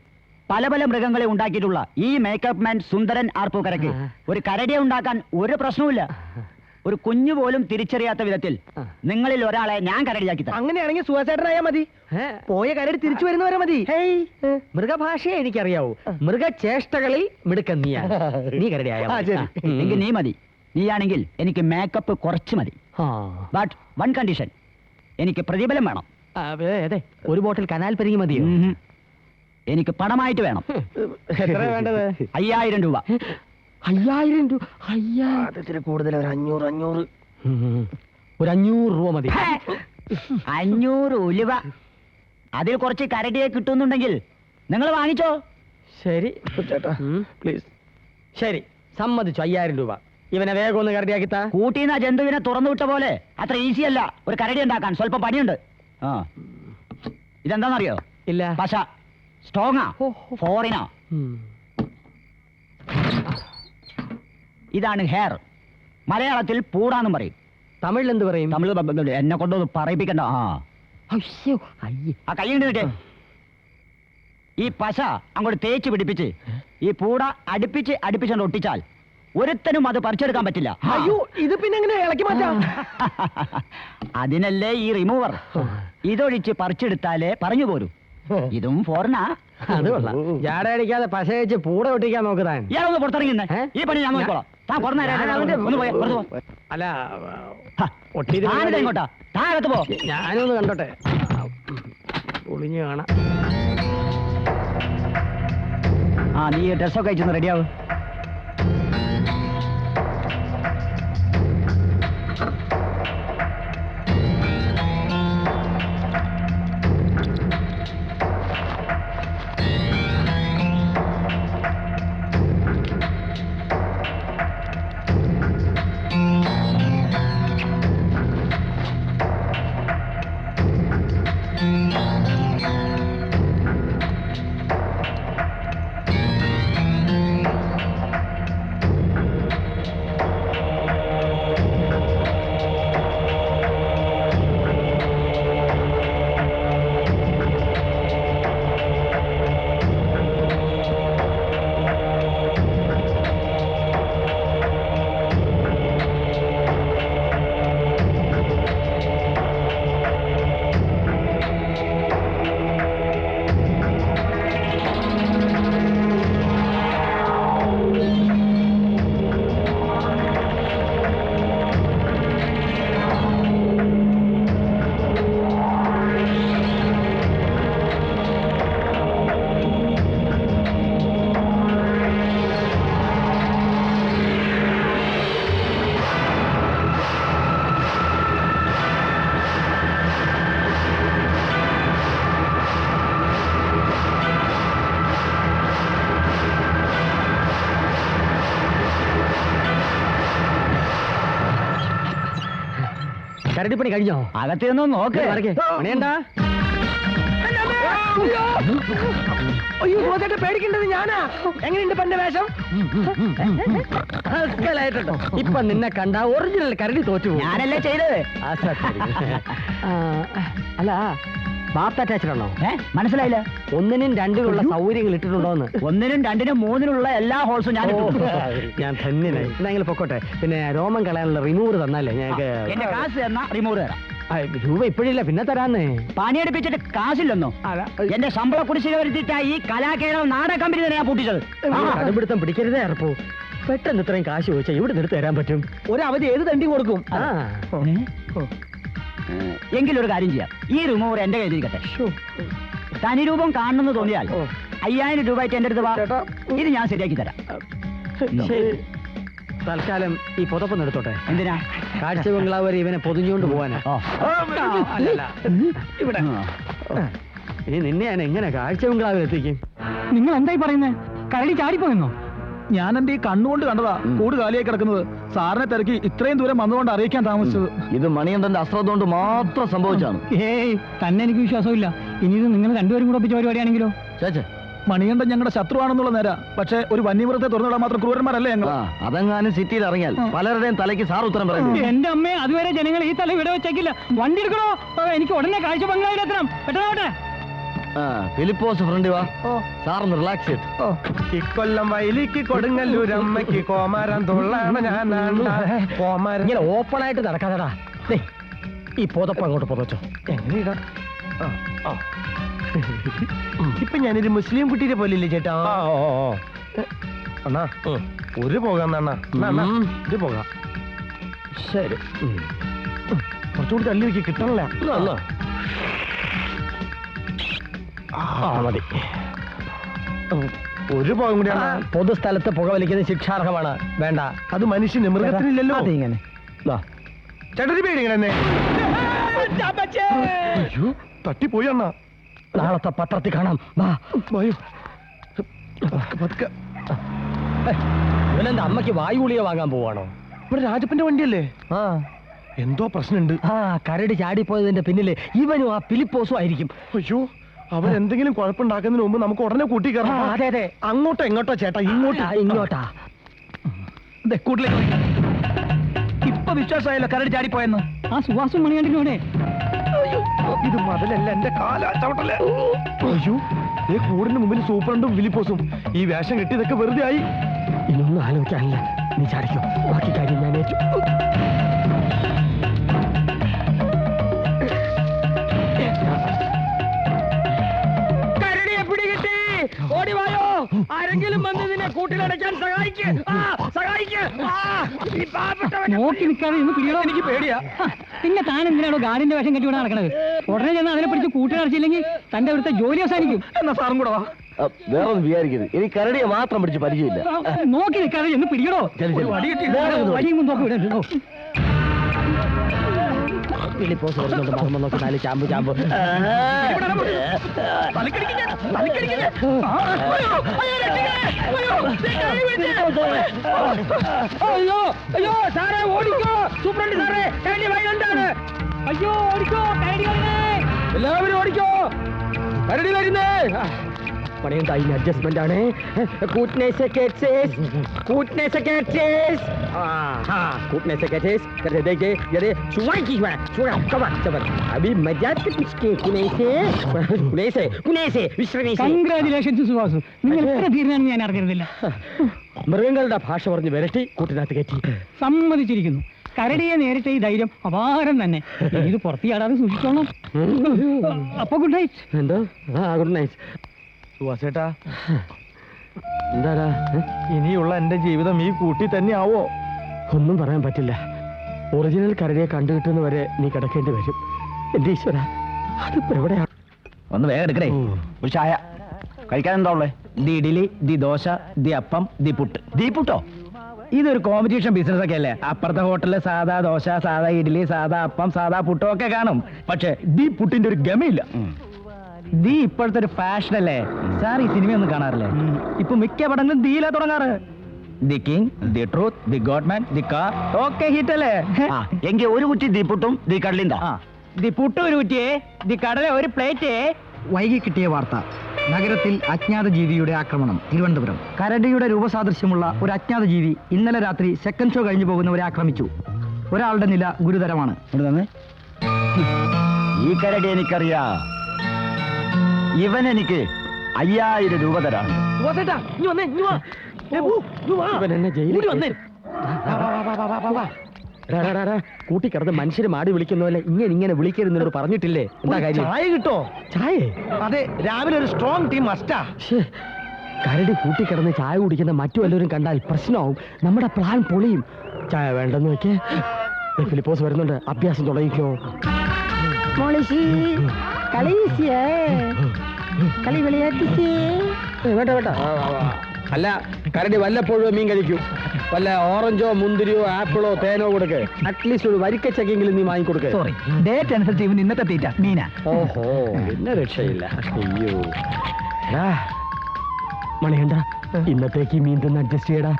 പല പല മൃഗങ്ങളെ ഉണ്ടാക്കിയിട്ടുള്ള ഈ മേക്കപ്പ് മാൻ സുന്ദരൻ ആർപ്പൂക്കരയ്ക്ക് ഒരു കരടിയെ ഉണ്ടാക്കാൻ ഒരു പ്രശ്നവുമില്ല. ഒരു കുഞ്ഞു പോലും തിരിച്ചറിയാത്ത വിധത്തിൽ നിങ്ങളിൽ ഒരാളെ ഞാൻ കരടിയാക്കി തരാം. അങ്ങനെയാണെങ്കിൽ സുഖസേട്ടനായാ മതി. പോയ കരടി തിരിച്ചു വരുന്നവരെ മതി. ഹേയ്, മൃഗഭാഷയെ എനിക്കറിയാവൂ. മൃഗചേഷ്ടകളിൽ മിടുക്കൻ നീയാ. നീ കരടിയായ എങ്കിൽ നീ മതി. നീയാണെങ്കിൽ എനിക്ക് മേക്കപ്പ് കുറച്ച് മതി. ബട്ട് വൺ കണ്ടീഷൻ, എനിക്ക് പ്രതിഫലം വേണം. അതെ, ഒരു ബോട്ടിൽ കനാൽ പെരുങ്ങി മതിയോ? എനിക്ക് പണമായിട്ട് വേണം. എത്ര വേണ്ടത്? 5000 രൂപ. 5000 രൂപ? ആദ്യത്തിന് കൂടുതൽ ഒരു 500. ഒരു 500 രൂപ മതി. 500 ഉലുവ. അതിൽ കുറച്ച് കരടിയെ കിട്ടുന്നുണ്ടെങ്കിൽ നിങ്ങൾ വാങ്ങിച്ചോ. ശരി ചേട്ടാ പ്ലീസ്. ശരി, സമ്മതിച്ചു. 5000 രൂപ. ഇവനെ വേഗം ഒന്ന് കരടിയാക്കിത്താ. കൂട്ടിന്ന ജന്തുവിനെ തുറന്നു വിട്ട പോലെ അത്ര ഈസി അല്ല ഒരു കരടി ഉണ്ടാക്കാൻ. സ്വല്പം പണിയുണ്ട്. ആ, ഇതെന്താണെന്നറിയോ? ഇല്ല. പശ. സ്ട്രോങ്ങാ, ഫോറിനാ. ഇതാണ് ഹെയർ. മലയാളത്തിൽ പൂടാന്നും പറയും. തമിഴിൽ എന്ത് പറയും? തമിഴ് എന്നെ കൊണ്ടൊന്ന് പറയിപ്പിക്കണ്ട. അയ്യോ, അയ്യേ. ആ കൈ ഉണ്ടിട്ടേ. ഈ പശ അങ്ങോട്ട് തേച്ച് പിടിപ്പിച്ച് ഈ പൂട അടുപ്പിച്ചുകൊണ്ട് ഒട്ടിച്ചാൽ ഒരുത്തനും അത് പറിച്ചെടുക്കാൻ പറ്റില്ല. അയ്യോ, ഇത് പിന്നെ എങ്ങനെ ഇളക്കി മാറ്റാം? അതിനല്ലേ ഈ റിമൂവർ. ഇതൊഴിച്ച് പറിച്ചെടുത്താലേ പറഞ്ഞു പോരൂ. ഇതും ഫോറിനാ. അത് കൊള്ളാം. ജാട അടിക്കാതെ പശ വെച്ച് പൂട ഒട്ടിക്കാൻ നോക്കുതാൻ. ഇയാളൊന്ന് പുറത്തിറങ്ങുന്നേ. ഈ പണി ഞാൻ നോക്കിക്കോളാം. താൻ കുറഞ്ഞ അല്ല, ഇങ്ങോട്ടാ. താൻ അകത്ത് പോ. ഞാനൊന്ന് കണ്ടോട്ടെ. ഒളിഞ്ഞു കാണാം. ആ, നീ ഡ്രസ്സൊക്കെ അയച്ചൊന്ന് റെഡിയാവും. കരടിപ്പണി കഴിഞ്ഞോ? അകത്തൊന്ന് നോക്ക്. പണിയണ്ടാ. അയ്യോ സുഭാഷേട്ടാ, പേടിക്കേണ്ടത് ഞാനാ. എങ്ങനെയുണ്ട് പന്റെ വേഷം? അസലായിട്ടുണ്ടോ? ഇപ്പൊ നിന്നെ കണ്ട ഒറിജിനൽ കരടി തോറ്റു. ഞാനല്ലേ ചെയ്തത്. അല്ല, ബാത്ത് അറ്റാച്ച്ഡ് ആണോ? മനസ്സിലായില്ല. 1-നും 2-നുള്ള സൗകര്യങ്ങൾ ഇട്ടിട്ടുണ്ടോന്ന്? 1-നും 2-നും 3-നുള്ള എല്ലാ ഹോൾസും ഞാൻ ഇട്ടു. ഞാൻ ധന്യനായി. എന്നെങ്കിലും പൊക്കോട്ടെ. പിന്നെ രോമം കളയാനുള്ള റിമൂവർ തന്നാലേ ഞങ്ങൾക്ക്. എന്റെ കാശ് തന്നാ റിമൂവ് തരാം. രൂപ ഇപ്പോഴില്ല, പിന്നെ തരാന്നേ. പണിയെടുപ്പിച്ചിട്ട് കാശില്ലെന്നോ? എന്റെ ശമ്പള കുടിശ്ശിക വരുത്തിയിട്ടാ ഈ കലാകേരളം നാടക കമ്പനി തന്നെ ഞാൻ പൂട്ടിച്ചത്. കടുപിടുത്തം പിടിക്കരുതേ അറപ്പോ. പെട്ടെന്ന് ഇത്രയും കാശ് ചോദിച്ചാൽ ഇവിടെ നിർത്തി തരാൻ പറ്റും. ഒരു അവധി ഏത് തണ്ടി കൊടുക്കും. എങ്കിലൊരു കാര്യം ചെയ്യാം, ഈ റിമൂവർ എന്റെ കയ്യിൽ ഇരിക്കട്ടെ. തനി രൂപം കാണണമെന്ന് തോന്നിയാൽ 5000 രൂപ ആയിട്ട് എന്റെ അടുത്ത് വാ. ഇത് ഞാൻ ശരിയാക്കി തരാം. തൽക്കാലം ഈ പുതപ്പൊന്ന് എടുത്തോട്ടെ. എന്തിനാ? കാഴ്ച ബംഗ്ലാവ് വരെ ഇവനെ പൊതിഞ്ഞുകൊണ്ട് പോവാനാ. ഇവിടെ ഇനി നിന്നെ ഞാൻ എങ്ങനെ കാഴ്ച ബംഗ്ലാവിൽ എത്തിക്കും? നിങ്ങൾ എന്തായി പറയുന്നേ? കരടി ചാടിപ്പോയെന്നോ? ഞാൻ എന്റെ ഈ കണ്ണുകൊണ്ട് കണ്ടതാ കൂട് കാലിയായി കിടക്കുന്നത്. സാറിനെ തിരക്കി ഇത്രയും ദൂരം വന്നുകൊണ്ട് അറിയിക്കാൻ താമസിച്ചത്. ഇത് മണിയന്തന്റെ അശ്രദ്ധ കൊണ്ട് മാത്രം സംഭവിച്ചാണ്. ഏയ്, തന്നെ എനിക്ക് വിശ്വാസമില്ല. ഇനി ഇത് നിങ്ങൾ രണ്ടുപേരും കൂടെ ഒപ്പിച്ച പരിപാടിയാണെങ്കിലോ? ചേച്ചേ, മണികണ്ഠൻ ഞങ്ങളുടെ ശത്രുവാണെന്നുള്ള നേരാ. പക്ഷെ ഒരു വന്യമൃഗത്തെ തുറന്നിടാൻ മാത്രം ക്രൂരന്മാരല്ലേ ഞങ്ങൾ. അതെങ്ങാനും സിറ്റിയിൽ ഇറങ്ങിയാൽ പലരുടെയും തലയ്ക്ക് സാർ ഉത്തരം പറയുന്നു. എന്റെ അമ്മയെ അതുവരെ ജനങ്ങൾ ഈ തല ഇവിടെ വെച്ചേക്കില്ല. വണ്ടി എടുക്കണോ? എനിക്ക് ഉടനെ കാഴ്ച ബംഗ്ലാവിലെത്തണം. പെട്ടെന്നാവട്ടെ. ഫിലിപ്പോസ് ഫ്രണ്ട് വാ. സാറൊന്ന് റിലാക്സ് ചെയ്ത്. ഇക്കൊല്ലം വയലിക്ക് കൊടുങ്ങല്ലൂരമ്മയ്ക്ക് കോമാരം തൊള്ളാണ് ഞാൻ. കോമാരം ഇങ്ങനെ ഓപ്പൺ ആയിട്ട് നടക്കാതെടാ. ഈ പുതപ്പ് അങ്ങോട്ട് പുതച്ചോ. എങ്ങനെയാ? ഇപ്പൊ ഞാനൊരു മുസ്ലിം കുട്ടിയെ പോലില്ലേ ചേട്ടാ? അണ്ണാ ഒരു പോകാം അണ്ണാ. ഇത് പോകാം. ശരി, കുറച്ചുകൂടി തള്ളി വെക്കി കിട്ടണല്ല. മതി. ഒരു പോകം കൂടിയാണ്. പൊതുസ്ഥലത്ത് പുകവലിക്കുന്നത് ശിക്ഷാർഹമാണ്. വേണ്ട. അത് മനുഷ്യന്, മൃഗത്തിനില്ലല്ലോ. അതിങ്ങനെ ചേട്ടന് പേടിങ്ങനെ തട്ടിപ്പോയി അണ്ണാ. നാളത്തെ പത്രത്തിൽ കാണാം. ഇവനെന്താ അമ്മയ്ക്ക് വായുഗുളിക വാങ്ങാൻ പോവാണോ? ഇവിടെ രാജപ്പന്റെ വണ്ടിയല്ലേ? എന്തോ പ്രശ്നമുണ്ട്. കരടി ചാടിപ്പോയതിന്റെ പിന്നില് ഇവനും ആ ഫിലിപ്പോസും ആയിരിക്കും. അയ്യോ, അവൻ എന്തെങ്കിലും കുഴപ്പമുണ്ടാക്കുന്നതിന് മുമ്പ് നമുക്ക് ഉടനെ കൂട്ടി കയറാം. അതെ അതെ. അങ്ങോട്ടോ എങ്ങോട്ടോ ചേട്ടാ? ഇങ്ങോട്ടാ. ഇപ്പൊ വിശ്വാസമായല്ലോ കരടി ചാടിപ്പോയെന്ന്. ആ സുവാസും മണികണ്ഠനോടെ. ഇത് മതിലല്ല, എന്റെ കാല ചവിട്ടല്ലേ. അയ്യോ, ഈ കൂടിന് മുമ്പിൽ സൂപ്രണ്ടും ഫിലിപ്പോസും. ഈ വേഷം കെട്ടിയതൊക്കെ വെറുതെ ആയി. ഇതൊന്നും ആലോചിക്കാനില്ല. നീ ചാടിക്കോ, ബാക്കി കാര്യം ഞാൻ ഏറ്റു. കരടിയെ പിടികിട്ടി. ഓടിവായോ, ആരെങ്കിലും വന്ന് ഇതിനെ കൂട്ടിലടയ്ക്കാൻ സഹായിക്ക്. നോക്കി നിൽക്കാതെ ഇന്ന് പിടിയോ. എനിക്ക് പേടിയാ. പിന്നെ താൻ എന്തിനാണോ ഗാർഡിന്റെ വേഷം കെട്ടി ഇവിടെ നടക്കണത്? ഉടനെ ചെന്ന് അതിനെ പിടിച്ച് കൂട്ടിലടച്ചില്ലെങ്കിൽ തന്റെ ഇവിടുത്തെ ജോലി അവസാനിക്കും. എന്നാ സാറും കൂടെ വാ. വേറെ ഒന്നും വിചാരിക്കരുത്, ഇനി കരടിയെ മാത്രം പിടിച്ച് പരിചയമില്ല. നോക്കി നിൽക്കാതെ എന്ന് പിടിക്കണോ? വടിയും നോക്കി വിടോ. ഫിലിപ്പോസ് വരുന്നുണ്ട്. മുഹമ്മദ് നോക്കി 4 ചാമ്പ്. അയ്യോ അയ്യോ സാറേ, ഓടിക്കോ. സൂപ്രണ്ട് സാറേ, കരടി വൈകുണ്ടാണ്. അയ്യോ ഓടിക്കോ, കരടി വരുന്നേ. എല്ലാവരും ഓടിക്കോ, കരടി വരുന്നേ. പണിയുണ്ടാ, ഇനി അഡ്ജസ്റ്റ്മെന്റ് ആണ്. കൺഗ്രാജുലേഷൻസ് സുഹാസു, നിങ്ങൾ എത്ര ധീരനാണെന്ന് ഞാൻ അറിഞ്ഞിരുന്നില്ല. മൃഗങ്ങളുടെ ഭാഷ പറഞ്ഞ് വിരട്ടി കൂട്ടിനകത്ത് കയറ്റി. സമ്മതിച്ചിരിക്കുന്നു. കരടിയെ നേരിട്ട് ഈ ധൈര്യം അപാരം തന്നെ. ഇത് പുറത്ത് ചാടാതെ സൂക്ഷിച്ചോണം. അപ്പൊ ഗുഡ് നൈറ്റ്. എന്തോ? Good night. സുവാസേട്ടാ, എന്താടാ? ഇനിയുള്ള എന്റെ ജീവിതം ഈ കൂട്ടി തന്നെ ആവോ? ഒന്നും പറയാൻ പറ്റില്ല. ഒറിജിനൽ കരടിയെ കണ്ടുകിട്ടുന്നവരെ നീ കിടക്കേണ്ടി വരും. എന്റെ ഈശ്വര, അതിപ്പോ എവിടെയാണ്? ഒന്ന് വേഗം എടുക്കണേ. ഒരു ചായ കഴിക്കാൻ എന്താ ഉള്ളേ? The idli, the dosa, the അപ്പം, ദി പുട്ട്. ദി പുട്ടോ? ഇതൊരു കോമ്പറ്റീഷൻ ബിസിനസ് ഒക്കെ അല്ലേ? അപ്പുറത്തെ ഹോട്ടലില് സാധാ ദോശ, സാധാ ഇഡ്ഡലി, സാധാ അപ്പം, സാധാ പുട്ടോ ഒക്കെ കാണും. പക്ഷെ ദി പുട്ടിന്റെ ഒരു ഗമയില്ല. ദി ഇപ്പോഴത്തെ ഒരു ഫാഷൻ അല്ലേ സാർ? ഈ സിനിമയൊന്നും കാണാറില്ലേ? ഇപ്പൊ മിക്ക പടങ്ങളും ദീല തുടങ്ങാറ്. The king, the truth, the godman, the car. Okay hit അല്ലേ? എങ്കിൽ ഒരു കുറ്റി ദീപുട്ടും ദീ കടലിന്താ. ദി പുട്ട് ഒരു കുറ്റിയെ, ദി കടല ഒരു പ്ലേറ്റ്. വൈകി കിട്ടിയ വാർത്ത. നഗരത്തിൽ അജ്ഞാത ജീവിയുടെ ആക്രമണം. തിരുവനന്തപുരം. കരടിയുടെ രൂപസാദൃശ്യമുള്ള ഒരു അജ്ഞാത ജീവി ഇന്നലെ രാത്രി സെക്കൻഡ് ഷോ കഴിഞ്ഞു പോകുന്നവരെ ആക്രമിച്ചു. ഒരാളുടെ നില ഗുരുതരമാണ്. ഈ കരടി എനിക്കറിയാ. ഇവൻ എനിക്ക് 5000 രൂപ തരാണ്. ഇവൻ എന്നെ ജയിലിൽ കൂട്ടിക്കിടന്ന് മനുഷ്യര് മാടി വിളിക്കുന്ന പോലെ ഇങ്ങനെ വിളിക്കരുന്നോട് പറഞ്ഞിട്ടില്ലേ? എന്താ കാര്യം? ചായ കിട്ടോ? ചായ? അതെ, രാവിലെ ഒരു സ്ട്രോങ് ടീം മസ്റ്റാ. കരടി കൂട്ടിക്കിടന്ന് ചായ കുടിക്കുന്ന മറ്റു വല്ലവരും കണ്ടാൽ പ്രശ്നമാവും. നമ്മുടെ പ്ലാൻ പൊളിയും. ചായ വേണ്ടെന്ന് വെക്കേ. ഫിലിപ്പോസ് വരുന്നുണ്ട്. അഭ്യാസം തുടങ്ങിക്കോ. വേണ്ട വേണ്ട. അല്ല, കരടി വല്ലപ്പോഴും മീൻ കഴിക്കൂ. വല്ല ഓറഞ്ചോ മുന്തിരിയോ ആപ്പിളോ തേനോ കൊടുക്ക്. അറ്റ്ലീസ്റ്റ് ഒരു വരിക്കച്ചക്കെങ്കിലും നീ വാങ്ങിക്കൊടുക്ക്. സോറി, ഡേറ്റ് അനുസരിച്ച് ഇവൻ ഇന്നത്തെ തീറ്റ മീന. ഓഹോ, പിന്നെ രക്ഷയില്ല. അയ്യോ മണികണ്ട, ഇന്നത്തേക്ക് മീൻ തന്നെ അഡ്ജസ്റ്റ് ചെയ്യടാ.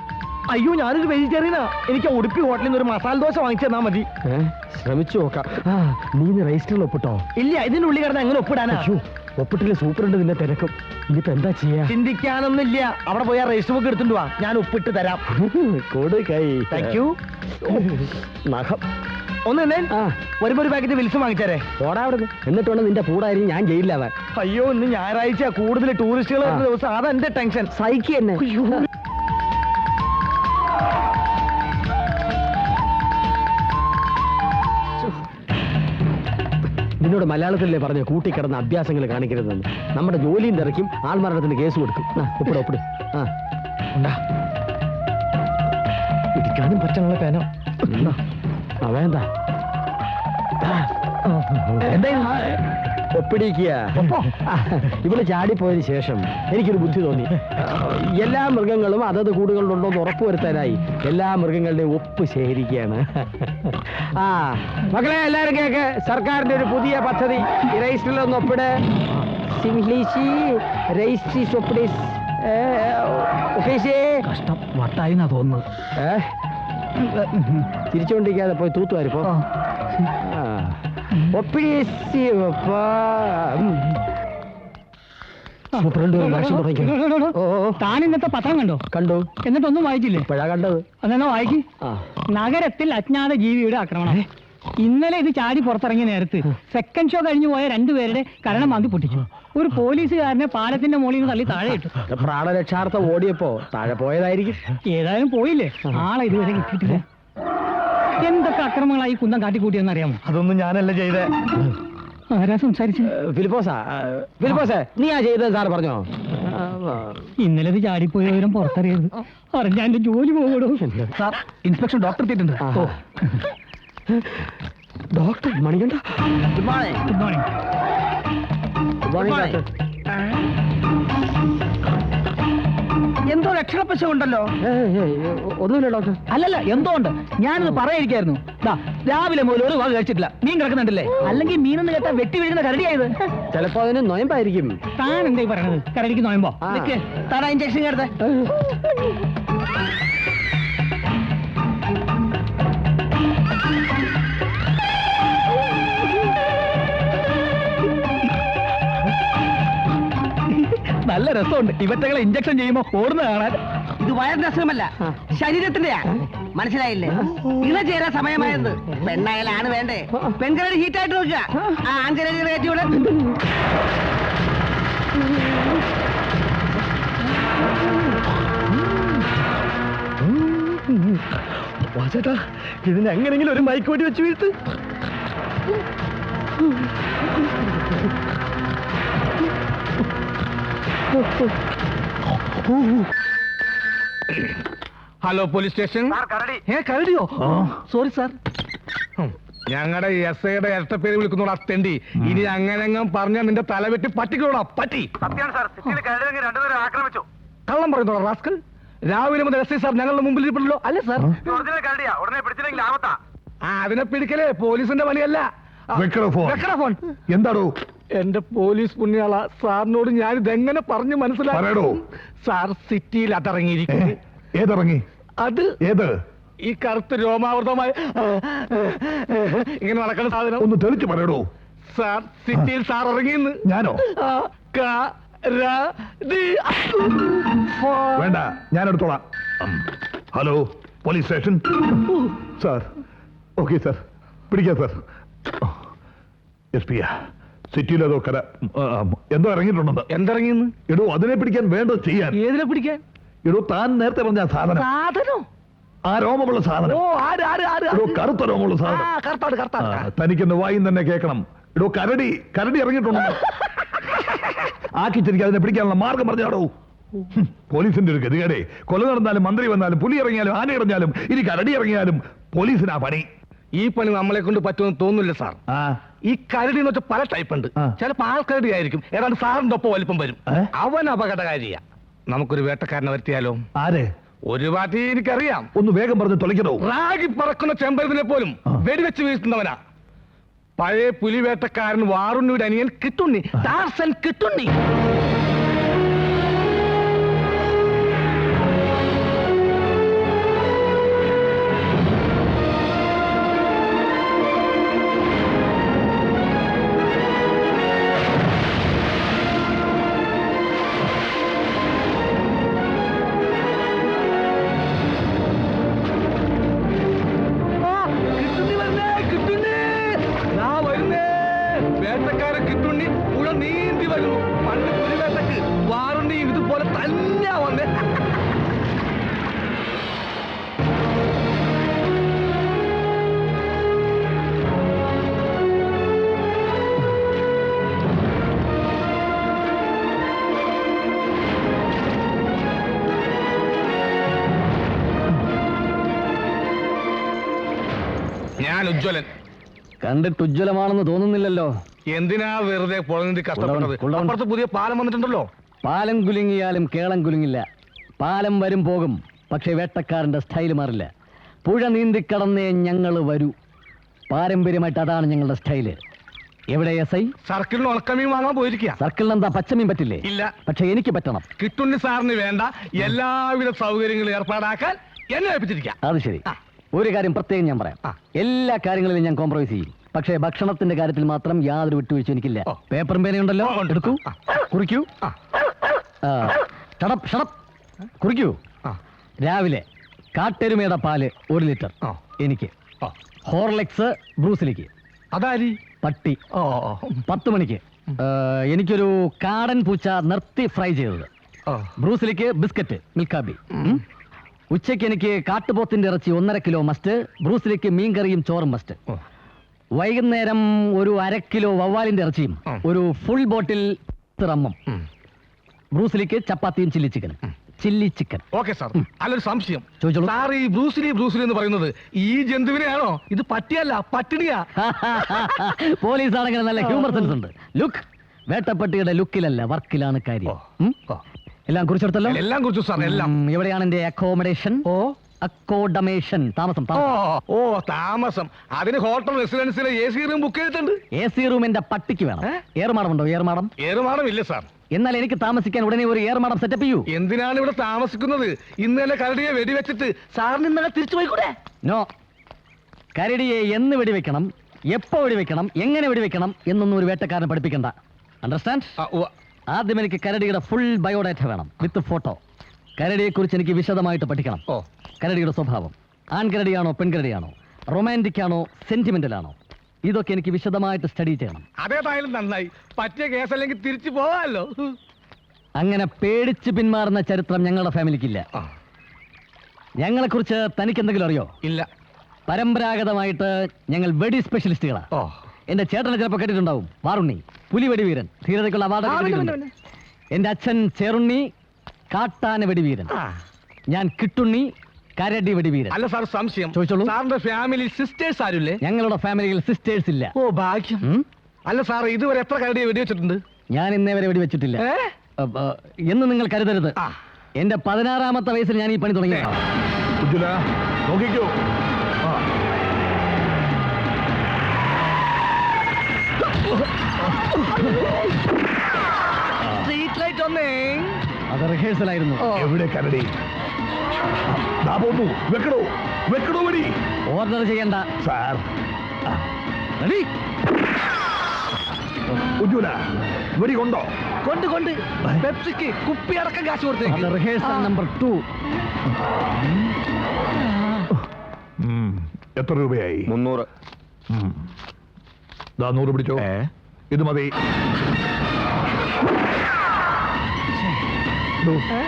അയ്യോ, ഞാനൊരു വെജിറ്റേറിയനാ. എനിക്ക് ഉടുപ്പി ഹോട്ടലിൽ നിന്ന് ഒരു മസാല ദോശ വാങ്ങിച്ചു തന്നാ മതി. ശ്രമിച്ചു നോക്കാം. നീ രജിസ്റ്ററിൽ ഒപ്പിട്ടോ? ഇല്ല, ഇതിനുള്ളിൽ കിടന്ന് എങ്ങനെ ഒപ്പിടാനാ? ഒപ്പിട്ടില്ല, സൂപ്പറുണ്ട് നിന്നെ തിരക്കും. ഇനിയിപ്പോ എന്താ ചെയ്യാ? ചിന്തിക്കാനൊന്നുമില്ല. അവിടെ പോയാ രജിസ്റ്റർ ബുക്ക് എടുത്തിട്ട് വാ, ഞാൻ ഒപ്പിട്ട് തരാം. കൊടുക്കൈ. Thank you. നഖം ഒന്ന് തന്നെ വരുമ്പോ ഒരു പാക്കറ്റ് വിൽസം വാങ്ങിച്ചേരെ. ഓടാ അവിടുന്ന്. എന്നിട്ട് വേണം നിന്റെ കൂടായി ഞാൻ ജയിലിലാവാൻ. അയ്യോ, ഇന്ന് ഞായറാഴ്ച കൂടുതൽ ടൂറിസ്റ്റുകൾ വരുന്ന ദിവസം. അതെന്റെ ടെൻഷൻ. സൈക്കി തന്നെ. നിന്നോട് മലയാളത്തിലല്ലേ പറഞ്ഞ കൂട്ടിക്കിടന്ന അഭ്യാസങ്ങൾ കാണിക്കരുതെന്ന്. നമ്മുടെ ജോലിയും തിരക്കും ആൾമരണത്തിന് കേസ് കൊടുക്കും. ഒപ്പിട ഒപ്പിട്. ഇടിക്കാനും പറ്റുള്ള പേനോ വേണ്ട. ഒപ്പിടിക്കുക. ഇവിടെ ചാടിപ്പോയതിനു ശേഷം എനിക്കൊരു ബുദ്ധി തോന്നി. എല്ലാ മൃഗങ്ങളും അതത് കൂടുകളിലുണ്ടോ എന്ന് ഉറപ്പുവരുത്താനായി എല്ലാ മൃഗങ്ങളുടെയും ഒപ്പ് ശേഖരിക്കുകയാണ്. മക്കളെ എല്ലാവരും കേക്ക്. സർക്കാരിന്റെ ഒരു പുതിയ പദ്ധതി. രജിസ്റ്ററിലൊന്ന് ഒപ്പിട്. കഷ്ടം, വട്ടായി എന്നാ തോന്നുന്നത്. തിരിച്ചുകൊണ്ടിരിക്കാതെ പോയി തൂത്തുവാരിപ്പോ. താൻ ഇന്നത്തെ പത്രം കണ്ടോ? കണ്ടു. എന്നിട്ടൊന്നും വായിച്ചില്ലേ? ഇപ്പോഴാ കണ്ടത്. അതെന്നാ വായിക്ക്. നഗരത്തിൽ അജ്ഞാത ജീവിയുടെ ആക്രമണം. ഇന്നലെ ഇത് ചാടി പുറത്തിറങ്ങിയ നേരത്ത് സെക്കൻഡ് ഷോ കഴിഞ്ഞു പോയ രണ്ടുപേരുടെ കരണം മാന്തി പൊട്ടിച്ചു. ഒരു പോലീസുകാരനെ പാലത്തിന്റെ മുകളിൽ നിന്ന് തള്ളി താഴെ ഇട്ടു. പ്രാണരക്ഷാർത്ഥം ഓടിയപ്പോ താഴെ പോയതായിരിക്കും. ഏതായാലും പോയില്ലേ, ആളെ ഇതുവരെ കിട്ടിയിട്ടില്ല. എന്തൊക്കെ അക്രമങ്ങളായി കുന്തം കാട്ടിക്കൂട്ടിയെന്ന് അറിയാമോ? അതൊന്നും ഞാനല്ല ചെയ്തേ. ആരാ സംസാരിച്ചു? ഫിലിപ്പോസാ. നീ ആ ചെയ്തത് സാർ പറഞ്ഞോ? ഇന്നലെ ഇത് ചാടിപ്പോയ വിവരം പുറത്തറിയരുത്. അറിഞ്ഞാ എന്റെ ജോലി പോകടോ. സാർ, ഇൻസ്പെക്ഷൻ ഡോക്ടർ എത്തിയിട്ടുണ്ട്. Doctor Manikanta. Good morning. Good morning. എന്തോ ലക്ഷണപ്പശ ഉണ്ടല്ലോ. ഒന്നുമില്ല ഡോക്ടർ. അല്ലല്ല, എന്തോ ഉണ്ട്. ഞാനിത് പറയാതിരിക്കായിരുന്നു. രാവിലെ മുതൽ ഒരു വക കഴിച്ചിട്ടില്ല. മീൻ കിടക്കുന്നുണ്ടല്ലേ? അല്ലെങ്കിൽ മീനെന്ന് കേട്ടാ വെട്ടി വീഴുന്ന കരടിയായത്. ചിലപ്പോ അതിന് നൊയമ്പായിരിക്കും. താൻ എന്തായി പറയണത്? കരടിക്ക് നോയമ്പോ? താനാ ഇഞ്ചക്ഷൻ എടുത്തേ. നല്ല രസമുണ്ട് ഇവറ്റകളെ ഇഞ്ചക്ഷൻ ചെയ്യുമ്പോ ഓടുന്ന കാണാൻ. ഇത് വയറിന്റെ അസുഖമല്ല, ശരീരത്തിന്റെയാ. മനസ്സിലായില്ലേ? ഇണ ചേരാൻ സമയമായത്. പെണ്ണായാലാണ് വേണ്ടേ? പെൺകരടി ഹീറ്റായിട്ട് നോക്കുക. ആൺകരടി കയറ്റിവിടെ. ചേട്ടാ, ഇതിന് എങ്ങനെങ്കിലും ഒരു മൈക്ക് വെടി വെച്ച് വീഴ്ത്ത്. Hello police station. കരടിയോ? Sorry sir. ഞങ്ങളുടെ എസ് ഐയുടെ ഇരട്ട പേര് വിളിക്കുന്നോടാ തെണ്ടി. ഇനി അങ്ങനെങ്ങും പറഞ്ഞാൽ നിന്റെ തല വെട്ടി പറ്റിക്കോടാ പറ്റി. കള്ളം പറയുന്നോടാ റാസ്കൽ. രാവിലെ മുതൽ എസ് ഐ സാർ ഞങ്ങളുടെ മുമ്പിൽ ഇരിപ്പുണ്ടല്ലോ. അല്ലേ സാർ? അതിനെ പിടിക്കലേ പോലീസിന്റെ പണിയല്ല. ഫോൺ എന്താടോ? എന്റെ പോലീസ് പുണ്യാള സാറിനോട് ഞാൻ ഇതെങ്ങനെ പറഞ്ഞു മനസ്സിലാക്കോ? സാർ സിറ്റിയിൽ അതിറങ്ങിയിരിക്കുന്നു. ഏതിറങ്ങി? അത് ഏത്? ഈ കറുത്ത രോമാവൃതമായ ഇങ്ങനെ നടക്കുന്ന സാധനം. ഒന്ന് തെളിച്ച് പറയടോ. സാർ സിറ്റിയിൽ സാർ ഇറങ്ങിന്ന്. ഞാനോ? വേണ്ട, ഞാൻ എടുത്തോളാം. Hello, police station. Sir, okay sir, പിടിക്കാം സാർ. എസ് പി സിറ്റിയിലേതോ എന്തോ ഇറങ്ങിയിട്ടുണ്ടെന്ന്. എന്തിറങ്ങിന്ന്? എടോ, അതിനെ പിടിക്കാൻ വേണ്ടത് ചെയ്യാൻ. ഏതിനെ പിടിക്കാൻ? എടോ, താൻ നേരത്തെ പറഞ്ഞ സാധനം, ആ രോമമുള്ള സാധനം. എടോ, കറുത്ത രോമമുള്ള സാധനം. തനിക്കെന്ന് വായും തന്നെ കേൾക്കണം. എടോ, കരടി ഇറങ്ങിയിട്ടുണ്ടെന്ന്. ആക്കിച്ചിരിക്കും, അതിനെ പിടിക്കാനുള്ള മാർഗം പറഞ്ഞാടോ. പോലീസിന്റെ ഒരു ഗതികേടെ. കൊല നടന്നാലും, മന്ത്രി വന്നാലും, പുലി ഇറങ്ങിയാലും, ആന ഇറങ്ങിയാലും, ഇനി കരടി ഇറങ്ങിയാലും പോലീസിനാ പണി. ഈ പണി നമ്മളെ കൊണ്ട് പറ്റുമെന്ന് തോന്നുന്നില്ല സാർ. ഈ കരടി എന്ന് വെച്ചാൽ പല ടൈപ്പ് ഉണ്ട്. ചിലപ്പോ ആൾക്കരടി ആയിരിക്കും, ഏതാണ്ട് സാറിന്റെ ഒപ്പം വലിപ്പം വരും. അവൻ അപകടകാരിയാ. നമുക്കൊരു വേട്ടക്കാരനെ വരുത്തിയാലോ? ആരെ? ഒരു പാർട്ടി എനിക്കറിയാം. ഒന്ന് വേഗം പറഞ്ഞ് തൊലയ്ക്കണോ. റാഗി പറക്കുന്ന ചെമ്പരത്തിനെ പോലും വെടിവെച്ച് വീഴ്ത്തുന്നവനാ. പഴയ പുലിവേട്ടക്കാരൻ വാറുണ്ണിയുടെ അനിയൻ കിട്ടുണ്ണി, ടാർസൻ കിട്ടുണ്ണി. വേട്ടക്കാരൻ കിട്ടുണ്ണി പുഴ നീന്തി വരുന്നു. പണ്ട് പുലിവേട്ടക്ക് വാറുണ്ണി ഇതുപോലെ തന്നെയാ വന്നേ. ഞാൻ ഉജ്ജ്വലൻ. കണ്ടിട്ട് ഉജ്ജ്വലമാണെന്ന് തോന്നുന്നില്ലല്ലോ. എന്തിനാ വെറുതെ പുഴനിട്ട് കഷ്ടപ്പെട്ടത്? അപ്പുറത്ത് പുതിയ പാലം വന്നിട്ടുണ്ടല്ലോ. പാലം കുലുങ്ങിയാലും കേളം കുലുങ്ങില്ല. പാലം വരും പോകും, പക്ഷെ വേട്ടക്കാരന്റെ സ്റ്റൈൽ മാറില്ല. പുഴ നീന്തിക്കടന്നേ ഞങ്ങൾ വരൂ. പാരമ്പര്യമായിട്ട് അതാണ് ഞങ്ങളുടെ സ്റ്റൈല്. എവിടെ എസ് ഐ? സർക്കിളിന് ഉണക്കമീൻ വാങ്ങാൻ പോയിരിക്കുക. സർക്കിളിന് എന്താ പച്ചമീൻ പറ്റില്ലേ? ഇല്ല, പക്ഷെ എനിക്ക് പറ്റണം. കിട്ടുണ്ണി സാറിന് വേണ്ട എല്ലാവിധ സൗകര്യങ്ങളും ഏർപ്പാടാക്കാൻ എന്നെ ഏൽപ്പിച്ചിരിക്കുക. അത് ശരി. ഒരു കാര്യം പ്രത്യേകം ഞാൻ പറയാം. എല്ലാ കാര്യങ്ങളിലും ഞാൻ കോംപ്രമൈസ് ചെയ്യും, പക്ഷേ ഭക്ഷണത്തിന്റെ കാര്യത്തിൽ മാത്രം യാതൊരു വിട്ടുവീഴ്ച എനിക്കില്ല. പേപ്പറും പേനയുണ്ടല്ലോ, എടുക്കൂ, കുറിക്കൂ. കുറിക്കൂ. രാവിലെ കാട്ടെരുമയുടെ പാല് 1 ലിറ്റർ എനിക്ക്. ഹോർലിക്സ് ബ്രൂസിലേക്ക്. അതാരി? പട്ടി. 10 മണിക്ക് എനിക്കൊരു കാടൻ പൂച്ച നിർത്തി ഫ്രൈ ചെയ്തത്. ബ്രൂസിലേക്ക് ബിസ്ക്കറ്റ് മിൽക്കാബി. ഉച്ചയ്ക്ക് എനിക്ക് കാട്ടുപോത്തിന്റെ ഇറച്ചി 1.5 കിലോ മസ്റ്റ്. ബ്രൂസിലേക്ക് മീൻകറിയും ചോറും മസ്റ്റ്. വൈകുന്നേരം ഒരു 1/2 കിലോ വവ്വാലിന്റെ ഇറച്ചിയും ഒരു ഫുൾ ബോട്ടിൽ റമ്മും. ബ്രൂസിലേക്ക് ചപ്പാത്തിയും ചില്ലി ചിക്കൻ. Okay sir. അല്ലൊരു സംശയം ചോദിച്ചോളൂ. സാർ ഈ ബ്രൂസിലി എന്ന് പറയുന്നത് ഈ ജന്തുവിനെയാണോ? ഇത് പട്ടിയല്ല, പട്ടിണിയാ. പോലീസ് ആണെങ്കിൽ നല്ല ഹ്യൂമർ സെൻസ് ഉണ്ട്. ലുക്ക്, വേട്ടപ്പട്ടിയുടെ ലുക്കിലല്ല വർക്കിലാണ് കാര്യം. എല്ലാം കുറിച്ചെടുത്തല്ലോ? എല്ലാം കുറിച്ചു സാർ, എല്ലാം. എവിടെയാണ് എന്റെ അക്കോമഡേഷൻ? അക്കോഡമേഷൻ, താമസം. താമസം. അതിന് ഹോട്ടൽ റെസിഡൻസിലെ AC റൂം ബുക്ക് ചെയ്തിട്ടുണ്ട്. AC റൂം എന്റെ പട്ടിക്ക് വേണം. ഏറുമാടം ഉണ്ടോ? ഏറുമാടം ഇല്ല സാർ. എന്നാൽ എനിക്ക് താമസിക്കാൻ ഉടനെ ഒരു ഏറുമാടം സെറ്റപ്പ് ചെയ്യൂ. എന്തിനാണ് ഇവിടെ താമസിക്കുന്നത്? ഇന്നലെ കരടിയെ വെടിവെച്ചിട്ട് സാറിന് ഇന്നലെ തിരിച്ചു പോയിക്കൂടെ? നോ, കരടിയെ എന്ന് വെടിവെക്കണം, എപ്പോ വെടിവെക്കണം, എങ്ങനെ വെടിവെക്കണം എന്നൊന്നും ഒരു വേട്ടക്കാരനെ പഠിപ്പിക്കണ്ട. അണ്ടർസ്റ്റാൻഡ്? ആദ്യം എനിക്ക് കരടിയുടെ ഫുൾ ബയോഡാറ്റ വേണം, വിത്ത് ഫോട്ടോ. കരടിയെ കുറിച്ച് എനിക്ക് വിശദമായിട്ട് പഠിക്കണം. കരടിയുടെ സ്വഭാവം, ആൺകരടിയാണോ പെൺകരടിയാണോ, റൊമാൻറ്റിക് ആണോ സെന്റിമെന്റൽ ആണോ, ഇതൊക്കെ എനിക്ക് വിശദമായിട്ട് സ്റ്റഡി ചെയ്യണം. അതേതായാലും നന്നായി. പറ്റിയ കേസല്ലെങ്കിൽ തിരിച്ചു പോവാമല്ലോ. അങ്ങനെ പേടിച്ച് പിന്മാറുന്ന ചരിത്രം ഞങ്ങളുടെ ഫാമിലിക്കില്ല. ഞങ്ങളെ കുറിച്ച് തനിക്ക് എന്തെങ്കിലും അറിയോ? ഇല്ല. പരമ്പരാഗതമായിട്ട് ഞങ്ങൾ വെടി സ്പെഷ്യലിസ്റ്റുകളാ. എന്റെ ചേട്ടനെ ചിലപ്പോൾ കേട്ടിട്ടുണ്ടാവും, വാറുണ്ണി, പുലിവെടി വീരൻ, ധീരതയ്ക്കുള്ള അവാർഡ്. എന്റെ അച്ഛൻ ചേറുണ്ണി, കാട്ടാന വെടിവീരൻ. ഞാൻ കിട്ടുണ്ണി, കരടി വെടിവീരൻ. അല്ല സാർ, സംശയം. ചോദിച്ചോളൂ. സാറിന്റെ ഫാമിലി സിസ്റ്റേഴ്സ് ആരുല്ലേ? ഞങ്ങളുടെ ഫാമിലിയിൽ സിസ്റ്റേഴ്സ് ഇല്ല. ഓ ഭാഗ്യം. അല്ല സാർ, ഇതുവരെ എത്ര കരടിയെ വെടിവെച്ചിട്ടുണ്ട്? ഞാൻ ഇന്നേ വരെ വെടിവെച്ചിട്ടില്ല എന്ന് നിങ്ങൾ കരുതരുത്. എന്റെ 16ാമത്തെ വയസ്സിൽ ഞാൻ ഈ പണി തുടങ്ങി. സ്ട്രീറ്റ് ലൈറ്റ് ഒന്നേ. അത് റിഹേഴ്സൽ ആയിരുന്നു. എവിടെ കരടി? ദാ പോന്നു. വെക്കടോ വെക്കടോ വെടി. ഓർഡർ ചെയ്യണ്ട സാർ. റെഡി ഉജ്ജ്വല വെടി കൊണ്ടോ? കൊണ്ട് പെപ്സിക്ക് കുപ്പി അടക്കം കാശ് കൊടുത്തേ. Rehearsal number 2. എത്ര രൂപയായി? 300. ദാ 100 പിടിച്ചോ. ഇത് മതി.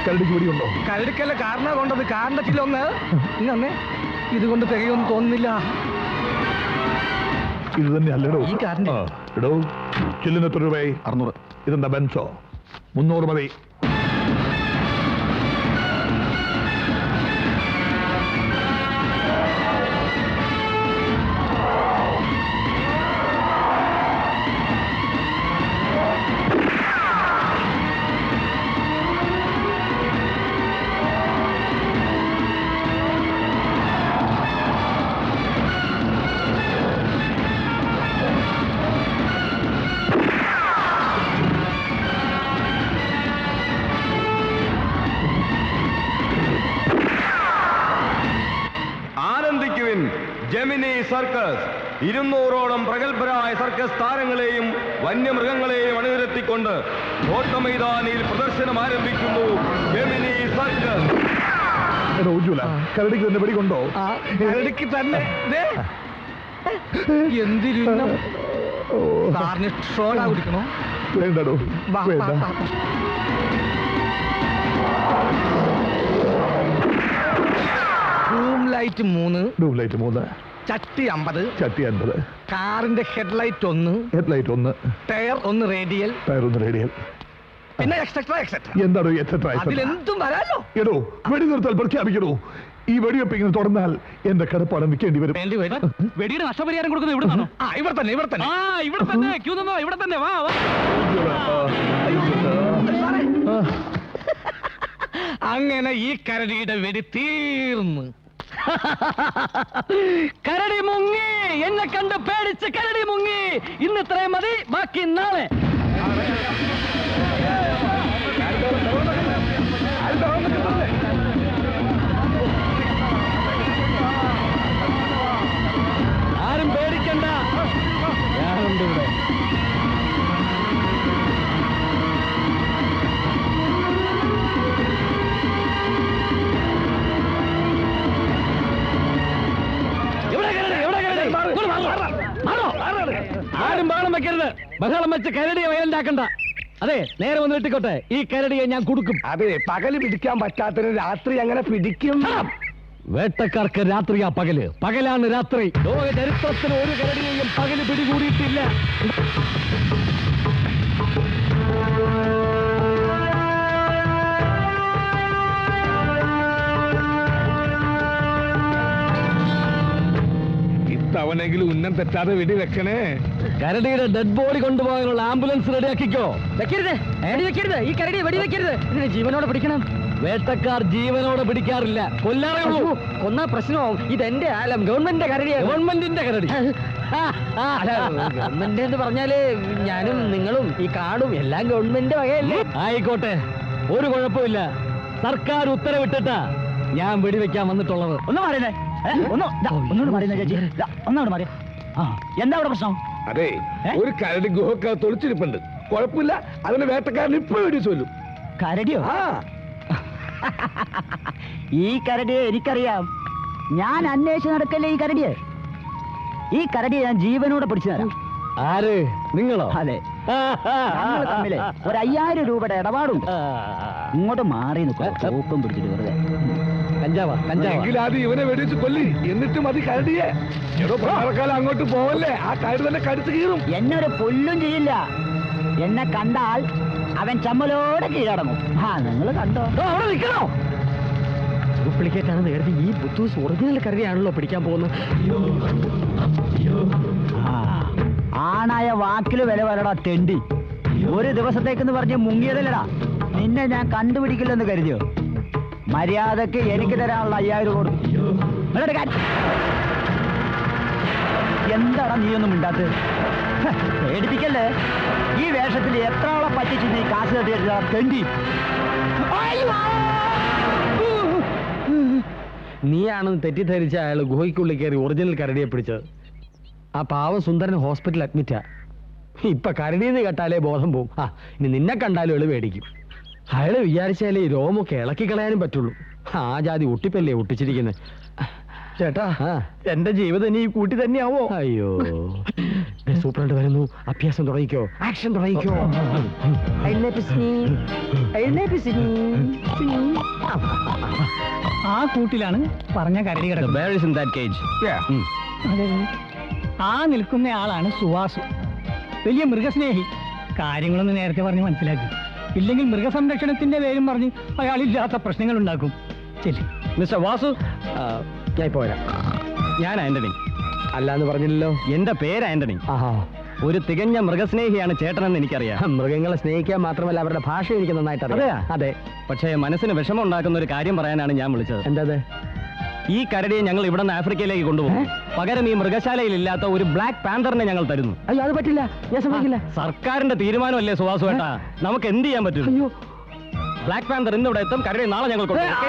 കരടിക്ക് വെടിയുണ്ടോ? കരടിക്കല്ല കാറിനാ കൊണ്ടത്. കാറിന്റെ ചില്ലൊന്ന് ഇന്നെ ഇതുകൊണ്ട് തികയൊന്നും തോന്നുന്നില്ല. ഇത് തന്നെ അല്ലടോ ഈ കാറിന്റെ. ഇടോ ചില്ലിന് എത്ര രൂപയായി? 600. ഇതെന്താ ബെൻസോ? 300 മതി. ആനന്ദിക്കുവിൻ ജെമിനി സർക്കസ്. 200ഓളം പ്രഗത്ഭരായ സർക്കസ് താരങ്ങളെയും വന്യമൃഗങ്ങളെയും അണിനിരത്തിക്കൊണ്ട് കോട്ടമൈതാനിയിൽ പ്രദർശനം ആരംഭിക്കുന്നു. Gemini circus. എടോ ഉജ്ജ്വല കരടിക്ക് തന്നെ വെടി കൊണ്ടോ? കരടിക്ക് തന്നെ. എന്തിരുന്ന സാറിന് ഷോടാ കുടിക്കണോ? വേണ്ടടോ വേണ്ട. ലൈറ്റ് 3, ട്യൂബ്ലൈറ്റ് 3, ചട്ടി 50, ചട്ടി 50, കാറിന്റെ headlight 1, headlight 1, tyre 1 radial, tyre 1 radial. പിന്നെ എക്സെട്രാ. എന്താണോ എത്ര? അതിലെന്തും വരാലോ. എടോ വെടി നിർത്തൽ പ്രഖ്യാപിക്കണോ? ഈ വെടിവെപ്പ് ഇങ്ങനെ തുടർന്നാൽ എന്റെ കടപ്പാടം നിൽക്കേണ്ടി വരും. വെടിയുടെ നഷ്ടപരിഹാരം കൊടുക്കുന്നത് ഇവിടെ നിന്നോ? ഇവിടെ തന്നെ ഇവിടെ തന്നെ ക്യൂ നിന്നോ. ഇവിടെ തന്നെ വാ. അങ്ങനെ ഈ കരടിയുടെ വെടി തീർന്നു. കരടി മുങ്ങി. എന്നെ കണ്ട് പേടിച്ച് കരടി മുങ്ങി. ഇന്ന് ഇത്രയും മതി, ബാക്കി നാളെ. ആരും പേടിക്കണ്ട, ഞാനുണ്ട് ഇവിടെ. ആരും ബഹളം വെക്കരുത്. ബഹളം വെച്ച് കരടിയെ വയലുണ്ടാക്കണ്ട. അതെ, നേരെ വന്ന് വെട്ടിക്കോട്ടെ. ഈ കരടിയെ ഞാൻ കൊടുക്കും. അതെ, പകല് പിടിക്കാൻ പറ്റാത്തതിന് രാത്രി അങ്ങനെ പിടിക്കും. വേട്ടക്കാർക്ക് രാത്രിയാ പകല്, പകലാണ് രാത്രി. ലോക ചരിത്രത്തിൽ ഒരു കരടിയെയും പകല് പിടികൂടിയിട്ടില്ല. ഇത്തവണെങ്കിലും ഉന്നം തെറ്റാതെ വെടി വെക്കണേ. കരടിയുടെ ഡെഡ് ബോഡി കൊണ്ടുപോകാനുള്ള ആംബുലൻസ് റെഡിയാക്കിക്കോ. വെക്കരുത്, വെടിവെക്കരുത്. ഈ കരടിയെ വെടിവെക്കരുത്. ഇതിനെ ജീവനോടെ പിടിക്കണം. വേട്ടക്കാർ ജീവനോടെ പിടിക്കാറില്ല, കൊല്ലാറേ ഉള്ളൂ. കൊന്നാ പ്രശ്നമാവും. ഇതെന്റെ ആലം, ഗവൺമെന്റിന്റെ കരടിയാണ്. ഗവൺമെന്റിന്റെ കരടി. ഗവൺമെന്റ് എന്ന് പറഞ്ഞാല് ഞാനും നിങ്ങളും ഈ കാടും എല്ലാം ഗവൺമെന്റ് വകയല്ലേ. ആയിക്കോട്ടെ, ഒരു കുഴപ്പമില്ല. സർക്കാർ ഉത്തരവിട്ടിട്ടാ ഞാൻ വെടിവെക്കാൻ വന്നിട്ടുള്ളത്. ഒന്ന് മാറിയേ, ഒന്നോട് മാറിയ ചേച്ചി, ഒന്നോട് മാറിയ. എന്താ അവിടെ പ്രശ്നം? അതെ, ഒരു കരടി ഗുഹക്കകത്ത് ഒളിച്ചിരിപ്പുണ്ട്. കുഴപ്പമില്ല, അതിന് വേട്ടക്കാരൻ ഇപ്പൊ വെടി ചൊല്ലും. കരടിയോ? ഈ കരടിയെ എനിക്കറിയാം. ഞാൻ അന്വേഷിച്ച് നടക്കല്ലേ ഈ കരടിയെ. ഈ കരടിയെ ഞാൻ ജീവനോടെ പിടിച്ചു തരാം. ആര്? നിങ്ങളോ? അതെ, ഞങ്ങൾ തമ്മില് ഒരു 5000 രൂപയുടെ ഇടപാടുണ്ട്. ഇങ്ങോട്ട് മാറി നിൽക്കും പിടിച്ചിട്ട് വെറുതെ. കഞ്ചാവാ, എങ്കിൽ ആദ്യം ഇവനെ വെടിവെച്ച് കൊല്ലി, എന്നിട്ട് മതി കരടിയെ. പ്രകാരം അങ്ങോട്ട് പോവല്ലേ, ആ കരടി തന്നെ കടിച്ചു കീറും. എന്നെ ഒരു പുല്ലും ചെയ്യില്ല. എന്നെ കണ്ടാൽ അവൻ ചമ്മലോടെ കീഴടങ്ങും. നിങ്ങൾ കണ്ടോ? അവിടെ നിൽക്കണോ? ഡ്യൂപ്ലിക്കേറ്റ് ആണെന്ന് കരുതി ഈ ബുദ്ധൂസ് ഒറിജിനൽ കരടിയാണല്ലോ പിടിക്കാൻ പോകുന്നത്. ആണായ വാക്കില് വില വരടാ തെണ്ടി. ഒരു ദിവസത്തേക്കെന്ന് പറഞ്ഞ് മുങ്ങിയതല്ലടാ. നിന്നെ ഞാൻ കണ്ടുപിടിക്കില്ലെന്ന് കരുതിയോ? മര്യാദക്ക് എനിക്ക് തരാനുള്ള 5000 കൊടുത്തു. എന്താടാ നീയൊന്നും മിണ്ടാത്ത്? പേടിപ്പിക്കല്ലേ. ഈ വേഷത്തിൽ എത്ര ആളെ പറ്റിച്ച് നീ കാശ് തട്ടിയെടുത്ത തെണ്ടി. നീയാണെന്ന് തെറ്റിദ്ധരിച്ച അയാൾ ഗുഹയ്ക്കുള്ളിൽ കയറി ഒറിജിനൽ കരടിയെ പിടിച്ചത്. ആ പാവം സുന്ദരൻ ഹോസ്പിറ്റലിൽ അഡ്മിറ്റാ. ഇപ്പൊ കരടിയെന്ന് കേട്ടാലേ ബോധം പോവും. ഇനി നിന്നെ കണ്ടാലും എളു പേടിക്കും. അയാള് വിചാരിച്ചാലേ ഈ രോമൊക്കെ ഇളക്കി കളയാനും പറ്റുള്ളൂ. ആ ജാതി ഒട്ടിപ്പല്ലേ ഒട്ടിച്ചിരിക്കുന്നത്. ചേട്ടാ എന്റെ ജീവിതം ഇനി ഈ കൂട്ടി തന്നെയാവോ? അയ്യോ, സൂപ്രണ്ട് വരുന്നു. അഭ്യാസം തുടങ്ങിക്കോ, ആക്ഷൻ തുടങ്ങിക്കോ. ആ കൂട്ടിലാണ് പറഞ്ഞ കരടി കിടക്കുന്നത്. ആ നിൽക്കുന്ന ആളാണ് സുവാസു, വലിയ മൃഗസ്നേഹി. കാര്യങ്ങളൊന്ന് നേരത്തെ പറഞ്ഞ് മനസ്സിലാക്കി, ഇല്ലെങ്കിൽ മൃഗസംരക്ഷണത്തിന്റെ പേരും പറഞ്ഞ് അയാളില്ലാത്ത പ്രശ്നങ്ങൾ ഉണ്ടാക്കും. ശരി മിസ്റ്റർ വാസു, ഞാൻ ഇപ്പോ വരാം. ഞാൻ ആന്റണി. അല്ലാന്ന് പറഞ്ഞില്ലല്ലോ. എന്റെ പേര് ആന്റണി. ഒരു തികഞ്ഞ മൃഗസ്നേഹിയാണ് ചേട്ടനെന്ന് എനിക്കറിയാം. മൃഗങ്ങളെ സ്നേഹിക്കാൻ മാത്രമല്ല അവരുടെ ഭാഷ എനിക്ക് നന്നായിട്ട് അറിയാം. അതെ, പക്ഷേ മനസ്സിന് വിഷമം ഉണ്ടാക്കുന്ന ഒരു കാര്യം പറയാനാണ് ഞാൻ വിളിച്ചത്. എന്താ? ഈ കരടിയെ ഞങ്ങൾ ഇവിടെ നിന്ന് ആഫ്രിക്കയിലേക്ക് കൊണ്ടുപോകും. പകരം ഈ മൃഗശാലയിൽ ഇല്ലാത്ത ഒരു ബ്ലാക്ക് പാന്തറിനെ ഞങ്ങൾ തരുന്നു. അയ്യോ, അത് പറ്റില്ല, ഞാൻ സമ്മതിക്കില്ല. സർക്കാരിന്റെ തീരുമാനമല്ലേ സുവാസു ഏട്ടാ, നമുക്ക് എന്ത് ചെയ്യാൻ പറ്റും? അയ്യോ, ബ്ലാക്ക് പാന്തർ ഇന്ന് ഇവിടെ എത്തും, കരടി നാളെ ഞങ്ങൾ കൊണ്ടുപോകും.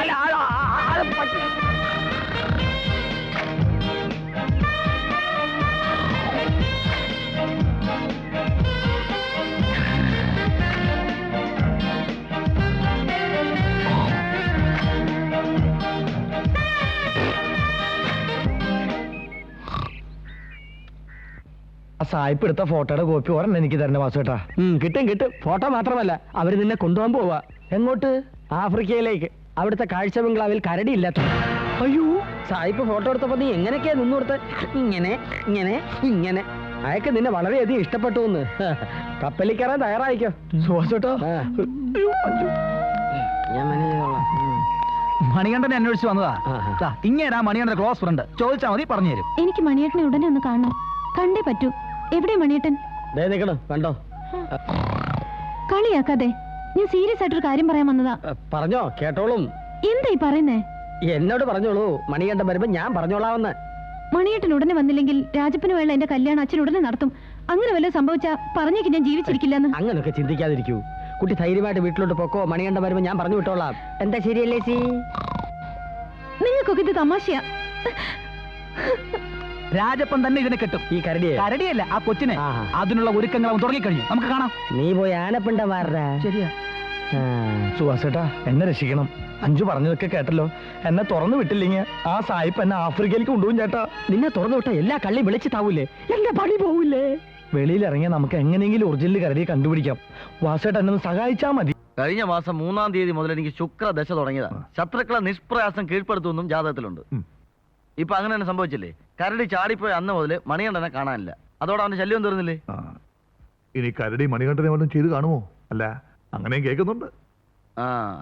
ആ സായിപ്പ് എടുത്ത ഫോട്ടോയുടെ കോപ്പി ഒരെണ്ണം എനിക്ക് തരണ വാസുവേട്ടാ. കിട്ടും കിട്ടും. ഫോട്ടോ മാത്രമല്ല, അവര് നിന്നെ കൊണ്ടുപോകാൻ പോവാ. എങ്ങോട്ട്? ആഫ്രിക്കയിലേക്ക്. അവിടുത്തെ കാഴ്ച ബംഗ്ലാവിൽ കരടി ഇല്ലാത്ത. അയ്യോ, സായിപ്പ് ഫോട്ടോ എടുത്തപ്പോ നീ എങ്ങനെയൊക്കെയാ നിന്നു കൊടുത്ത്? ഇങ്ങനെ ഇങ്ങനെ ഇങ്ങനെ. അയക്ക് നിന്നെ വളരെയധികം ഇഷ്ടപ്പെട്ടു എന്ന്. കപ്പലിൽ കയറാൻ തയ്യാറായിക്കോ സുവാസുവേട്ടാ. ഞാൻ മാനേജ് ചെയ്തോളാം. മണികണ്ഠനെ അന്വേഷിച്ച് വന്നതാ. ഇങ്ങനെ മണികണ്ഠന്റെ ക്ലോസ് ഫ്രണ്ട്, ചോദിച്ചാൽ മതി പറഞ്ഞുതരും. എനിക്ക് മണിയേട്ടനെ ഉടനെ ഒന്ന് കാണണം, കണ്ടേ പറ്റൂ. എവിടെ മണിയേട്ടൻ? നിൽക്കണം, കണ്ടോ? കളിയാക്കാതെ, ഞാൻ സീരിയസ് ആയിട്ടൊരു കാര്യം പറയാൻ വന്നതാ. പറഞ്ഞോ, കേട്ടോളും. എന്തായി പറയുന്നേ? എന്നോട് പറഞ്ഞോളൂ, മണികണ്ഠൻ വരുമ്പോ ഞാൻ പറഞ്ഞോളാവെന്ന്. മണിയേട്ടൻ ഉടനെ വന്നില്ലെങ്കിൽ രാജപ്പന് വേള എന്റെ കല്യാണം അച്ഛൻ ഉടനെ നടത്തും. അങ്ങനെ വല്ല സംഭവിച്ചാ പറഞ്ഞേക്ക് ഞാൻ ജീവിച്ചിരിക്കില്ലെന്ന്. അങ്ങനൊക്കെ ചിന്തിക്കാതിരിക്കൂ കുട്ടി. ധൈര്യമായിട്ട് വീട്ടിലോട്ട് പൊക്കോ. മണികണ്ഠൻ വരുമ്പോ ഞാൻ പറഞ്ഞു വിട്ടോളാം. എന്താ ശരിയല്ലേ സി? നിങ്ങൾക്കൊക്കെ ഇത് തമാശയാ. രാജപ്പൻ തന്നെ ഇതിനെ കെട്ടും. ഈ കരടിയെ? കരടിയല്ല, ആ കൊച്ചിനെ. അതിനുള്ള ഒരുക്കങ്ങൾ അവൻ തുടങ്ങിക്കഴിഞ്ഞു. നമുക്ക് കാണാം. നീ പോയി ആനപ്പിണ്ട മാറാ. ശരിയാ. സുവാസേട്ടാ, എന്നെ രക്ഷിക്കണം. അഞ്ചു പറഞ്ഞതൊക്കെ കേട്ടല്ലോ. എന്നെ തുറന്നു വിട്ടില്ലെങ്കിൽ ആ സായിപ്പ് എന്നെ ആഫ്രിക്കയിലേക്ക് കൊണ്ടുപോകും ചേട്ടാ. നിന്നെ തുറന്നു വിട്ട എല്ലാ കള്ളി വിളിച്ചു താവൂലേ? എന്റെ പണി പോവില്ലേ? വെളിയിൽ ഇറങ്ങിയ നമുക്ക് എങ്ങനെയെങ്കിലും ഒറിജിനൽ കരടിയെ കണ്ടുപിടിക്കാം. വാസേട്ട എന്നെ ഒന്ന് സഹായിച്ചാ മതി. കഴിഞ്ഞ മാസം 3-ാം തീയതി മുതൽ എനിക്ക് ശുക്രദശ തുടങ്ങിയതാ. ശത്രുക്കളെ നിഷ്പ്രയാസം കീഴ്പ്പെടുത്തുമെന്നും ജാതകത്തിലുണ്ട്. ഇപ്പൊ അങ്ങനെ തന്നെ സംഭവിച്ചില്ലേ? കരടി ചാടിപ്പോയ അന്ന് മുതൽ മണികണ്ഠനെ കാണാനില്ല. അതോടെ അവന്റെ ശല്യം തീർന്നില്ലേ? ഇനി കരടി മണികണ്ഠനെ വല്ലതും ചെയ്ത് കാണുമോ? അല്ല, അങ്ങനെയും കേൾക്കുന്നുണ്ട്.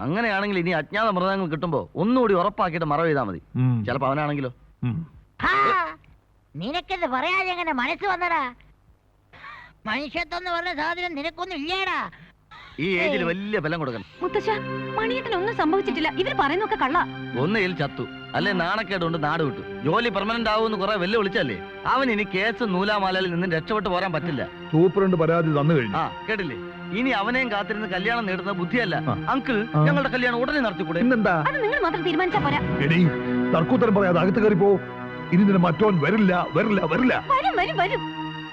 അങ്ങനെയാണെങ്കിൽ ഇനി അജ്ഞാത മൃഗങ്ങൾ കിട്ടുമ്പോ ഒന്നുകൂടി ഉറപ്പാക്കിയിട്ട് മറവ് ചെയ്താൽ മതി. ചിലപ്പോ അവനാണെങ്കിലോ? നിനക്കെന്ത് പറയാതെ എങ്ങനെ മനസ്സ് വന്നടാ? മനുഷ്യത്വം എന്ന് പറഞ്ഞ സാധനം നിനക്കൊന്നും ഇല്ലേടാ. ഈ ഏജിൽ വലിയ ബലം കൊടുക്കണം. മുത്തശ്ശ, മണിയേട്ടനൊന്നും സംഭവിച്ചിട്ടില്ല. ഇവർ പറയുന്നൊക്കെ കള്ള. ഒന്നേൽ ചത്തു, അല്ലെ നാണക്കേട് കൊണ്ട് നാട് വിട്ടു. ജോലി പെർമനന്റ് ആവുമെന്ന് കുറെ വെല്ലു വിളിച്ചല്ലേ. അവൻ ഇനി കേസ് നൂലാമാലയിൽ നിന്ന് രക്ഷപ്പെട്ടു പോരാൻ പറ്റില്ല. സൂപ്രണ്ട് പരാതി തന്നു കഴിഞ്ഞു. കേട്ടില്ലേ? ഇനി അവനെയും കാത്തിരുന്ന് കല്യാണം നേടുന്ന ബുദ്ധിയല്ല. അങ്കിൾ, ഞങ്ങളുടെ കല്യാണം ഉടനെ നടത്തിക്കൂടെ? പിന്നെന്താ? അത് നിങ്ങൾ മാത്രം തീരുമാനിച്ചാ പോരാ. എടീ, തർക്കുത്തരം പറയാതെ അകത്ത് കയറിപ്പോ. ഇനി നിന്നെ മറ്റോൻ വരില്ല വരില്ല വരില്ല. വരും വരും വരും.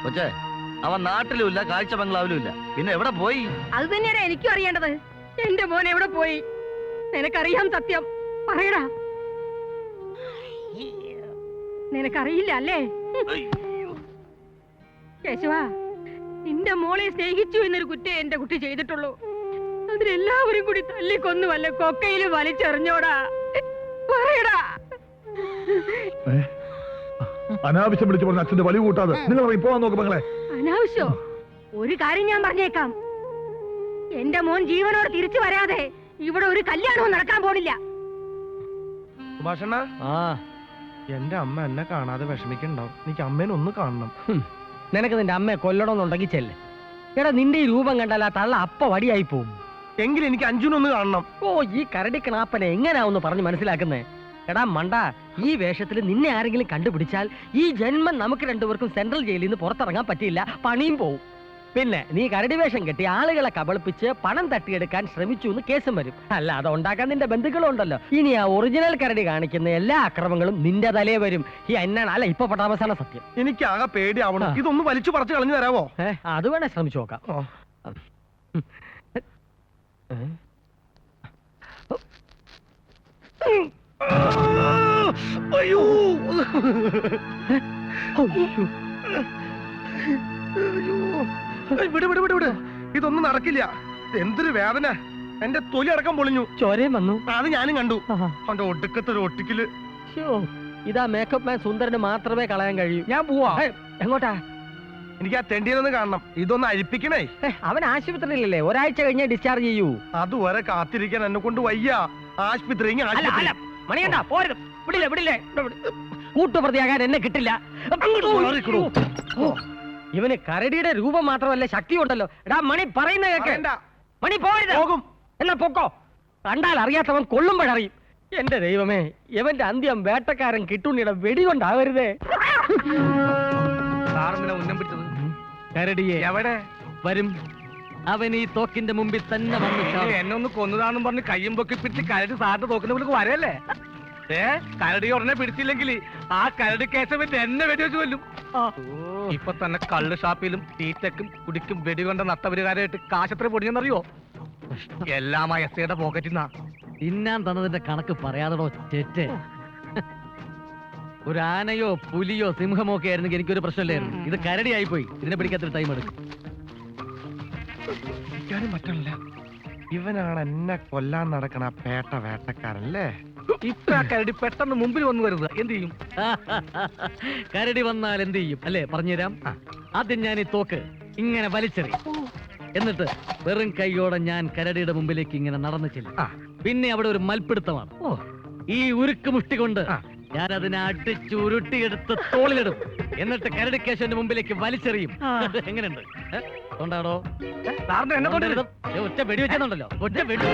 കൊച്ചേ, അവൻ നാട്ടിലും ഇല്ല, കാഴ്ച ബംഗ്ലാവിലും ഇല്ല. പിന്നെ എവിടെ പോയി? അത് തന്നെയാണ് എനിക്കും അറിയേണ്ടത്. എന്റെ മോൻ എവിടെ പോയി? നിനക്കറിയാം സത്യം. പറയടാ. നിനക്കറിയില്ല അല്ലേ? കേശവ, നിന്റെ മോളെ സ്നേഹിച്ചു എന്നൊരു കുറ്റേ എന്റെ കുട്ടി ചെയ്തിട്ടുള്ളൂ. അതിനെല്ലാവരും കൂടി തല്ലിക്കൊന്നു വല്ല കൊക്കയില് വലിച്ചെറിഞ്ഞോടാ. പറയടാ. അനാവശ്യം വിളിച്ചു പറഞ്ഞ അച്ഛന്റെ വലിയ കൂട്ടാതെ നിങ്ങൾ പോവാൻ നോക്ക് മകളെ. അനാവശ്യോ? ഒരു കാര്യം ഞാൻ പറഞ്ഞേക്കാം. എന്റെ മോൻ ജീവനോട് തിരിച്ചു വരാതെ ഇവിടെ ഒരു കല്യാണവും നടക്കാൻ പോണില്ല. സുഭാഷണ്ണ, എന്റെ അമ്മ എന്നെ കാണാതെ വിഷമിക്കണ്ടാവും. എനിക്ക് അമ്മേനെ ഒന്ന് കാണണം. നിനക്ക് നിന്റെ അമ്മയെ കൊല്ലണമെന്നുണ്ടെങ്കിൽ ചെല്ല്. എടാ, നിന്റെ ഈ രൂപം കണ്ടാൽ ആ തള്ള അപ്പ വടിയായി പോവും. എങ്കിലും എനിക്ക് അഞ്ജുനൊന്ന് കാണണം. ഓ, ഈ കരടി കിണാപ്പനെ എങ്ങനെയാവുന്ന് പറഞ്ഞ് മനസ്സിലാക്കുന്നേ? എടാ മണ്ട, ഈ വേഷത്തിൽ നിന്നെ ആരെങ്കിലും കണ്ടുപിടിച്ചാൽ ഈ ജന്മം നമുക്ക് രണ്ടുപേർക്കും സെൻട്രൽ ജയിലിൽ നിന്ന് പുറത്തിറങ്ങാൻ പറ്റില്ല. പണിയും പോവും. പിന്നെ നീ കരടി വേഷം കെട്ടി ആളുകളെ കബളിപ്പിച്ച് പണം തട്ടിയെടുക്കാൻ ശ്രമിച്ചു എന്ന് കേസും വരും. അല്ല അത് ഉണ്ടാക്കാൻ നിന്റെ ബന്ധുക്കളും ഉണ്ടല്ലോ. ഇനി ആ ഒറിജിനൽ കരടി കാണിക്കുന്ന എല്ലാ അക്രമങ്ങളും നിന്റെ തലേ വരും. ഈ എന്നാണ് അല്ല ഇപ്പൊ പട്ടാമസാണ് സത്യം. എനിക്ക് ആകെ പേടിയാവണം. ഇതൊന്ന് വലിച്ചു പറിച്ചു കളഞ്ഞു തരാവോ? അത് വേണേ ശ്രമിച്ചു നോക്കാം. അയ്യോ വിട് വിട് വിട് വിട്, ഇതൊന്നും നടക്കില്ല. എന്തൊരു വേദന, എന്റെ തൊലി അടക്കം പൊളിഞ്ഞു. ചോരയും വന്നു. അത് ഞാനും കണ്ടു. അവന്റെ ഒടുക്കത്തെ ഒരു ഒട്ടിക്കല്. ഇതാ മേക്കപ്പ് മാൻ സുന്ദരന് മാത്രമേ കളയാൻ കഴിയൂ. ഞാൻ പോവാ. എങ്ങോട്ടാ? എനിക്ക് ആ തെണ്ടിയൊന്ന് കാണണം. ഇതൊന്ന് അഴിപ്പിക്കണേ. അവൻ ആശുപത്രിയിലല്ലേ, ഒരാഴ്ച കഴിഞ്ഞേ ഡിസ്ചാർജ് ചെയ്യൂ. അതുവരെ കാത്തിരിക്കാൻ എന്നെ കൊണ്ട് വയ്യ. ആശുപത്രി മണിയണ്ട പോരുത്. വിടില്ലേ വിടില്ലേ, കൂട്ടുപ്രതിയാകാൻ എന്നെ കിട്ടില്ല. ഇവന് കരടിയുടെ രൂപം മാത്രമല്ല ശക്തി ഉണ്ടല്ലോ. എടാ മണി പറയുന്ന കേക്ക്. മണി പോരുത്. പോകും. എന്നാ പൊക്കോ. കണ്ടാൽ അറിയാത്തവൻ കൊള്ളുമ്പോഴറിയും. എന്റെ ദൈവമേ, ഇവന്റെ അന്ത്യം വേട്ടക്കാരൻ കിട്ടുണ്ണിയുടെ വെടികൊണ്ടാവരുതേ. കരടിയെ എവിടെ വരും? അവൻ ഈ തോക്കിന്റെ മുമ്പിൽ തന്നെ വന്നു. എന്നെ ഒന്ന് കൊന്നതാണെന്ന് പറഞ്ഞ് കയ്യും പൊക്കി പിടിച്ച് കരടി സാറിന്റെ തോക്കിന്റെ മുന്നിൽ വരല്ലേ? കരടി ഉടനെ പിടിച്ചില്ലെങ്കിൽ ആ കരടി കേസവൻ എന്നെ വെടിവെച്ച് കൊല്ലും. ഇപ്പൊ തന്നെ കള്ള് ഷാപ്പിലും തീറ്റക്കും കുടിക്കും വെടികൊണ്ട നട്ടപരികാരമായിട്ട് കാശത്ര പൊടിഞ്ഞെന്നറിയോ? എല്ലാം ആ എസ്ഐയുടെ പോക്കറ്റിൽ നിന്നാ. തിന്നാൻ തന്നതിന്റെ കണക്ക് പറയാതടോ ചേറ്റ്. ഒരു ആനയോ പുലിയോ സിംഹമോ ഒക്കെ ആയിരുന്നെങ്കിൽ എനിക്കൊരു പ്രശ്നമില്ലായിരുന്നു. ഇത് കരടിയായി പോയി. ഇതിനെ പിടിക്കാത്തൊരു ടൈം എടുക്കും. പറ്റില്ല. ഇവനാണ് എന്നെ കൊല്ലാൻ നടക്കണ പേട്ട വേട്ടക്കാരല്ലേ? ഇപ്പൊ ആ കരടി പെട്ടെന്ന് മുമ്പിൽ വന്നു വരുന്നത് എന്ത് ചെയ്യും? കരടി വന്നാൽ എന്ത് ചെയ്യും അല്ലേ? പറഞ്ഞുതരാം. ആദ്യം ഞാൻ ഈ തോക്ക് ഇങ്ങനെ വലിച്ചെറി, എന്നിട്ട് വെറും കൈയോടെ ഞാൻ കരടിയുടെ മുമ്പിലേക്ക് ഇങ്ങനെ നടന്നു ചെല്ലും. പിന്നെ അവിടെ ഒരു മൽപ്പിടുത്തമാണ്. ഈ ഉരുക്ക് മുഷ്ടി കൊണ്ട് ഞാൻ അതിനെ അടിച്ചു ഉരുട്ടിയെടുത്ത് തോളിലിടും. എന്നിട്ട് കരടിക്കേശന്റെ മുമ്പിലേക്ക് വലിച്ചെറിയും. എങ്ങനെയുണ്ട്? കൊണ്ടാടോ ഒറ്റ വെടി വെച്ചെന്നുണ്ടല്ലോ. ഒറ്റ വെടി.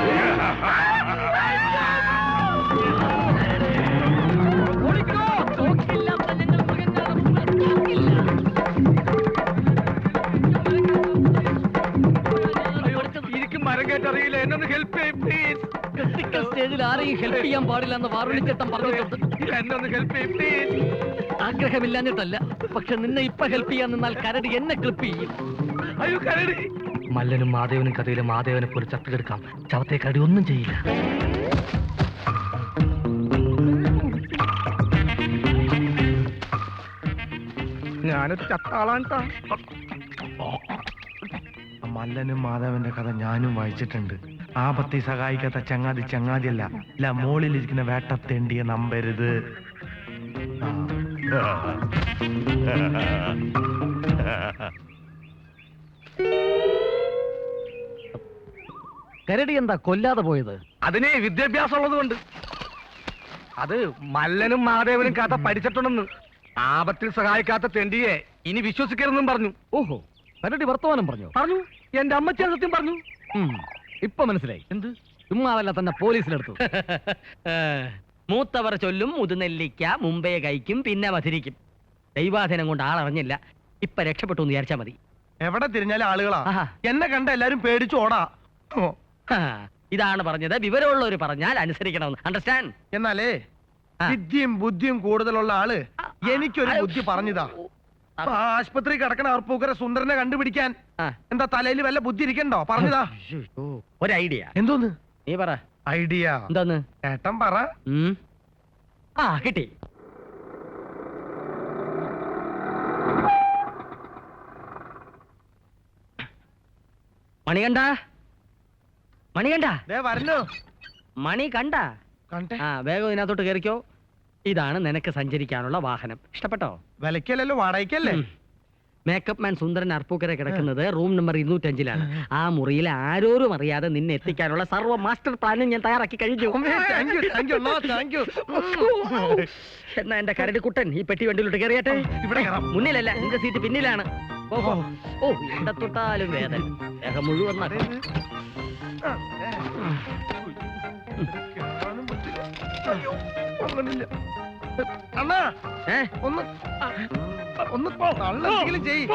മരം കേട്ടറിയില്ല, എന്നൊന്ന് ഹെൽപ്പ് ചെയ്യ് പ്ലീസ്. ക്രിട്ടിക്കൽ സ്റ്റേജിൽ ആരെയും ഹെൽപ്പ് ചെയ്യാൻ പാടില്ല എന്ന് വാറുണ്ണിച്ചേട്ടൻ പറഞ്ഞിട്ടുണ്ട്. എന്നൊന്ന് ഹെൽപ്പ് ചെയ്യ് പ്ലീസ്. ആഗ്രഹമില്ലാഞ്ഞിട്ടല്ല, പക്ഷെ നിന്നെ ഇപ്പൊ ഹെൽപ്പ് ചെയ്യാൻ നിന്നാൽ കരടി എന്നെ ക്ലിപ്പ് ചെയ്യും. അയ്യോ കരടി. മല്ലനും മാധവനും കഥയിലെ മാധവനെ പോലെ ചത്തെടുക്കാം. ചവത്തെ കരടി ഒന്നും ചെയ്യില്ല. ഞാനൊരു ചത്താളാണ്. മല്ലനും മാധവന്റെ കഥ ഞാനും വായിച്ചിട്ടുണ്ട്. ആപത്തി സഹായിക്കാത്ത ചങ്ങാതി ചങ്ങാതിയല്ല, അല്ല മോളിലിരിക്കുന്ന വേട്ടത്തേണ്ടിയെ നമ്പരുത്. കരടി എന്താ കൊല്ലാതെ പോയത്? അതിനെ വിദ്യാഭ്യാസം ഉള്ളത് കൊണ്ട്. അത് മല്ലനും മാധവനും കഥ പഠിച്ചിട്ടുണ്ടെന്ന്. ആപത്തിൽ സഹായിക്കാത്ത തെണ്ടിയെ ഇനി വിശ്വസിക്കരുതെന്നും പറഞ്ഞു. ഓഹോ, കരടി വർത്തമാനം പറഞ്ഞു. പറഞ്ഞു. എന്റെ അമ്മച്ചി സത്യം പറഞ്ഞു. ഇപ്പൊ മനസ്സിലായി. എന്ത്? ചുമ്മാവല്ല തന്നെ പോലീസിലെടുത്തു. മൂത്തവർ ചൊല്ലും മുതുനെല്ലിക്ക മുമ്പേ കഴിക്കും പിന്നെ മധുരിക്കും. ദൈവാധീനം കൊണ്ട് ആളറിഞ്ഞില്ല. ഇപ്പൊ രക്ഷപ്പെട്ടു എന്ന് വിചാരിച്ചാ മതി. എവിടെ തിരിഞ്ഞാലും ആളുകളാ. എന്നെ കണ്ട എല്ലാരും പേടിച്ചു ഓടാ. ഇതാണ് പറഞ്ഞത്, വിവരമുള്ളവർ പറഞ്ഞാൽ അനുസരിക്കണമെന്ന്. അണ്ടർസ്റ്റാൻഡ്? എന്നാലേ വിദ്യയും ബുദ്ധിയും കൂടുതലുള്ള ആള് എനിക്കൊരു ബുദ്ധി പറഞ്ഞതാ. ആശുപത്രി കിടക്കണ അർപ്പൂക്കര സുന്ദരനെ കണ്ടുപിടിക്കാൻ എന്താ തലയിൽ വല്ല ബുദ്ധി ഇരിക്കണ്ടോ? പറഞ്ഞതാ. ഒരു ഐഡിയ. എന്തോന്ന്? നീ പറ. ഐഡിയ എന്താന്ന്? ഏട്ടൻ പറ. കിട്ടി. മണികണ്ട, മണികണ്ട, വരണോ? മണി കണ്ട? വേഗം ഇതിനകത്തോട്ട് കയറിക്കോ. ഇതാണ് നിനക്ക് സഞ്ചരിക്കാനുള്ള വാഹനം. ഇഷ്ടപ്പെട്ടോ? വിലക്കല്ലല്ലോ, വാടകയ്ക്കല്ലേ. മേക്കപ്പ് മാൻ സുന്ദരൻ അർപ്പൂക്കര കിടക്കുന്നത് റൂം നമ്പർ 205-ലാണ്. ആ മുറിയിൽ ആരോരും അറിയാതെ നിന്നെ എത്തിക്കാനുള്ള സർവ്വ മാസ്റ്റർ പ്ലാനും ഞാൻ തയ്യാറാക്കി കഴിഞ്ഞു. എന്നാ എന്റെ കരടിക്കുട്ടൻ ഈ പെട്ടി വണ്ടിയിലോട്ട് കയറിയട്ടെ. മുന്നിലല്ല, നിന്റെ സീറ്റ് പിന്നിലാണ്. ഓ എവിടെ തൊട്ടാലും വേദന, ദേഹം മുഴുവൻ നഖം. അണ്ണാ ഒന്ന് ഒന്ന് തള്ളെങ്കിലും ചെയ്യ്.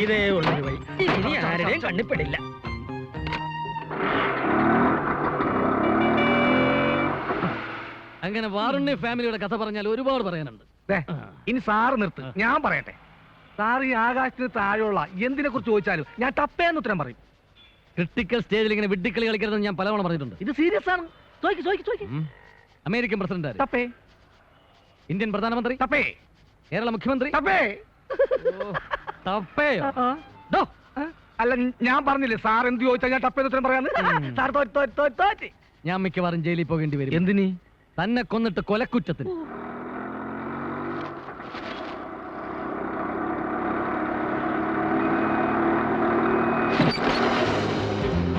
ഇതേ ഉള്ളൊരു വഴി. ഇനി ആരുടെയും കണ്ണിപ്പെടില്ല. അങ്ങനെ വാറുണ്ണി ഫാമിലിയുടെ കഥ പറഞ്ഞാൽ ഒരുപാട് പറയാനുണ്ട്. ഇനി സാറ് നിർത്ത്, ഞാൻ പറയട്ടെ. സാർ ഈ ആകാശത്തിന് താഴെയുള്ള എന്തിനെ കുറിച്ച് ചോദിച്ചാലും ഞാൻ ടപ്പേന്ന് ഉത്തരം പറയും. ക്രിട്ടിക്കൽ സ്റ്റേജിൽ ഇങ്ങനെ വിഡ്ഢിക്കളി കളിക്കരുതെന്ന് ഞാൻ പലവണ പറഞ്ഞിട്ടുണ്ട്. ഇത് സീരിയസ് ആണ്. ചോദിക്ക്. അമേരിക്കൻ പ്രസിഡന്റ്, ടപ്പേ ഇന്ത്യൻ പ്രധാനമന്ത്രി, ടപ്പേ കേരള മുഖ്യമന്ത്രി. ടപ്പേ. തപ്പയോ? ദോ, അല്ല ഞാൻ പറഞ്ഞില്ലേ സാർ എന്ത് ചോദിച്ചാൽ ഞാൻ ടപ്പേന്ന് ഉത്തരം പറയാന്ന്. സാർ തോറ്റ്. ഞാൻ മിക്കവാറും ജയിലിൽ പോകേണ്ടി വരും. എന്തിന്? തന്നെ കൊന്നിട്ട് കൊലക്കുറ്റത്തിന്.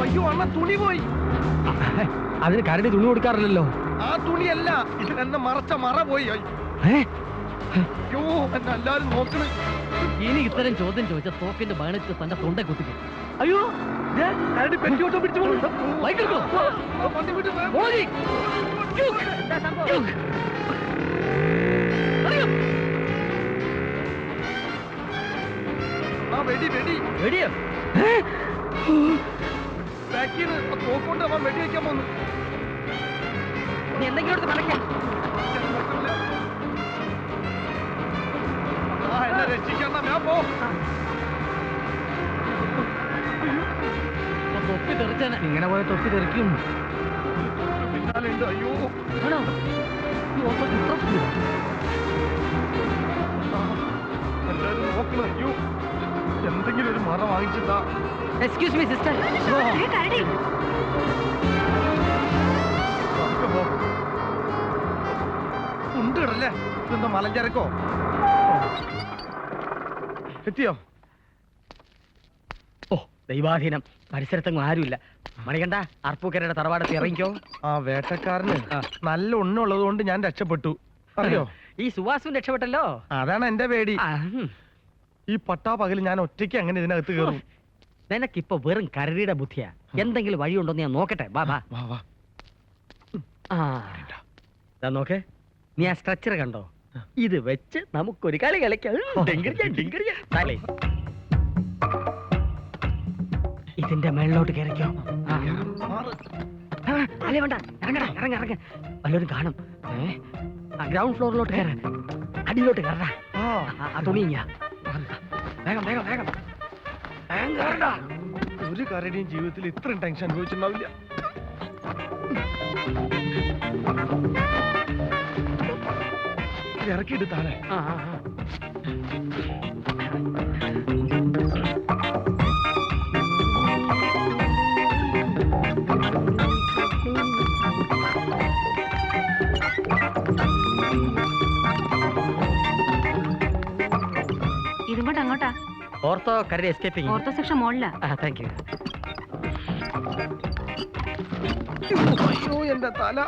അയ്യോ അണ്ണ തുണി പോയി. അതിന് കരടി തുണി കൊടുക്കാറില്ലല്ലോ. ആ തുണിയല്ല, ഇത് എന്നെ മറച്ച മറ പോയി. അയ്യോ എന്നെ എല്ലാരും നോക്കണ്. ഇനി ഇത്തരം ചോദ്യം ചോദിച്ച തോക്കിന്റെ ബയണറ്റ് തന്റെ തൊണ്ട കുത്തിക്കും. അയ്യോ കരടി പെട്ടിയോട്ടം പിടിച്ചു പോകുന്നു. വെടിയോ? ബാക്കിന്ന് തോക്കൊണ്ട് അവൻ വെടി വെക്കാൻ പോന്നു. നീ എന്തെങ്കിലും എടുത്ത് പടക്കാം. എന്നെ രക്ഷിക്കണം, ഞാൻ പോ. തൊപ്പി തെറിച്ചാനെ. ഇങ്ങനെ പോയ തൊപ്പി തെറിക്കും. പിന്നാലുണ്ട്. അയ്യോ ആണോ? എല്ലാരും നോക്കണം. അയ്യോ എന്തെങ്കിലും ഒരു മറ വാങ്ങിച്ചിട്ടാ. Excuse me sister. ഉണ്ടല്ലേ ഇതെന്താ മലഞ്ചരക്കോ? എത്തിയോ? ഓ ദൈവാധീനം, പരിസരത്തെങ്ങും ആരുമില്ല. മണികണ്ട, അർപ്പൂക്കരയുടെ തറവാടത്ത് ഇറങ്ങിക്കോ. ആ വേട്ടക്കാരന് നല്ല ഉണ്ണുള്ളത് കൊണ്ട് ഞാൻ രക്ഷപ്പെട്ടു. അറിയോ? ഈ സുവാസും രക്ഷപ്പെട്ടല്ലോ. അതാണ് എന്റെ പേടി. ആ, ഈ പട്ടാ പകല് ഞാൻ ഒറ്റയ്ക്ക് അങ്ങനെ ഇതിനകത്ത് കയറും. നിനക്കിപ്പോ വെറും കരടിയുടെ ബുദ്ധിയാ. എന്തെങ്കിലും വഴിയുണ്ടോന്ന് ഞാൻ നോക്കട്ടെ. വാ വാ. ആ ദാ നോക്ക്, നീ ആ സ്ട്രക്ചർ കണ്ടോ? ഇത് വെച്ച് നമുക്കൊരു കളി കളിക്കാം. തലേ ഇതിന്റെ മേളിലോട്ട് കയറിക്കോ. അല്ലേ വേണ്ട, ഇറങ്ങ വല്ലവരും കാണും. ഗ്രൗണ്ട് ഫ്ലോറിലോട്ട് കയറ, അടിയിലോട്ട് കയറ. ആ തുണി വേഗം വേഗം വേഗം വേഗം. ഒരു കരടിയും ജീവിതത്തിൽ ഇത്രയും ടെൻഷൻ അനുഭവിച്ചിട്ടുണ്ടാവില്ല. ഇറക്കിയിട്ട് താഴെ. ഇതുകൊണ്ട് അങ്ങോട്ടാ? ഓർത്തോ കരടി എസ്കേപ്പിംഗ്. ഓർത്തോ സെക്ഷൻ മോളിലാ. Thank you. അയ്യോ എന്റെ തല.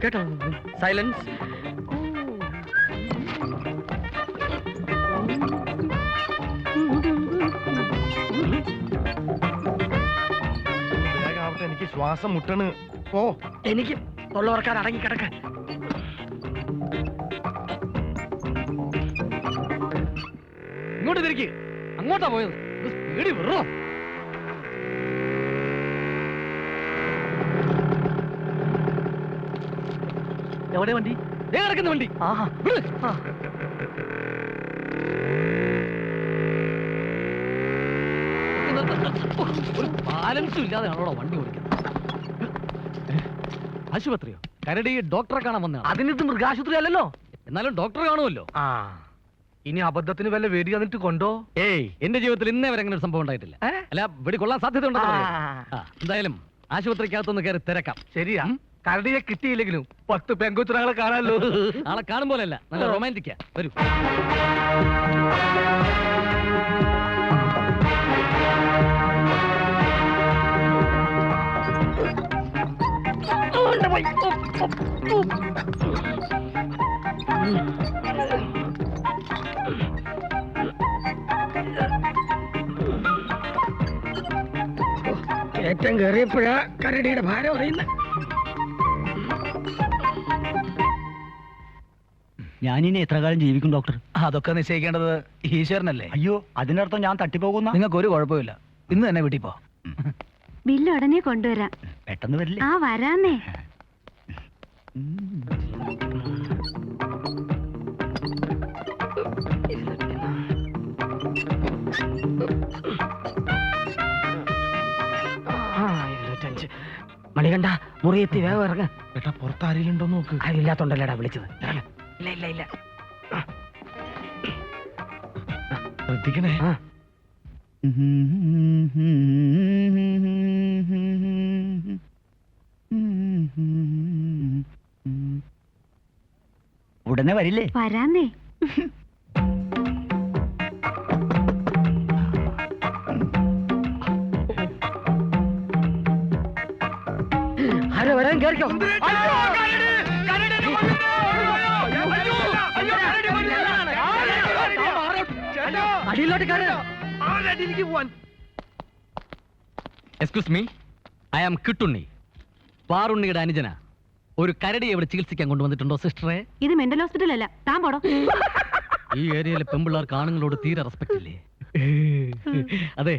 കേട്ടോ? സൈലൻസ്. വേഗാവട്ടെ, എനിക്ക് ശ്വാസം മുട്ടണ്. ഓ എനിക്ക് തൊള്ളവർക്കാൻ അടങ്ങി കിടക്കാൻ. ഇങ്ങോട്ട് തിരിക്ക്. അങ്ങോട്ടാ പോയത്. പേടി വെറോ. എവിടെ വണ്ടി? കിടക്കുന്ന വണ്ടി. ഒരു ബാലൻസും ഇല്ലാതെ ആണോ വണ്ടി ഓടിക്കുന്നത്? ആശുപത്രിയോ? കരടി ഡോക്ടറെ കാണാൻ വന്നതാണ്. അതിനിത് മൃഗാശുപത്രി അല്ലല്ലോ. എന്നാലും ഡോക്ടർ കാണുമല്ലോ. ഇനി അബദ്ധത്തിന് വല്ല വേടി വന്നിട്ട് കൊണ്ടോ? ഏയ്, എന്റെ ജീവിതത്തിൽ ഇന്നേ വരെ അങ്ങനെ ഒരു സംഭവം ഉണ്ടായിട്ടില്ല. അല്ല, വെടി കൊള്ളാൻ സാധ്യത ഉണ്ടെന്ന് പറയാം. എന്തായാലും ആശുപത്രിക്കകത്തൊന്ന് കയറി തിരക്കാം. ശരിയാ, കരടിയെ കിട്ടിയില്ലെങ്കിലും 10 പെങ്കൊച്ചുങ്ങളെ കാണാമല്ലോ. ആളെ കാണും പോലെയല്ല, നല്ല റൊമാൻറ്റിക്കാ. വരൂ. ഏറ്റവും കയറിയപ്പോഴാ കരടിയുടെ ഭാരം അറിയുന്നത്. ഞാനിനി എത്ര കാലം ജീവിക്കും ഡോക്ടർ? അതൊക്കെ നിശ്ചയിക്കേണ്ടത് ഈശ്വരനല്ലേ. അയ്യോ, അതിനർത്ഥം ഞാൻ തട്ടിപ്പോകുന്ന? നിങ്ങൾക്ക് ഒരു കുഴപ്പമില്ല. ഇന്ന് തന്നെ വീട്ടിൽ പോ. ബില്ല് ഉടനെ കൊണ്ടുവരാം. പെട്ടെന്ന് വരില്ലേ? ആ വരാന്നേ. മണികണ്ഠ, മുറിയെത്തി വേഗം ഇറങ്ങ. ഏട്ടാ, പുറത്ത് ആരെങ്കിലും ഉണ്ടോ നോക്ക്. അതില്ലാത്തോണ്ടല്ലേടാ വിളിച്ചത്. ഇറങ്ങ്. ഇല്ല ഇല്ല ഇല്ല. ശ്രദ്ധിക്കണേ. ഉടനെ വരില്ലേ? വരാന്നേ. ആരോ വരാൻ കേറിക്കോ. അടിയിലോട്ട് കയറി. Excuse me, I am Kittunni, പാറുണ്ണിയുടെ അനുജന. ഒരു കരടിയെ ഇവിടെ ചികിത്സിക്കാൻ കൊണ്ടുവന്നിട്ടുണ്ടോ സിസ്റ്ററെ? ഇത് മെന്റൽ ഹോസ്പിറ്റൽ അല്ല, താൻ പോടോ. ഈ ഏരിയയിലെ പെമ്പിള്ളാർക്ക് ആണുങ്ങളോട് തീരെ റെസ്പെക്ട് ഇല്ലേ? അതെ,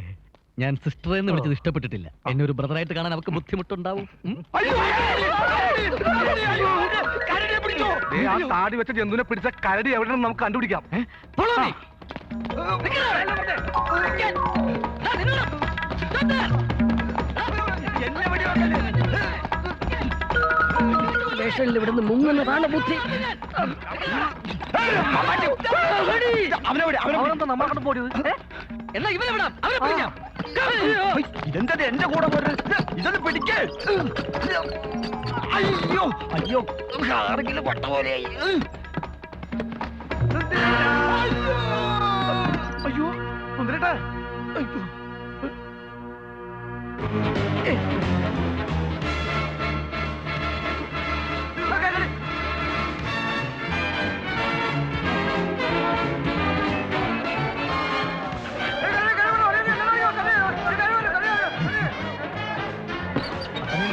ഞാൻ സിസ്റ്ററെ എന്ന് വിളിച്ചത് ഇഷ്ടപ്പെട്ടിട്ടില്ല. എന്നെ ഒരു ബ്രദറായിട്ട് കാണാൻ അവർക്ക് ബുദ്ധിമുട്ടുണ്ടാവും. താടി വെച്ച ജന്തുവിനെ പിടിച്ച കരടി എവിടെ നമുക്ക് കണ്ടുപിടിക്കാം. സ്റ്റേഷനിൽ ഇവിടുന്ന് മുങ്ങുന്നതാണ് ബുദ്ധി. അവനെന്താ നമ്മളെ കൊണ്ട് പോയത്? എന്നാ ഇവനെ വിടാം, അവനെ പിടിക്കാം. ഇതെന്താ എന്റെ കൂടെ പോയത്? ഇതൊന്ന് പിടിക്കേ. അയ്യോ അയ്യോ, ആരെങ്കിലും പൊട്ട പോലെ. അയ്യോ സുന്ദരേട്ടാ, അയ്യോ.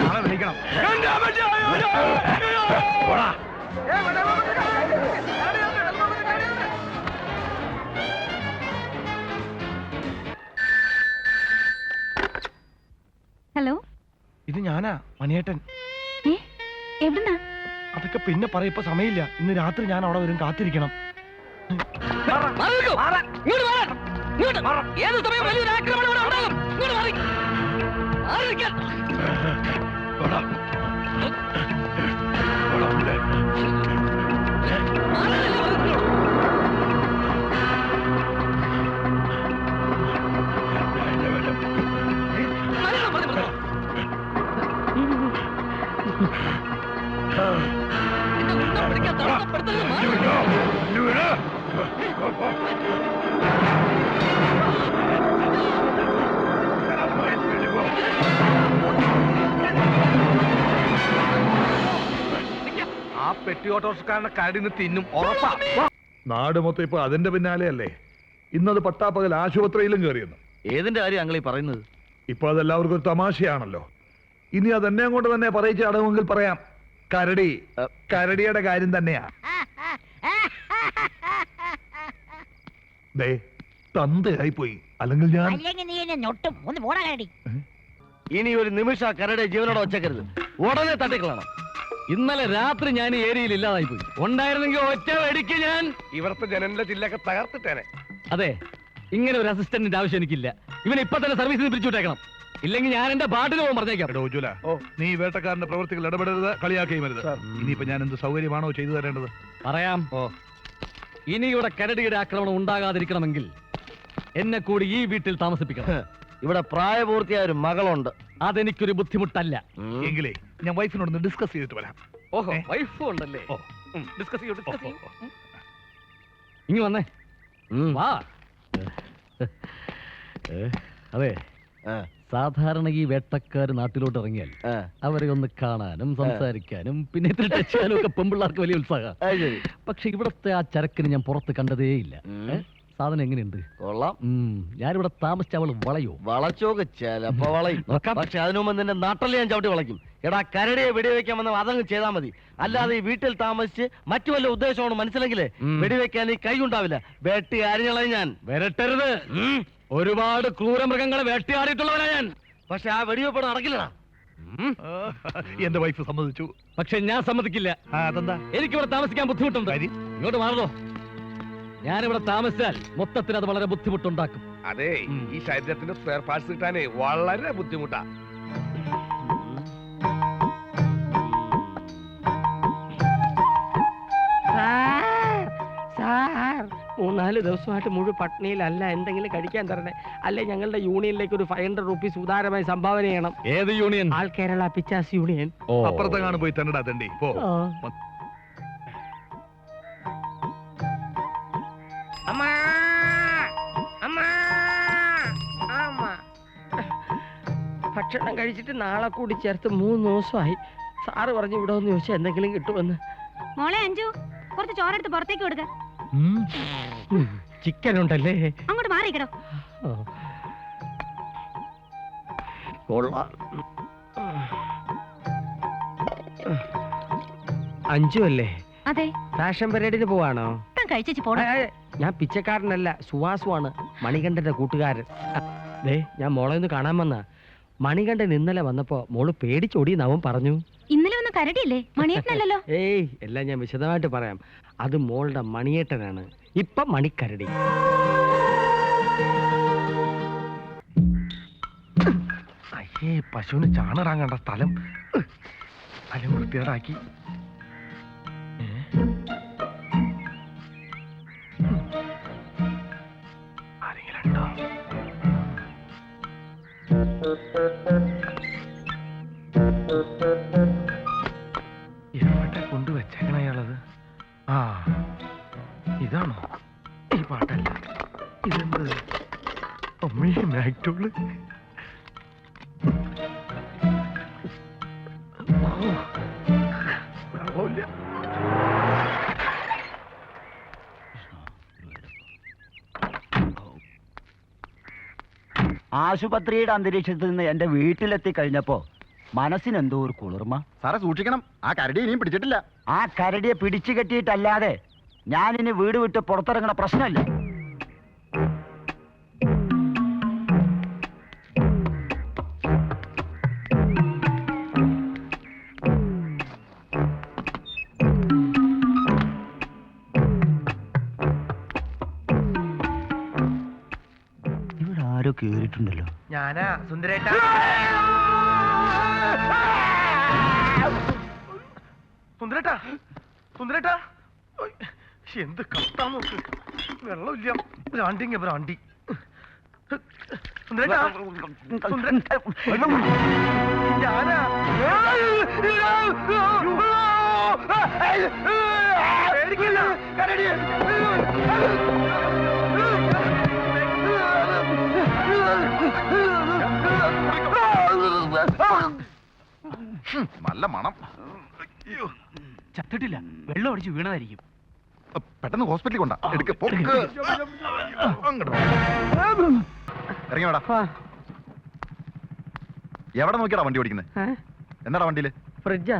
നാളെ വിളിക്കണം. ഹലോ, ഇത് ഞാനാ, മണിയേട്ടൻ. എവിടുന്നാ? അതൊക്കെ പിന്നെ പറയും, ഇപ്പൊ സമയമില്ല. ഇന്ന് രാത്രി ഞാൻ അവിടെ വരും, കാത്തിരിക്കണം. ഏത് സമയം വലിയൊരു ആക്രമണം ഇവിടെ ഉണ്ടാകും. ഇങ്ങോട്ട് മാറി. മാറി നിൽക്കാൻ. ആ പെട്ടി ഓട്ടോറിക്ഷക്കാരനെ കരടിന്ന് തിന്നും, ഉറപ്പാ. നാട് മൊത്തം ഇപ്പൊ അതിന്റെ പിന്നാലെ അല്ലേ? ഇന്നത് പട്ടാപ്പകൽ ആശുപത്രിയിലും കയറിയെന്നു. ഏതിന്റെ കാര്യം അങ്ങളീ പറയുന്നത്? ഇപ്പൊ അതെല്ലാവർക്കും ഒരു തമാശയാണല്ലോ. ഇനി അതെന്നെ കൊണ്ട് തന്നെ പറയിച്ച് അടവെങ്കിൽ പറയാം. കരടിയുടെ കാര്യം തന്നെയാ. ദേ, തന്തയായി പോയി. അല്ലെങ്കിൽ ഞാൻ അല്ലെങ്കിൽ നീ എന്നെ ഞൊട്ടും. ഒന്ന് പോടാ കരടി. ഇനി ഒരു നിമിഷം ആ കരടെ ജീവനോടെ വച്ചേക്കരുത്. ഉടനെ തട്ടിക്കളണം. ഇന്നലെ രാത്രി ഞാൻ ഈ ഏരിയയിൽ ഇല്ലാതായി പോയി. ഉണ്ടായിരുന്നെങ്കിൽ ഒറ്റ വെടിക്ക് ഞാൻ ഇവിടുത്തെ ജനലിന്റെ ചില്ലൊക്കെ തകർത്തിട്ടേനെ. അതെ, ഇങ്ങനെ ഒരു അസിസ്റ്റന്റിന്റെ ആവശ്യം എനിക്കില്ല. ഇവനെ ഇപ്പൊ തന്നെ സർവീസിൽ പിരിച്ചുവിട്ടേക്കണം. ഇല്ലെങ്കിൽ ഞാൻ എന്റെ പാട്ടിന് പോകും പറഞ്ഞേക്കാം. എടോ ഉജ്ജ്വല, നീ വേട്ടക്കാരന്റെ പ്രവൃത്തികൾ ഇടപെടരുത്, കളിയാക്കുകയും വരുത്. ഇനിയിപ്പോ ഞാൻ എന്ത് സൗകര്യമാണോ ചെയ്തു തരേണ്ടത്? പറയാം. ഇനി ഇവിടെ കരടിയുടെ ആക്രമണം ഉണ്ടാകാതിരിക്കണമെങ്കിൽ എന്നെ കൂടി ഈ വീട്ടിൽ താമസിപ്പിക്കണം. ഇവിടെ പ്രായപൂർത്തിയായ ഒരു മകളുണ്ട്. അതെനിക്കൊരു ബുദ്ധിമുട്ടല്ല. എങ്കിലേ ഞാൻ വൈഫിനോടൊന്ന് ഡിസ്കസ് ചെയ്തിട്ട് വരാം. ഓഹോ, വൈഫും ഉണ്ടല്ലേ? ഓ. ഡിസ്കസ് ചെയ്യൂ, ഡിസ്കസ് ചെയ്യൂ. ഇങ്ങ് വന്നേ. വാ. അതെ, സാധാരണ ഈ വേട്ടക്കാർ നാട്ടിലോട്ട് ഇറങ്ങിയാൽ അവരെ ഒന്ന് കാണാനും സംസാരിക്കാനും പിന്നെ ഇത്തിരി ടച്ച് ചെയ്യാനും ഒക്കെ പെമ്പിള്ളാർക്ക് വലിയ ഉത്സാഹം. പക്ഷെ ഇവിടത്തെ ആ ചരക്കിന് ഞാൻ പുറത്ത് കണ്ടതേയില്ല. സാധനം എങ്ങനെയുണ്ട്? കൊള്ളാം. ഞാനിവിടെ താമസിച്ച അവള് വളയോ? വളച്ചോക്കെ ചിലപ്പോ വളയും. നോക്കാം. പക്ഷെ അതിനു മുമ്പ് നിന്റെ നാട്ടിൽ ഞാൻ ചവിട്ടി വളയ്ക്കും. എടാ, കരടിയെ വെടിവെക്കാൻ വന്ന അതങ്ങ് ചെയ്താൽ മതി. അല്ലാതെ ഈ വീട്ടിൽ താമസിച്ച് മറ്റു വല്ല ഉദ്ദേശമാണ് മനസ്സിലെങ്കിലേ വെടിവെക്കാൻ ഈ കൈ ഉണ്ടാവില്ല. വെട്ടി അരിഞ്ഞളയും ഞാൻ. വരട്ടരുത്. ഒരുപാട് ക്രൂരമൃഗങ്ങളെ വേട്ടയാടിയിട്ടുള്ളവനാ ഞാൻ. പക്ഷെ ആ വെടിവെപ്പ് നടക്കില്ലടാ. എന്റെ വൈഫ് സമ്മതിച്ചു. പക്ഷെ ഞാൻ സമ്മതിക്കില്ല. അതെന്താ? എനിക്കിവിടെ താമസിക്കാൻ ബുദ്ധിമുട്ടുണ്ട്. ഇങ്ങോട്ട് മാറണോ? ഞാനിവിടെ താമസിച്ചാൽ മൊത്തത്തിൽ അത് വളരെ ബുദ്ധിമുട്ടുണ്ടാക്കും. അതെ, ഈ ശരീരത്തിന്റെ സ്പെയർ പാർട്സ് കിട്ടാനേ വളരെ ബുദ്ധിമുട്ടാ. സാർ 3-4 ദിവസമായിട്ട് മുഴുവൻ പട്ടിണിയിലല്ല. എന്തെങ്കിലും കഴിക്കാൻ തരണേ. അല്ലെ ഞങ്ങളുടെ യൂണിയനിലേക്ക് ഒരു 500 റുപ്പീസ് ഉദാരമായി സംഭാവന ചെയ്യണം. ഏത് യൂണിയൻ? ആൾ കേരള പിച്ചാസ് യൂണിയൻ. അപ്പുറത്തെങ്ങാണ് പോയി തന്നെടാ തണ്ടി. പോ. അമ്മാ അമ്മാ അമ്മ ഭക്ഷണം കഴിച്ചിട്ട് നാളെ കൂടി ചേർത്ത് 3 ദിവസമായി. സാറ് പറഞ്ഞു ഇവിടെ ഒന്ന് ചോദിച്ചാൽ എന്തെങ്കിലും കിട്ടുമെന്ന്. മോളെ അഞ്ചു, കുറച്ച് ചോറെടുത്ത് പുറത്തേക്ക് കൊടുക്ക. ചിക്കൻ ഉണ്ടല്ലേ? അങ്ങോട്ട് മാറിക്കടോ. കൊള്ളാം. അഞ്ചു അല്ലേ? അതെ. ഫാഷൻ പരേഡിന് പോവാണോ? കഴിച്ചു പോടാ. ഞാൻ പിച്ചക്കാരനല്ല, സുവാസുവാണ്, മണികണ്ഠന്റെ കൂട്ടുകാരൻ. ദേ, ഞാൻ മോളെ ഒന്ന് കാണാൻ വന്ന. മണികണ്ഠൻ ഇന്നലെ വന്നപ്പോ മോള് പേടിച്ചോടിയെന്ന് പറഞ്ഞു. ഇന്നലെ വന്ന കരടിയല്ലേ? മണിയേട്ടനല്ലോ. ഏയ്, എല്ലാം ഞാൻ വിശദമായിട്ട് പറയാം. അത് മോളുടെ മണിയേട്ടനാണ്. ഇപ്പൊ മണിക്കരടി. അയ്യേ, പശുവിന് ചാണിടാൻ കണ്ട സ്ഥലം അല്ല വൃത്തികേടാക്കി. ആരെങ്കിലും ഉണ്ടോ? എവിടെ കൊണ്ടുവച്ചേക്കണ അയാളത്? ആ, ഇതാണോ? ഈ പാട്ടല്ല. ഇതെന്ത്? അമ്മേ, മാക്ടോള്. ആശുപത്രിയുടെ അന്തരീക്ഷത്തിൽ നിന്ന് എന്റെ വീട്ടിലെത്തി കഴിഞ്ഞപ്പോ മനസ്സിനെന്തോ ഒരു കുളിർമ. സാറെ സൂക്ഷിക്കണം, ആ കരടി ഇനിയും പിടിച്ചിട്ടില്ല. ആ കരടിയെ പിടിച്ചു കെട്ടിയിട്ടല്ലാതെ ഞാനിനി വീട് വിട്ട് പുറത്തിറങ്ങണ പ്രശ്നമില്ല. ഇവിടെ ആരോ കേറിയിട്ടുണ്ടല്ലോ. ഞാനാ സുന്ദരേട്ടാ. സുന്ദരേട്ടാ, സുന്ദരേട്ടാ, എന്ത് കത്താ നോക്ക്. വെള്ളമില്ല, ബ്രാണ്ടിങ് ബ്രാണ്ടി. സുന്ദരേട്ടാ, ഞാനാ. പേടിക്കില്ല, കരടി. നല്ല മണം. ചത്തിട്ടില്ല, വെള്ളം അടിച്ച് വീണതായിരിക്കും. പെട്ടെന്ന് ഹോസ്പിറ്റലിൽ കൊണ്ടാ. എടുക്ക്, പൊക്ക്. ഇറങ്ങി വേടാ. എവിടെ നോക്കിയാടാ വണ്ടി ഓടിക്കുന്നത്? എന്താടാ വണ്ടിയില്? ഫ്രിഡ്ജാ.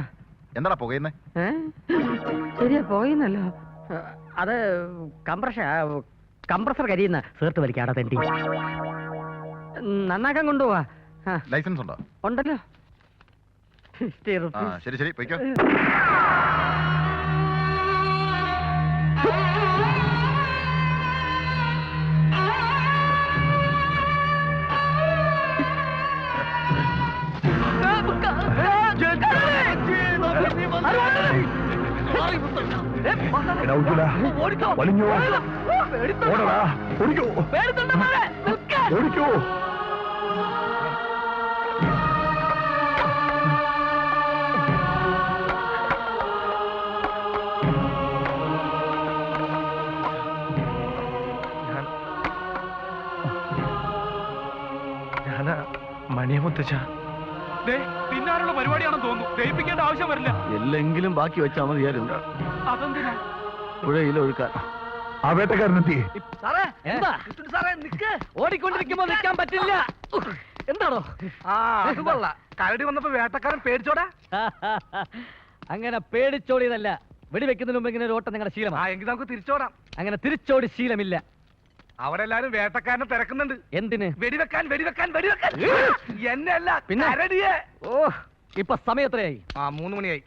എന്താടാ പുകയുന്നേ? ശരിയാ, പോയിന്നല്ലോ. അത് കംപ്രസർ കരിയുന്ന സേർത്ത് വലിക്കാടാ തെണ്ടി. നന്നാക്കാൻ കൊണ്ടുപോവാ. ലൈസൻസ് ഉണ്ടോ? ഉണ്ടല്ലോ. ആ, ശരി ശരി, പോയിക്കോ. വലിഞ്ഞോ, ഓടടാ, ഓടിക്കോ, ഓടിക്കോ. ഞാനാ മണിയെ മുത്തച്ഛ. പിന്നാലുള്ള പരിപാടിയാണെന്ന് തോന്നുന്നു. ദയിപ്പിക്കേണ്ട ആവശ്യം വരില്ല. എല്ലെങ്കിലും ബാക്കി വെച്ചാൽ മതിയായിരുന്നു. അതെന്തിനാ? പുഴയിൽ ഒഴുക്കാൻ. ആ വേട്ടക്കാരനെത്തി. സാറേ എന്താ സാറേ നിക്ക്, ഓടിക്കൊണ്ടിരിക്കുമ്പോ നിൽക്കാൻ പറ്റില്ല. എന്താണോ? അത് കൊള്ളാം. കരടി വന്നപ്പോ വേട്ടക്കാരൻ പേടിച്ചോടാ. അങ്ങനെ പേടിച്ചോടിയതല്ല, വെടിവെക്കുന്നതിന് മുമ്പ് ഇങ്ങനെ ഒരു ഓട്ടം നിങ്ങളുടെ ശീലമാണ്. എങ്കിൽ നമുക്ക് തിരിച്ചോടാം. അങ്ങനെ തിരിച്ചോടി ശീലമില്ല. അവരെല്ലാരും വേട്ടക്കാരനെ തിരക്കുന്നുണ്ട്. എന്തിന്? വെടിവെക്കാൻ വെടിവെക്കാൻ വെടിവെക്കാൻ. എന്നെയല്ല, പിന്നെ? കരടിയെ. ഓ, ഇപ്പൊ സമയം എത്രയായി? 3 മണിയായി.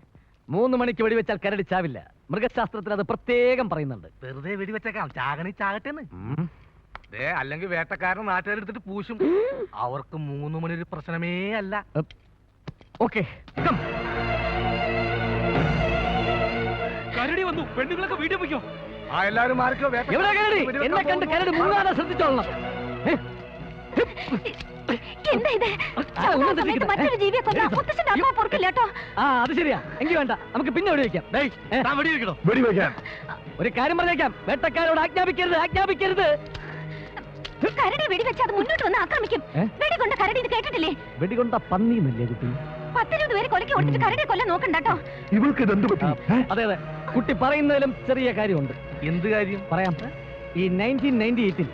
3 മണിക്ക് വെടിവെച്ചാൽ കരടി ചാവില്ല. മൃഗശാസ്ത്രത്തിൽ അത് പ്രത്യേകം പറയുന്നുണ്ട്. വെറുതെ വെടിവെച്ചേക്കാം, ചാകണി ചാകട്ടെന്ന്. അല്ലെങ്കിൽ വേട്ടക്കാരൻ നാട്ടുകാരെടുത്തിട്ട് പൂശും. അവർക്ക് 3 മണി ഒരു പ്രശ്നമേ അല്ല. ഓക്കെ, കരടി വന്നു, പെണ്ണുങ്ങളൊക്കെ വീട്ടിൽ പോയിക്കോ. എല്ലാരും മാറിക്കോ. എവിടെ കരടി? എന്നെ കണ്ട് കരടി മുങ്ങാതെ ശ്രദ്ധിച്ചോളണം. എന്താ ഇത്? മറ്റൊരു ജീവിയെ കൊല്ലാൻ മുത്തശ്ശന്റെ അമ്മ പൊറുക്കില്ല കേട്ടോ. അത് ശരിയാ, എങ്കിൽ വേണ്ട, നമുക്ക് പിന്നെ വെടിവെക്കാം. വെടിവെക്കാൻ ഒരു കാര്യം പറഞ്ഞേക്കാം, വേട്ടക്കാരോട് ആജ്ഞാപിക്കരുത്, ആജ്ഞാപിക്കരുത്. കരടി വെടിവെച്ച് അത് മുന്നോട്ട് വന്ന് ആക്രമിക്കും. വെടികൊണ്ട കരടി ഇത് കേട്ടിട്ടില്ലേ? വെടികൊണ്ട പന്നിന്നല്ലേ കുട്ടി? 10-20 പേര് കൊലക്ക് കൊടുത്തിട്ട് കരടിയെ കൊല്ലാൻ നോക്കണ്ട കേട്ടോ. ഇവൾക്ക് ഇതെന്ത് പറ്റി? അതെ അതെ, കുട്ടി പറയുന്നതിലും ചെറിയ കാര്യമുണ്ട്. എന്ത് കാര്യം? പറയാം. ഈ 1998-ൽ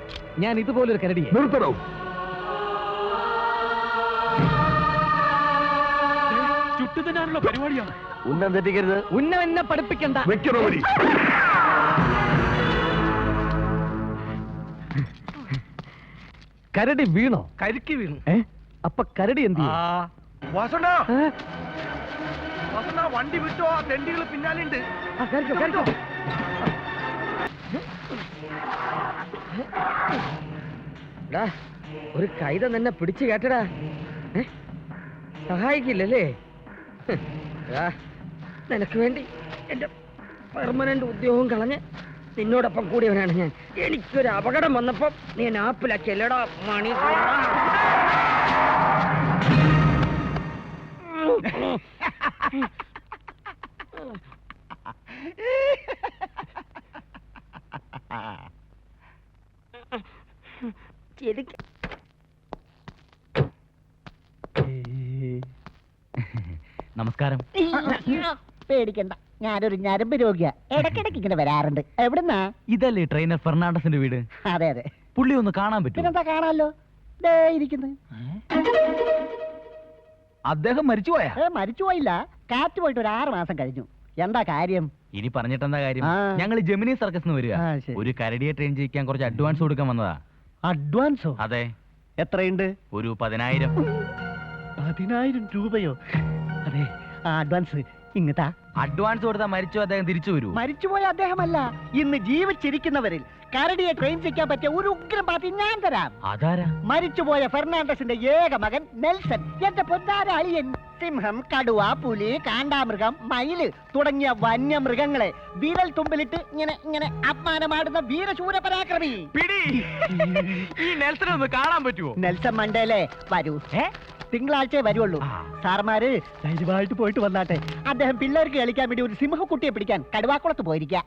ഞാൻ ഇതുപോലൊരു കരടിയെ നിർത്തണോ? ചുട്ടുതന്നാനുള്ള പരിപാടിയാണ്. ഉന്നം തെറ്റിക്കരുത്. ഉന്നം എന്നെ പഠിപ്പിക്കണ്ട. വെക്കണോ വരി? കരടി വീണോ? കരിക്ക് വീണു. അപ്പൊ കരടി എന്ത് ചെയ്യും? വണ്ടി വിട്ടോ, ആ തെണ്ടികൾ പിന്നാലുണ്ട്. ഒരു കൈത നിന്നെ പിടിച്ചു കേട്ടടാ. സഹായിക്കില്ലല്ലേ? നിനക്ക് വേണ്ടി എന്റെ പെർമനന്റ് ഉദ്യോഗം കളഞ്ഞ് നിന്നോടൊപ്പം കൂടിയവനാണ് ഞാൻ. എനിക്കൊരു അപകടം വന്നപ്പോ നീ ആപ്പിലാക്കിയല്ലടാ മണി. നമസ്കാരം. പേടിക്കണ്ട, ഞാനൊരു ഞരമ്പ് രോഗിയാ. ഇടയ്ക്കിടയ്ക്ക് ഇങ്ങനെ വരാറുണ്ട്. എവിടുന്നാ? ഇതല്ലേ ട്രെയിനർ ഫെർണാണ്ടസിന്റെ വീട്? അതെ അതെ. പുള്ളി ഒന്ന് കാണാൻ പറ്റും? പിന്നെന്താ, കാണാലോ. ഇരിക്കുന്നു. അദ്ദേഹം മരിച്ചുപോയാ? മരിച്ചുപോയില്ല, കാറ്റ് പോയിട്ട് ഒരു 6 മാസം കഴിഞ്ഞു. എന്താ കാര്യം? ഇനി പറഞ്ഞിട്ടെന്താ കാര്യം? ആ. ഞങ്ങൾ ജെമിനി സർക്കസിന് വരിക. ആ, ശരി. ഒരു കരടിയെ ട്രെയിൻ ചെയ്യിക്കാൻ കുറച്ച് അഡ്വാൻസ് കൊടുക്കാൻ വന്നതാ. അഡ്വാൻസോ? അതെ, എത്രയുണ്ട്? ഒരു 10,000. 10,000 രൂപയോ? അതെ, അഡ്വാൻസ് ഇങ്ങത്താ. അഡ്വാൻസ് കൊടുത്താൽ മരിച്ചു അദ്ദേഹം തിരിച്ചു വരൂ? മരിച്ചുപോയ അദ്ദേഹമല്ല, ഇന്ന് ജീവിച്ചിരിക്കുന്നവരിൽ കരടിയെ ട്രെയിൻ ചെയ്യാൻ പറ്റിയ ഒരു ഉഗ്രം പാർട്ടി ഞാൻ തരാം. അതാരാ? മരിച്ചുപോയ ഫെർണാണ്ടസിന്റെ ഏക മകൻ നെൽസൺ. എന്റെ പൊന്നാര അളിയൻ. സിംഹം, കടുവ, പുലി, കാണ്ടാമൃഗം, മയില് തുടങ്ങിയ വന്യമൃഗങ്ങളെ വിരൽ തുമ്പിലിട്ട് ഇങ്ങനെ ഇങ്ങനെ അപമാനമാടുന്ന വീരശൂര പരാക്രമി. ഈ നെൽസനെ ഒന്ന് കാണാൻ പറ്റുമോ? നെൽസൺ മണ്ടേലെ വരൂ. തിങ്കളാഴ്ച വരുള്ളൂ. സാർമാര് ധൈര്യമായിട്ട് പോയിട്ട് വന്നാട്ടെ. അദ്ദേഹം പിള്ളേർക്ക് കളിക്കാൻ വേണ്ടി ഒരു സിംഹക്കുട്ടിയെ പിടിക്കാൻ കടുവാക്കുളത്ത് പോയിരിക്കാം.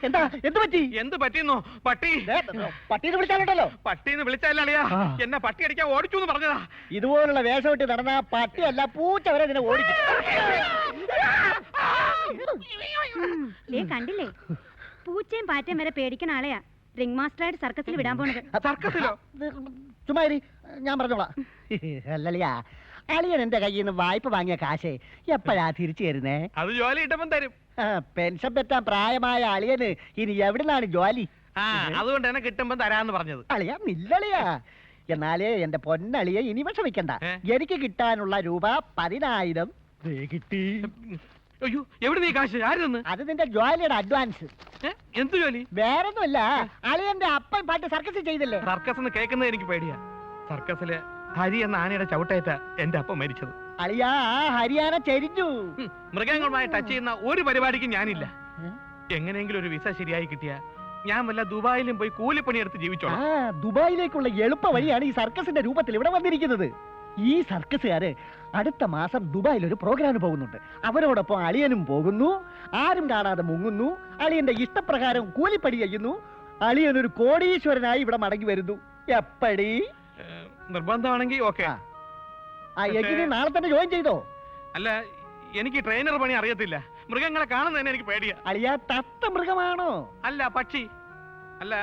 എന്താ, എന്ത് പറ്റി? എന്ത് പറ്റിയെന്നോ? പട്ടി പട്ടീന്ന് വിളിച്ചാലുണ്ടല്ലോ. പട്ടീന്ന് വിളിച്ചാലളിയാ, എന്നെ പട്ടി അടിക്കാൻ ഓടിച്ചു എന്ന് പറഞ്ഞതാ. ഇതുപോലുള്ള വേഷം ഇട്ട് നടന്ന പട്ടിയല്ല പൂച്ച വരെ ഇതിനെ ഓടിക്കും. കണ്ടില്ലേ, പൂച്ചയും പാറ്റയും വരെ പേടിക്കണ ആളെയാ റിംഗ് മാസ്റ്ററായിട്ട് സർക്കസിൽ വിടാൻ പോണത്. സർക്കസിലോ? ചുമ്മാരി, ഞാൻ പറഞ്ഞോളാം. അല്ലളിയാ, അളിയൻ എന്റെ കയ്യിൽ നിന്ന് വായ്പ വാങ്ങിയ കാശേ എപ്പോഴാ തിരിച്ചു തരുന്നേ? അത് ജോലി കിട്ടുമ്പം തരും. പെൻഷൻ പറ്റാൻ പ്രായമായ അളിയന് ഇനി എവിടുന്നാണ് ജോലി? അതുകൊണ്ട് തന്നെ കിട്ടുമ്പം തരാന്ന് പറഞ്ഞത്. അളിയാ നില്ലളിയാ. എന്നാലേ എന്റെ പൊന്നളിയെ ഇനി വിഷമിക്കണ്ട. എനിക്ക് കിട്ടാനുള്ള രൂപ 10,000 കിട്ടി. അയ്യോ, എവിടെ നീ കാശ്? ആര് തന്ന്? അത് നിന്റെ ജോലിയുടെ അഡ്വാൻസ്. എന്ത് ജോലി? വേറൊന്നുമല്ല, അളിയന്റെ അപ്പൻ പാട്ട് സർക്കസ് ചെയ്തില്ലേ? സർക്കസ് എന്ന് കേൾക്കുന്നത് എനിക്ക് പേടിയാ. സർക്കസില് ഹരി എന്ന ആനയുടെ ചവിട്ടേറ്റ എന്റെ അപ്പം മരിച്ചത്. അളിയാ, ആ ഹരിയാന ചെരിഞ്ഞു. മൃഗങ്ങളുമായി ടച്ച് ചെയ്യുന്ന ഒരു പരിപാടിക്കും ഞാനില്ല. എങ്ങനെയെങ്കിലും ഒരു വിസ ശരിയായി കിട്ടിയ ഞാൻ വല്ല ദുബായിലും പോയി കൂലിപ്പണിയെടുത്ത് ജീവിച്ചോളാം. ദുബായിലേക്കുള്ള എളുപ്പ വഴിയാണ് ഈ സർക്കസിന്റെ രൂപത്തിൽ ഇവിടെ വന്നിരിക്കുന്നത്. ഈ സർക്കസുകാര് അടുത്ത മാസം ദുബായിൽ ഒരു പ്രോഗ്രാമിന് പോകുന്നുണ്ട്. അവരോടൊപ്പം അളിയനും പോകുന്നു. ആരും കാണാതെ മുങ്ങുന്നു. അളിയന്റെ ഇഷ്ടപ്രകാരം കൂലിപ്പടി ചെയ്യുന്നു. അളിയൻ ഒരു കോടീശ്വരനായി ഇവിടെ മടങ്ങി വരുന്നു. എപ്പടി നിർബന്ധമാണെങ്കിൽ ഓക്കെ. എങ്ങനെ നാളെ തന്നെ ജോയിൻ ചെയ്തോ? അല്ല, എനിക്ക് ട്രെയിനർ പണി അറിയത്തില്ല. മൃഗങ്ങളെ കാണുന്നതന്നെ എനിക്ക് പേടിയാ. അളിയ തത്ത മൃഗമാണോ? അല്ല, പക്ഷി. അല്ല,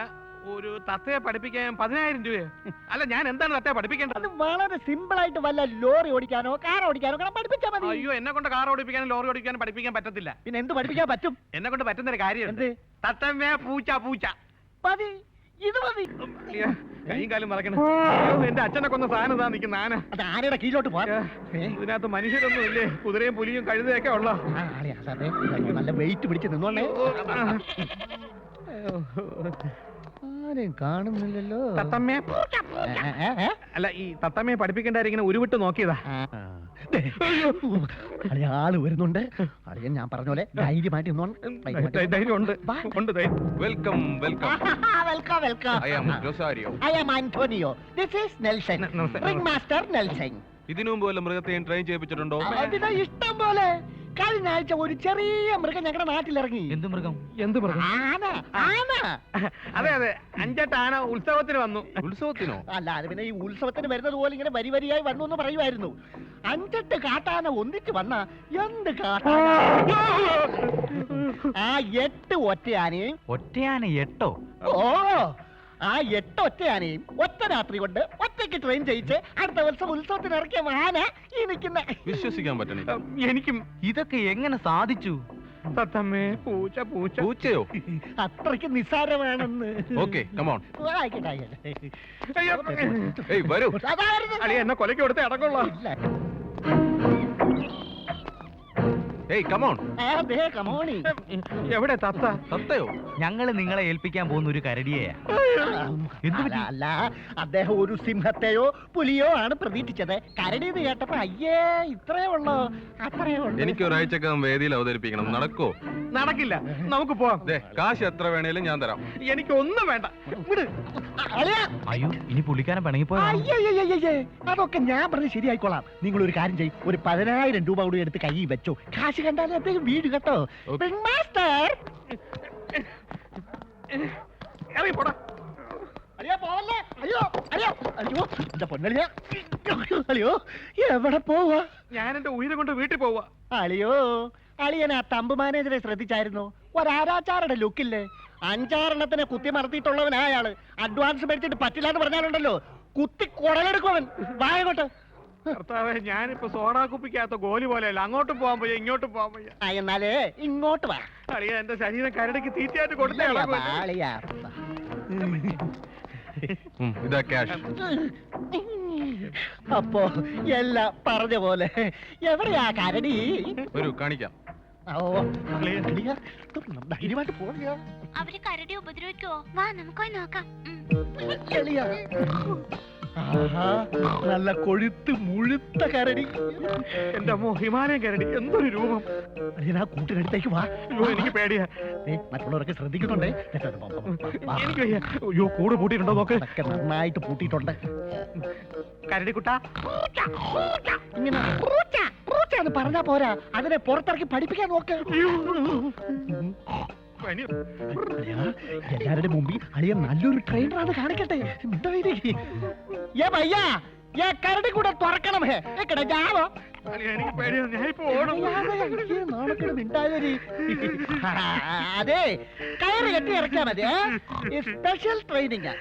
ഒരു തത്തയെ പഠിപ്പിക്കാൻ 10,000 രൂപയോ? അല്ല, ഞാൻ എന്താണ് തത്തയെ പഠിപ്പിക്കേണ്ടത്? അത് വളരെ സിമ്പിൾ ആയിട്ട് വല്ല ലോറി ഓടിക്കാനോ കാർ ഓടിക്കാനോ പഠിപ്പിച്ചാൽ മതി. അയ്യോ, എന്നെ കൊണ്ട് കാർ ഓടിപ്പിക്കാനും ലോറി ഓടിക്കാനും പഠിപ്പിക്കാൻ പറ്റത്തില്ല. പിന്നെ എന്ത് പഠിപ്പിക്കാൻ പറ്റും? എന്നെ കൊണ്ട് പറ്റുന്ന ഒരു കാര്യം എന്ത്? തത്തമ്മേ പൂച്ച പൂച്ച. മതി, ഇത് മതി. കൈയും കാലും മറക്കണം. എന്റെ അച്ഛനെ കൊന്ന സാധനം താ നിൽക്കുന്ന ആന. അത് ആനയുടെ കീഴിലോട്ട് പോവാ. ഇതിനകത്ത് മനുഷ്യരൊന്നും ഇല്ലേ? കുതിരയും പുലിയും കഴുതയൊക്കെ ഉള്ള. നല്ല വെയിറ്റ് പിടിച്ച് നിന്നോണ്ടേ. ആരെയും കാണുന്നില്ലല്ലോ. തത്തമ്മേ അല്ല, ഈ തത്തമ്മയെ പഠിപ്പിക്കേണ്ടായിരിക്കും ഉരുവിട്ട് നോക്കിയതാ. ആള് വരുന്നുണ്ട്. അറിയാൻ ഞാൻ പറഞ്ഞ പോലെ ധൈര്യമായിട്ട് ധൈര്യം ഉണ്ട്. Welcome welcome. Welcome welcome. I am Rosario. I am Antonio. This is Nelson, ringmaster Nelson. ഇതിനു മുമ്പ് വല്ല മൃഗത്തെയും ട്രെയിൻ ചെയ്യിപ്പിച്ചിട്ടുണ്ടോ? അതിനെ ഇഷ്ടം പോലെ. കഴിഞ്ഞ ആഴ്ച ഒരു ചെറിയ മൃഗം ഞങ്ങളുടെ നാട്ടിലിറങ്ങി. എന്ത് മൃഗം? എന്ത് മൃഗം? ആന. ആന. അതെ അതെ, 5-8 ആന ഉത്സവത്തിന് വന്നു. ഉത്സവത്തിനോ? അല്ല, അത് പിന്നെ ഈ ഉത്സവത്തിന് വരുന്നത് പോലെ ഇങ്ങനെ വരി വരിയായി വന്നു എന്ന് പറയുമായിരുന്നു. 5-8 കാട്ടാന ഒന്നിച്ച് വന്ന എന്ത് കാട്ടാന. ആ 8 ഒറ്റയാനയും. ഒറ്റയാന 8? ഓ, ആ 8 ഒറ്റയാനയും ഒറ്റ രാത്രി കൊണ്ട് ഒറ്റയ്ക്ക് ട്രെയിൻ ചെയ്യിച്ച് അടുത്ത വർഷം ഉത്സവത്തിന് ഇറക്കിയ ആന ഈ നിൽക്കുന്ന. വിശ്വസിക്കാൻ പറ്റണില്ല. എനിക്കും. ഇതൊക്കെ എങ്ങനെ സാധിച്ചു? തത്തമ്മേ പൂച്ച പൂച്ച. പൂച്ചയോ? അത്രയ്ക്ക് നിസ്സാരമാണെന്ന്. Okay, come on. ആയിക്കോട്ടെ, ആയിക്കോട്ടെ. ഏയ് വരൂ. അതായിരുന്നു. അളി എന്നെ കൊലയ്ക്ക് കൊടുത്തേ അടക്കമുള്ള. ഇല്ല. ഏയ് കമോൺ. ദേ, കമോണി. എവിടെ തത്ത? തത്തയോ? ഞങ്ങള് നിങ്ങളെ ഏൽപ്പിക്കാൻ പോകുന്ന ഒരു കരടിയെയാ. അല്ല, അല്ല, അദ്ദേഹം ഒരു സിംഹത്തെയോ പുലിയോ ആണ് പ്രതീക്ഷിച്ചത്. കരടിയത് കേട്ടപ്പോ അയ്യേ ഇത്രയേ ഉള്ളോ, അത്രയേ ഉള്ളൂ. എനിക്ക് ഒരാഴ്ചക്കകം വേദിയിൽ അവതരിപ്പിക്കണം. നടക്കോ? നടക്കില്ല. നമുക്ക് പോവാം. കാശ് എത്ര വേണേലും ഞാൻ തരാം. എനിക്ക് ഒന്നും വേണ്ട. വിട്. അളിയാ. അയ്യോ, ഇനി പുള്ളിക്കാരൻ പിണങ്ങിപ്പോയാ? അയ്യയ്യയ്യയ്യേ, അതൊക്കെ ഞാൻ പറഞ്ഞ് ശരിയായിക്കോളാം. നിങ്ങൾ ഒരു കാര്യം ചെയ്യും, ഒരു 10,000 രൂപ കൂടി എടുത്ത് കൈ വെച്ചോ. കാശ് കണ്ടാലേ അദ്ദേഹം വീട് കേട്ടോ. Ring master. ഇറങ്ങി പോടാ. അയ്യോ, പോവല്ലേ. അയ്യോ, അയ്യോ, അയ്യോ, എന്റെ പൊന്നളിയാ. അയ്യോ, എവിടെ പോവാ? ഞാൻ എന്റെ ഉയിരെ കൊണ്ട് വീട്ടിൽ പോവാ. അളിയോ, അളിയൻ ആ തമ്പ് മാനേജറെ ശ്രദ്ധിച്ചായിരുന്നു? ഒരാരാച്ചാരുടെ ലുക്കില്ലേ? 5-6 കുത്തി മറത്തിയിട്ടുള്ളവനാ അയാള്. അഡ്വാൻസ് മേടിച്ചിട്ട് പറ്റില്ല എന്ന് പറഞ്ഞാലുണ്ടല്ലോ, കുത്തി കുടലെടുക്കുവൻ. വായങ്ങോട്ട്. കർത്താവേ, ഞാനിപ്പോ സോഡാ കുപ്പിക്കകത്ത ഗോലി പോലെയല്ല. അങ്ങോട്ടും പോവാൻ പോയി, ഇങ്ങോട്ടും പോവാൻ പോയി. എന്നാലേ ഇങ്ങോട്ട് വാ. അളിയ, എന്റെ ശരീരം കരടിക്ക് തീറ്റയായിട്ട് കൊടുത്തേ അളിയാ. ഇതാ ക്യാഷ്. അപ്പോ എല്ലാം പറഞ്ഞ പോലെ. എവിടെയാ കരടി? വരൂ, കാണിക്കാം. ഓ, അളിയാ, ധൈര്യമായിട്ട് പോവുക. അവര് കരടി ഉപദ്രവിക്കോ? വാ, നമുക്കോയി നോക്കാം. അളിയാ. ആഹാ, നല്ല കൊഴുത്ത് മുഴുത്ത കരടി. എന്റെ അമ്മോ, ഹിമാലയൻ കരടി. എന്തൊരു രൂപം. അളിയനാ കൂട്ടിനടുത്തേക്ക് വാ. അയ്യോ, എനിക്ക് പേടിയാ. മറ്റുള്ളവരൊക്കെ ശ്രദ്ധിക്കുന്നുണ്ടേ. എനിക്ക് വയ്യ. അയ്യോ, കൂട് പൂട്ടിയിട്ടുണ്ടോ നോക്ക്. അതൊക്കെ നന്നായിട്ട് പൂട്ടിയിട്ടുണ്ട്. കരടിക്കുട്ടാ. ഇങ്ങനെ എന്ന് പറഞ്ഞാ പോരാ, അതിനെ പുറത്തിറക്കി പഠിപ്പിക്കാൻ നോക്ക്. എല്ലാരുടെ മുമ്പിൽ അളിയ നല്ലൊരു ട്രെയിനറാണ് കാണിക്കട്ടെ. കരടി കൂടെ തുറക്കണം. എനിക്ക് പേടിയാ. ഞാൻ ഇപ്പൊ ഓടും. അതെ, കയറ് കെട്ടി ഇറക്കിയാ മതി. Special training.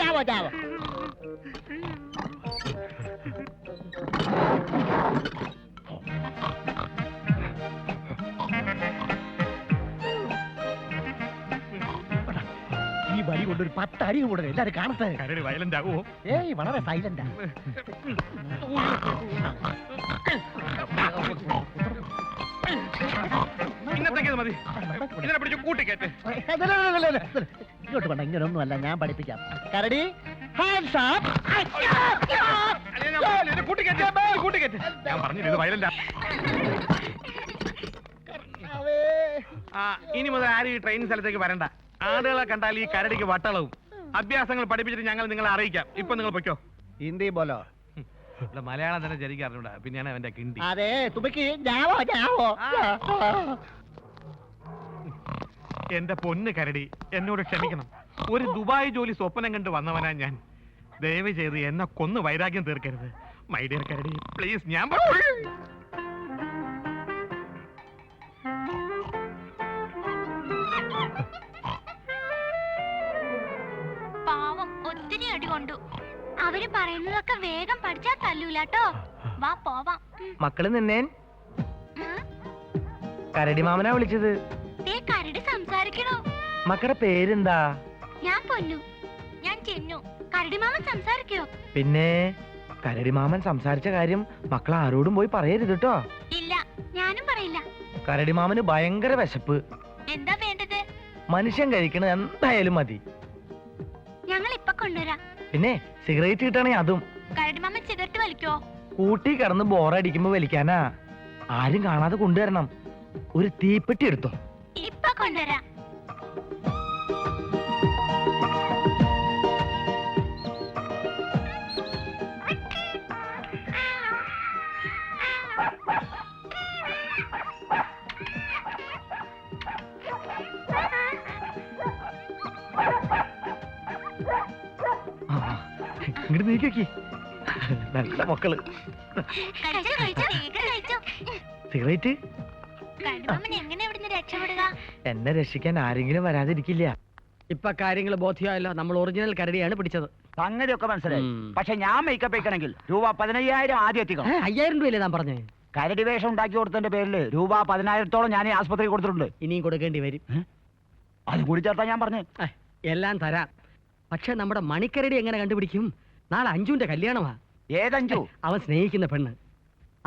Joao Joao. ഈ വഴി കൊണ്ടൊരു 10 അടി കൂടെ എല്ലാരും കാണട്ടെ. കരടി വയലന്റ് ആകുമോ? ഏയ്, വളരെ സൈലന്റാ. ഇന്നത്തേക്ക് മതി. ഇതിനെ പിടിച്ച് കൂട്ടിക്കേറ്റ്. ഇങ്ങോട്ട് വേണ്ട, ഇങ്ങനൊന്നുമല്ല, ഞാൻ പഠിപ്പിക്കാം. കരടി, ഹാൻഡ്സ് അപ്പ്. കൂട്ടിക്കേറ്റ്. ഞാൻ പറഞ്ഞില്ല, ഇത് വയലന്റ്. ഇനി മുതൽ ആരും ഈ ട്രെയിനിങ് സ്ഥലത്തേക്ക് വരണ്ട. ആടുകളെ കണ്ടാൽ ഈ കരടിക്ക് വട്ടളവും. അഭ്യാസങ്ങൾ പഠിപ്പിച്ചിട്ട് ഞങ്ങൾ നിങ്ങളെ അറിയിക്കാം. ഇപ്പൊ നിങ്ങൾ പൊയ്ക്കോ. ഹിന്ദി ബോലോ. മലയാളം തന്നെ ജനിക്കാറുണ്ട് പിന്നെയാണ് അവന്റെ കിണ്ടി. അതെ തുമ്പയ്ക്ക് ഞാവോ ഞാവോ. എന്റെ പൊന്ന് കരടി, എന്നോട് ക്ഷമിക്കണം. ഒരു ദുബായ് ജോലി സ്വപ്നം കണ്ട് വന്നവനാ ഞാൻ. ദയവ് ചെയ്ത് എന്നെ കൊന്ന് വൈരാഗ്യം തീർക്കരുത്. മൈ ഡിയർ കരടി പ്ലീസ്. ഞാൻ പാവം ഒത്തിരി അടി കൊണ്ടു. അവര് പറയുന്നതൊക്കെ വേഗം പഠിച്ചാൽ തല്ലൂലാട്ടോ. വാ പോവാം. മക്കള് നിന്നേൻ കരടി മാമനാ വിളിച്ചത്. ദേ കരടി സംസാരിക്കണോ? മക്കളുടെ പേരെന്താ? ഞാൻ പൊന്നു. ഞാൻ ചെന്നു. കരടി മാമൻ സംസാരിക്കോ? പിന്നെ കരടി മാമൻ സംസാരിച്ച കാര്യം മക്കൾ ആരോടും പോയി പറയരുത് കേട്ടോ. ഇല്ല, ഞാനും പറയില്ല. കരടി മാമന് ഭയങ്കര വിശപ്പ്. എന്താ വേണ്ടത്? മനുഷ്യൻ കഴിക്കണത് എന്തായാലും മതി. ഞങ്ങൾ ഇപ്പൊ കൊണ്ടുവരാം. പിന്നെ സിഗരറ്റ് കിട്ടണേ അതും. കരടി മാമൻ സിഗരറ്റ് വലിക്കോ? കൂട്ടി കിടന്ന് ബോറടിക്കുമ്പോ വലിക്കാനാ. ആരും കാണാതെ കൊണ്ടുവരണം. ഒരു തീപ്പെട്ടി എടുത്തോ. ഇപ്പൊ കൊണ്ടുവരാം. ഇങ്ങോട്ട് നീക്കി. നല്ല മക്കള്. കഴിച്ചോ, കഴിച്ചോ, വേഗം കഴിച്ചോ. സിഗരറ്റ് കരടി മാമൻ എങ്ങനെ ഇവിടുന്ന് രക്ഷപ്പെടുക? എന്നെ രക്ഷിക്കാൻ ആരെങ്കിലും വരാതിരിക്കില്ല. ഇപ്പൊ കാര്യങ്ങൾ ബോധ്യമായല്ലോ. നമ്മൾ ഒറിജിനൽ കരടിയാണ് പിടിച്ചത്. സംഗതിയൊക്കെ മനസ്സിലായി. പക്ഷെ ഞാൻ മേക്കപ്പ് വെക്കണമെങ്കിൽ രൂപ 15,000 ആദ്യം എത്തിക്കണം. 5000 രൂപയല്ലേ താൻ പറഞ്ഞേ? കരടി വേഷം ഉണ്ടാക്കി കൊടുത്തതിന്റെ പേരിൽ രൂപ 10,000-ഓളം ഞാൻ ഈ ആസ്പത്രി കൊടുത്തിട്ടുണ്ട്. ഇനിയും കൊടുക്കേണ്ടി വരും. അത് കൂടി ചേർത്താ ഞാൻ പറഞ്ഞു. എല്ലാം തരാം. പക്ഷെ നമ്മുടെ മണിക്കരടി എങ്ങനെ കണ്ടുപിടിക്കും? നാളെ അഞ്ജുവിന്റെ കല്യാണമാ. ഏതഞ്ചു? അവൻ സ്നേഹിക്കുന്ന പെണ്ണ്.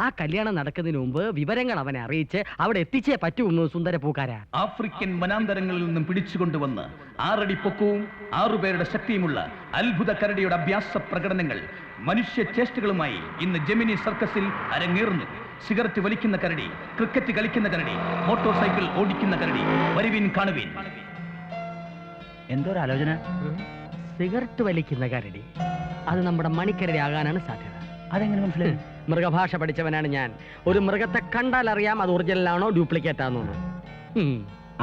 ആ കല്യാണം നടക്കുന്നതിന് മുമ്പ് വിവരങ്ങൾ അവനെ അറിയിച്ച് അവിടെ എത്തിച്ചേ പറ്റൂന്ന് സുന്ദര പൂക്കാരാ. ആഫ്രിക്കൻ വനാന്തരങ്ങളിൽ നിന്നും പിടിച്ചുകൊണ്ടുവന്ന് 6 അടി പൊക്കവും 6 പേരുടെ ശക്തിയുമുള്ള അത്ഭുത കരടിയുടെ അഭ്യാസ പ്രകടനങ്ങൾ മനുഷ്യ ചേഷ്ടകളുമായി ഇന്ന് ജെമിനി സർക്കസിൽ അരങ്ങേറുന്നു. സിഗരറ്റ് വലിക്കുന്ന കരടി, ക്രിക്കറ്റ് കളിക്കുന്ന കരടി, മോട്ടോർ സൈക്കിൾ ഓടിക്കുന്ന കരടി. വരുവിൻ, കാണുവിൻ. എന്തൊരാലോചന? സിഗരറ്റ് വലിക്കുന്ന കരടി അത് നമ്മുടെ മണിക്കരടി ആകാനാണ് സാധ്യത. അതെങ്ങനെ മനസ്സിലായി? മൃഗഭാഷ പഠിച്ചവനാണ് ഞാൻ. ഒരു മൃഗത്തെ കണ്ടാൽ അറിയാം അത് ഒറിജിനലാണോ ഡ്യൂപ്ലിക്കേറ്റ് ആണോ.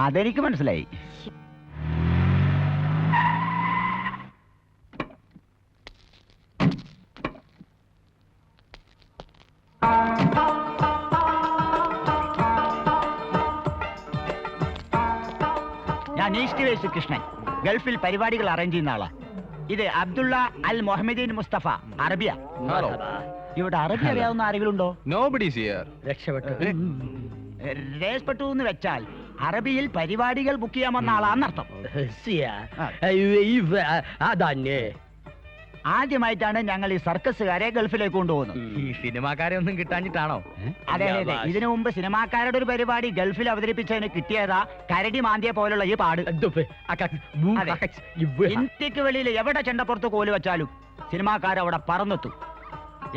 അതെനിക്ക് മനസ്സിലായി. ഞാൻ ഈസ്റ്റ് വേസ്റ്റ് കൃഷ്ണൻ, ഗൾഫിൽ പരിപാടികൾ അറേഞ്ച് ചെയ്യുന്ന ആളാ. ഇത് അബ്ദുള്ള അൽ മൊഹമ്മദീൻ മുസ്തഫ, അറബിയ. ഇവിടെ അറബി അറിയാവുന്ന ആരെങ്കിലും ഉണ്ടോ? Nobody's here. രക്ഷപ്പെട്ടു. രേസ്പെട്ടു എന്ന് വെച്ചാൽ അറബിയിൽ പരിപാടികൾ ബുക്ക് ചെയ്യാമെന്ന ആളാന്നർത്ഥം. ആദ്യമായിട്ടാണ് ഞങ്ങൾ ഈ സർക്കസുകാരെ ഗൾഫിലേക്ക് കൊണ്ടുപോകുന്നത്. ഈ സിനിമാക്കാരെ ഒന്നും കിട്ടാഞ്ഞിട്ടാണോ? അതെ അതെ, ഇതിനു മുമ്പ് സിനിമാക്കാരുടെ ഒരു പരിപാടി ഗൾഫിൽ അവതരിപ്പിച്ചതിന് കിട്ടിയതാ കരടി മാന്തിയെ പോലുള്ള ഈ പാട്. ഇന്ത്യക്ക് വെളിയിൽ എവിടെ ചെണ്ടപ്പുറത്ത് കോല് വെച്ചാലും സിനിമാക്കാരവിടെ പറന്നെത്തും.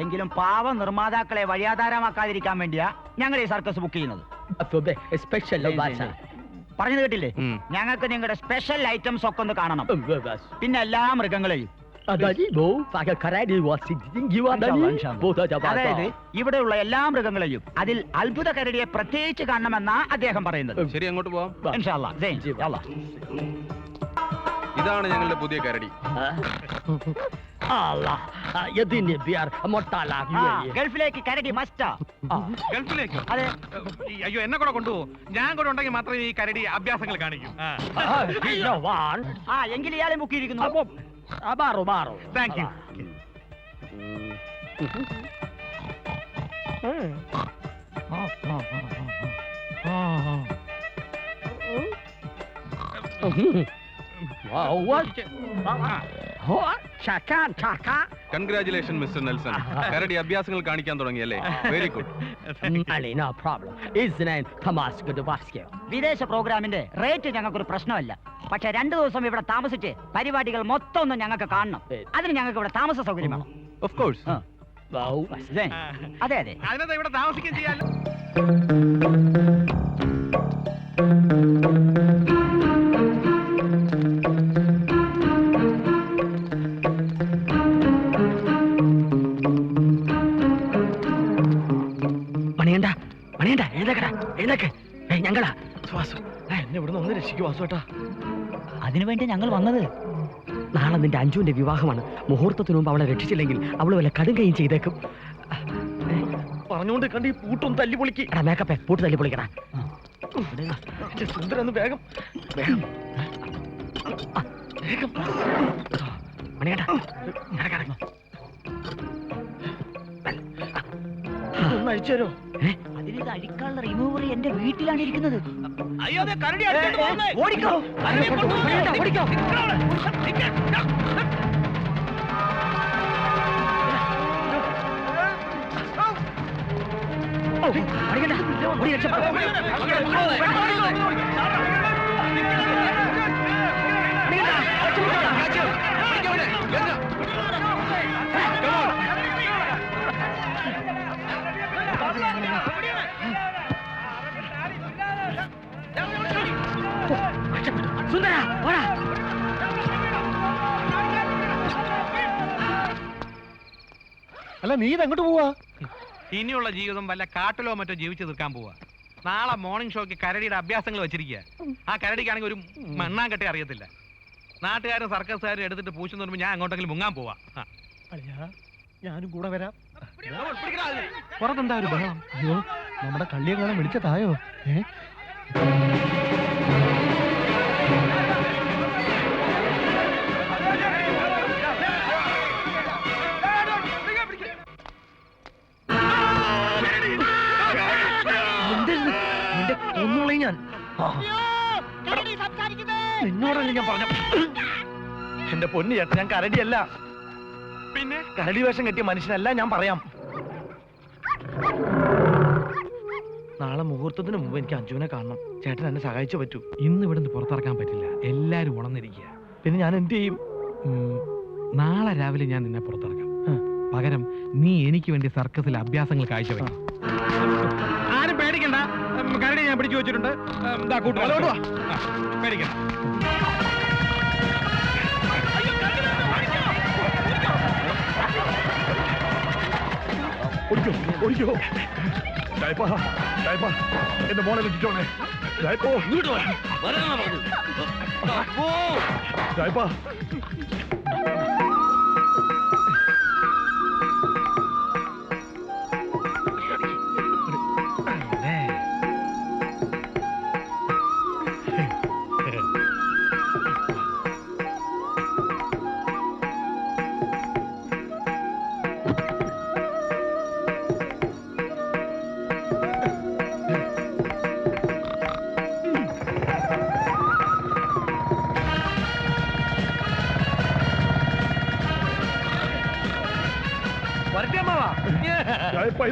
എങ്കിലും പാവ നിർമ്മാതാക്കളെ വഴിയാധാരമാക്കാതിരിക്കാൻ വേണ്ടിയാ ഞങ്ങൾ ഈ സർക്കസ് ബുക്ക് ചെയ്യുന്നത്. പറഞ്ഞു കേട്ടില്ലേ? ഞങ്ങൾക്ക് നിങ്ങളുടെ സ്പെഷ്യൽ ഐറ്റംസ് ഒക്കെ ഒന്ന് കാണണം. പിന്നെ എല്ലാ മൃഗങ്ങളെയും. അതായത് ഇവിടെയുള്ള എല്ലാ മൃഗങ്ങളെയും. അതിൽ അത്ഭുത കരടിയെ പ്രത്യേകിച്ച് കാണണമെന്നാ അദ്ദേഹം പറയുന്നത്. ശരി, അങ്ങോട്ട് പോവാം. ഇൻഷാ അല്ലാ. ഇതാണ് ഞങ്ങളുടെ പുതിയ കരടി. ഗൾഫിലേക്ക് കരടി മസ്റ്റാ. ഗൾഫിലേക്ക്? അതെ. അയ്യോ, എന്നെ കൂടെ കൊണ്ടുപോകും. ഞാൻ കൂടെ ഉണ്ടെങ്കിൽ മാത്രമേ ഈ കരടി അഭ്യാസങ്ങൾ കാണിക്കൂ. എങ്കിൽ ഇയാളെ മുക്കിയിരിക്കുന്നു. Thank you. Congratulation mister Nelson. കരടി അഭ്യാസങ്ങൾ കാണിക്കാൻ തുടങ്ങിയല്ലേ? Very good. വിദേശ പ്രോഗ്രാമിന്റെ റേറ്റ് ഞങ്ങൾക്കൊരു പ്രശ്നമല്ല. പക്ഷെ 2 ദിവസം ഇവിടെ താമസിച്ച് പരിപാടികൾ മൊത്തം ഒന്നും ഞങ്ങൾക്ക് കാണണം. അതിന് ഞങ്ങൾക്ക് ഇവിടെ താമസ സൗകര്യം വേണം. Of course. അതെ അതെ. അതിനകത്ത് ഇവിടെ താമസിക്കുകയും ചെയ്യാലോ. മണിയണ്ട മണിയണ്ട എഴുന്നേക്കടാ എഴുന്നേക്ക്. ഞങ്ങളാ വാസു, എന്നെ ഇവിടുന്ന് ഒന്ന് രക്ഷിക്കു വാസുട്ടാ. അതിനുവേണ്ടി ഞങ്ങൾ വന്നത്. നാളെ നിന്റെ അഞ്ജുവിന്റെ വിവാഹമാണ്. മുഹൂർത്തത്തിന് മുമ്പ് അവളെ രക്ഷിച്ചില്ലെങ്കിൽ അവള് വല്ല കടും കൈയും ചെയ്തേക്കും. പറഞ്ഞുകൊണ്ട് കണ്ട് ഈ പൂട്ടും തല്ലി പൊളിക്ക്. എടാ മേക്കപ്പേ, പൂട്ട് തല്ലി പൊളിക്കടാ. സുന്ദരന്ന് വേഗം വേഗം വേഗം മണിയേട്ടാ ഒന്ന് അഴിച്ചേരോ? അതിന് അഴിക്കാനുള്ള റിമൂവർ എന്റെ വീട്ടിലാണ് ഇരിക്കുന്നത്. ഓടിക്കോ ഓടിക്കോ. സുന്ദര ഓടാ. അല്ല നീ ഇതെങ്ങോട്ട് പോവാ? ഇനിയുള്ള ജീവിതം വല്ല കാട്ടിലോ മറ്റോ ജീവിച്ചു തീർക്കാൻ പോവാ. നാളെ മോർണിംഗ് ഷോയ്ക്ക് കരടിയുടെ അഭ്യാസങ്ങൾ വെച്ചിരിക്കുക. ആ കരടിക്കാണെങ്കിൽ ഒരു മണ്ണാങ്കട്ടെ അറിയത്തില്ല. നാട്ടുകാരും സർക്കസുകാരും എടുത്തിട്ട് പൂച്ചു നിർമ്മിച്ച് ഞാൻ അങ്ങോട്ടെങ്കിലും മുങ്ങാൻ പോവാ. ഞാനും കൂടെ വരാം. പുറത്തെന്താ ഒരു ബഹളം? അയ്യോ, നമ്മുടെ കള്ളിയെ കാണാൻ വിളിച്ചതായോ? ഒന്നുള്ളേ ഞാൻ നിന്നോടല്ലേ ഞാൻ പറഞ്ഞു. എന്റെ പൊന്നു ചേട്ടൻ, ഞാൻ കരടിയല്ല. പിന്നെ കരടി വേഷം കെട്ടിയ മനുഷ്യനല്ല. ഞാൻ പറയാം. നാളെ മുഹൂർത്തത്തിന് മുമ്പ് എനിക്ക് അഞ്ജുവിനെ കാണണം. ചേട്ടൻ എന്നെ സഹായിച്ചേ പറ്റൂ. ഇന്ന് ഇവിടുന്ന് പുറത്തിറക്കാൻ പറ്റില്ല. എല്ലാരും ഉണർന്നിരിക്കുക. പിന്നെ ഞാൻ എന്ത് ചെയ്യും? നാളെ രാവിലെ ഞാൻ നിന്നെ പുറത്തിറക്കാം. പകരം നീ എനിക്ക് വേണ്ടി സർക്കസിലെ അഭ്യാസങ്ങൾ കാഴ്ചവെക്കും. ആരും പേടിക്കണ്ട. കരടി ഞാൻ പിടിച്ചു വെച്ചിട്ടുണ്ട്. പേടിക്കണ്ട. എന്റെ മോളെ വെച്ചിട്ടോണേ.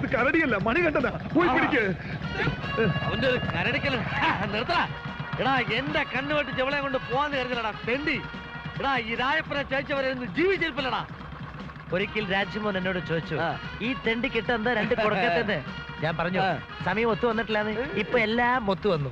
ഇത് കരടിയല്ല, മണി കണ്ടതാ. പോയി പിടിക്ക്. അവന്റെ കരടിക്കല നിർത്തടാ. എടാ എന്റെ കണ്ണുവെട്ടി ചെവളെ കൊണ്ട് പോവാന്ന് കരുതലടാ തെണ്ടി. എടാ ഈ രായപ്പനെ ചോദിച്ചവരെ ജീവിച്ചിരിപ്പില്ലടാ. ഒരിക്കൽ രാജ്മോൻ എന്നോട് ചോദിച്ചു, ഈ തെണ്ടി കിട്ടെന്താ രണ്ട് കൊടുക്കത്തെ? ഞാൻ പറഞ്ഞു സമയം ഒത്തു വന്നിട്ടില്ലാന്ന്. ഇപ്പൊ എല്ലാം ഒത്തു വന്നു.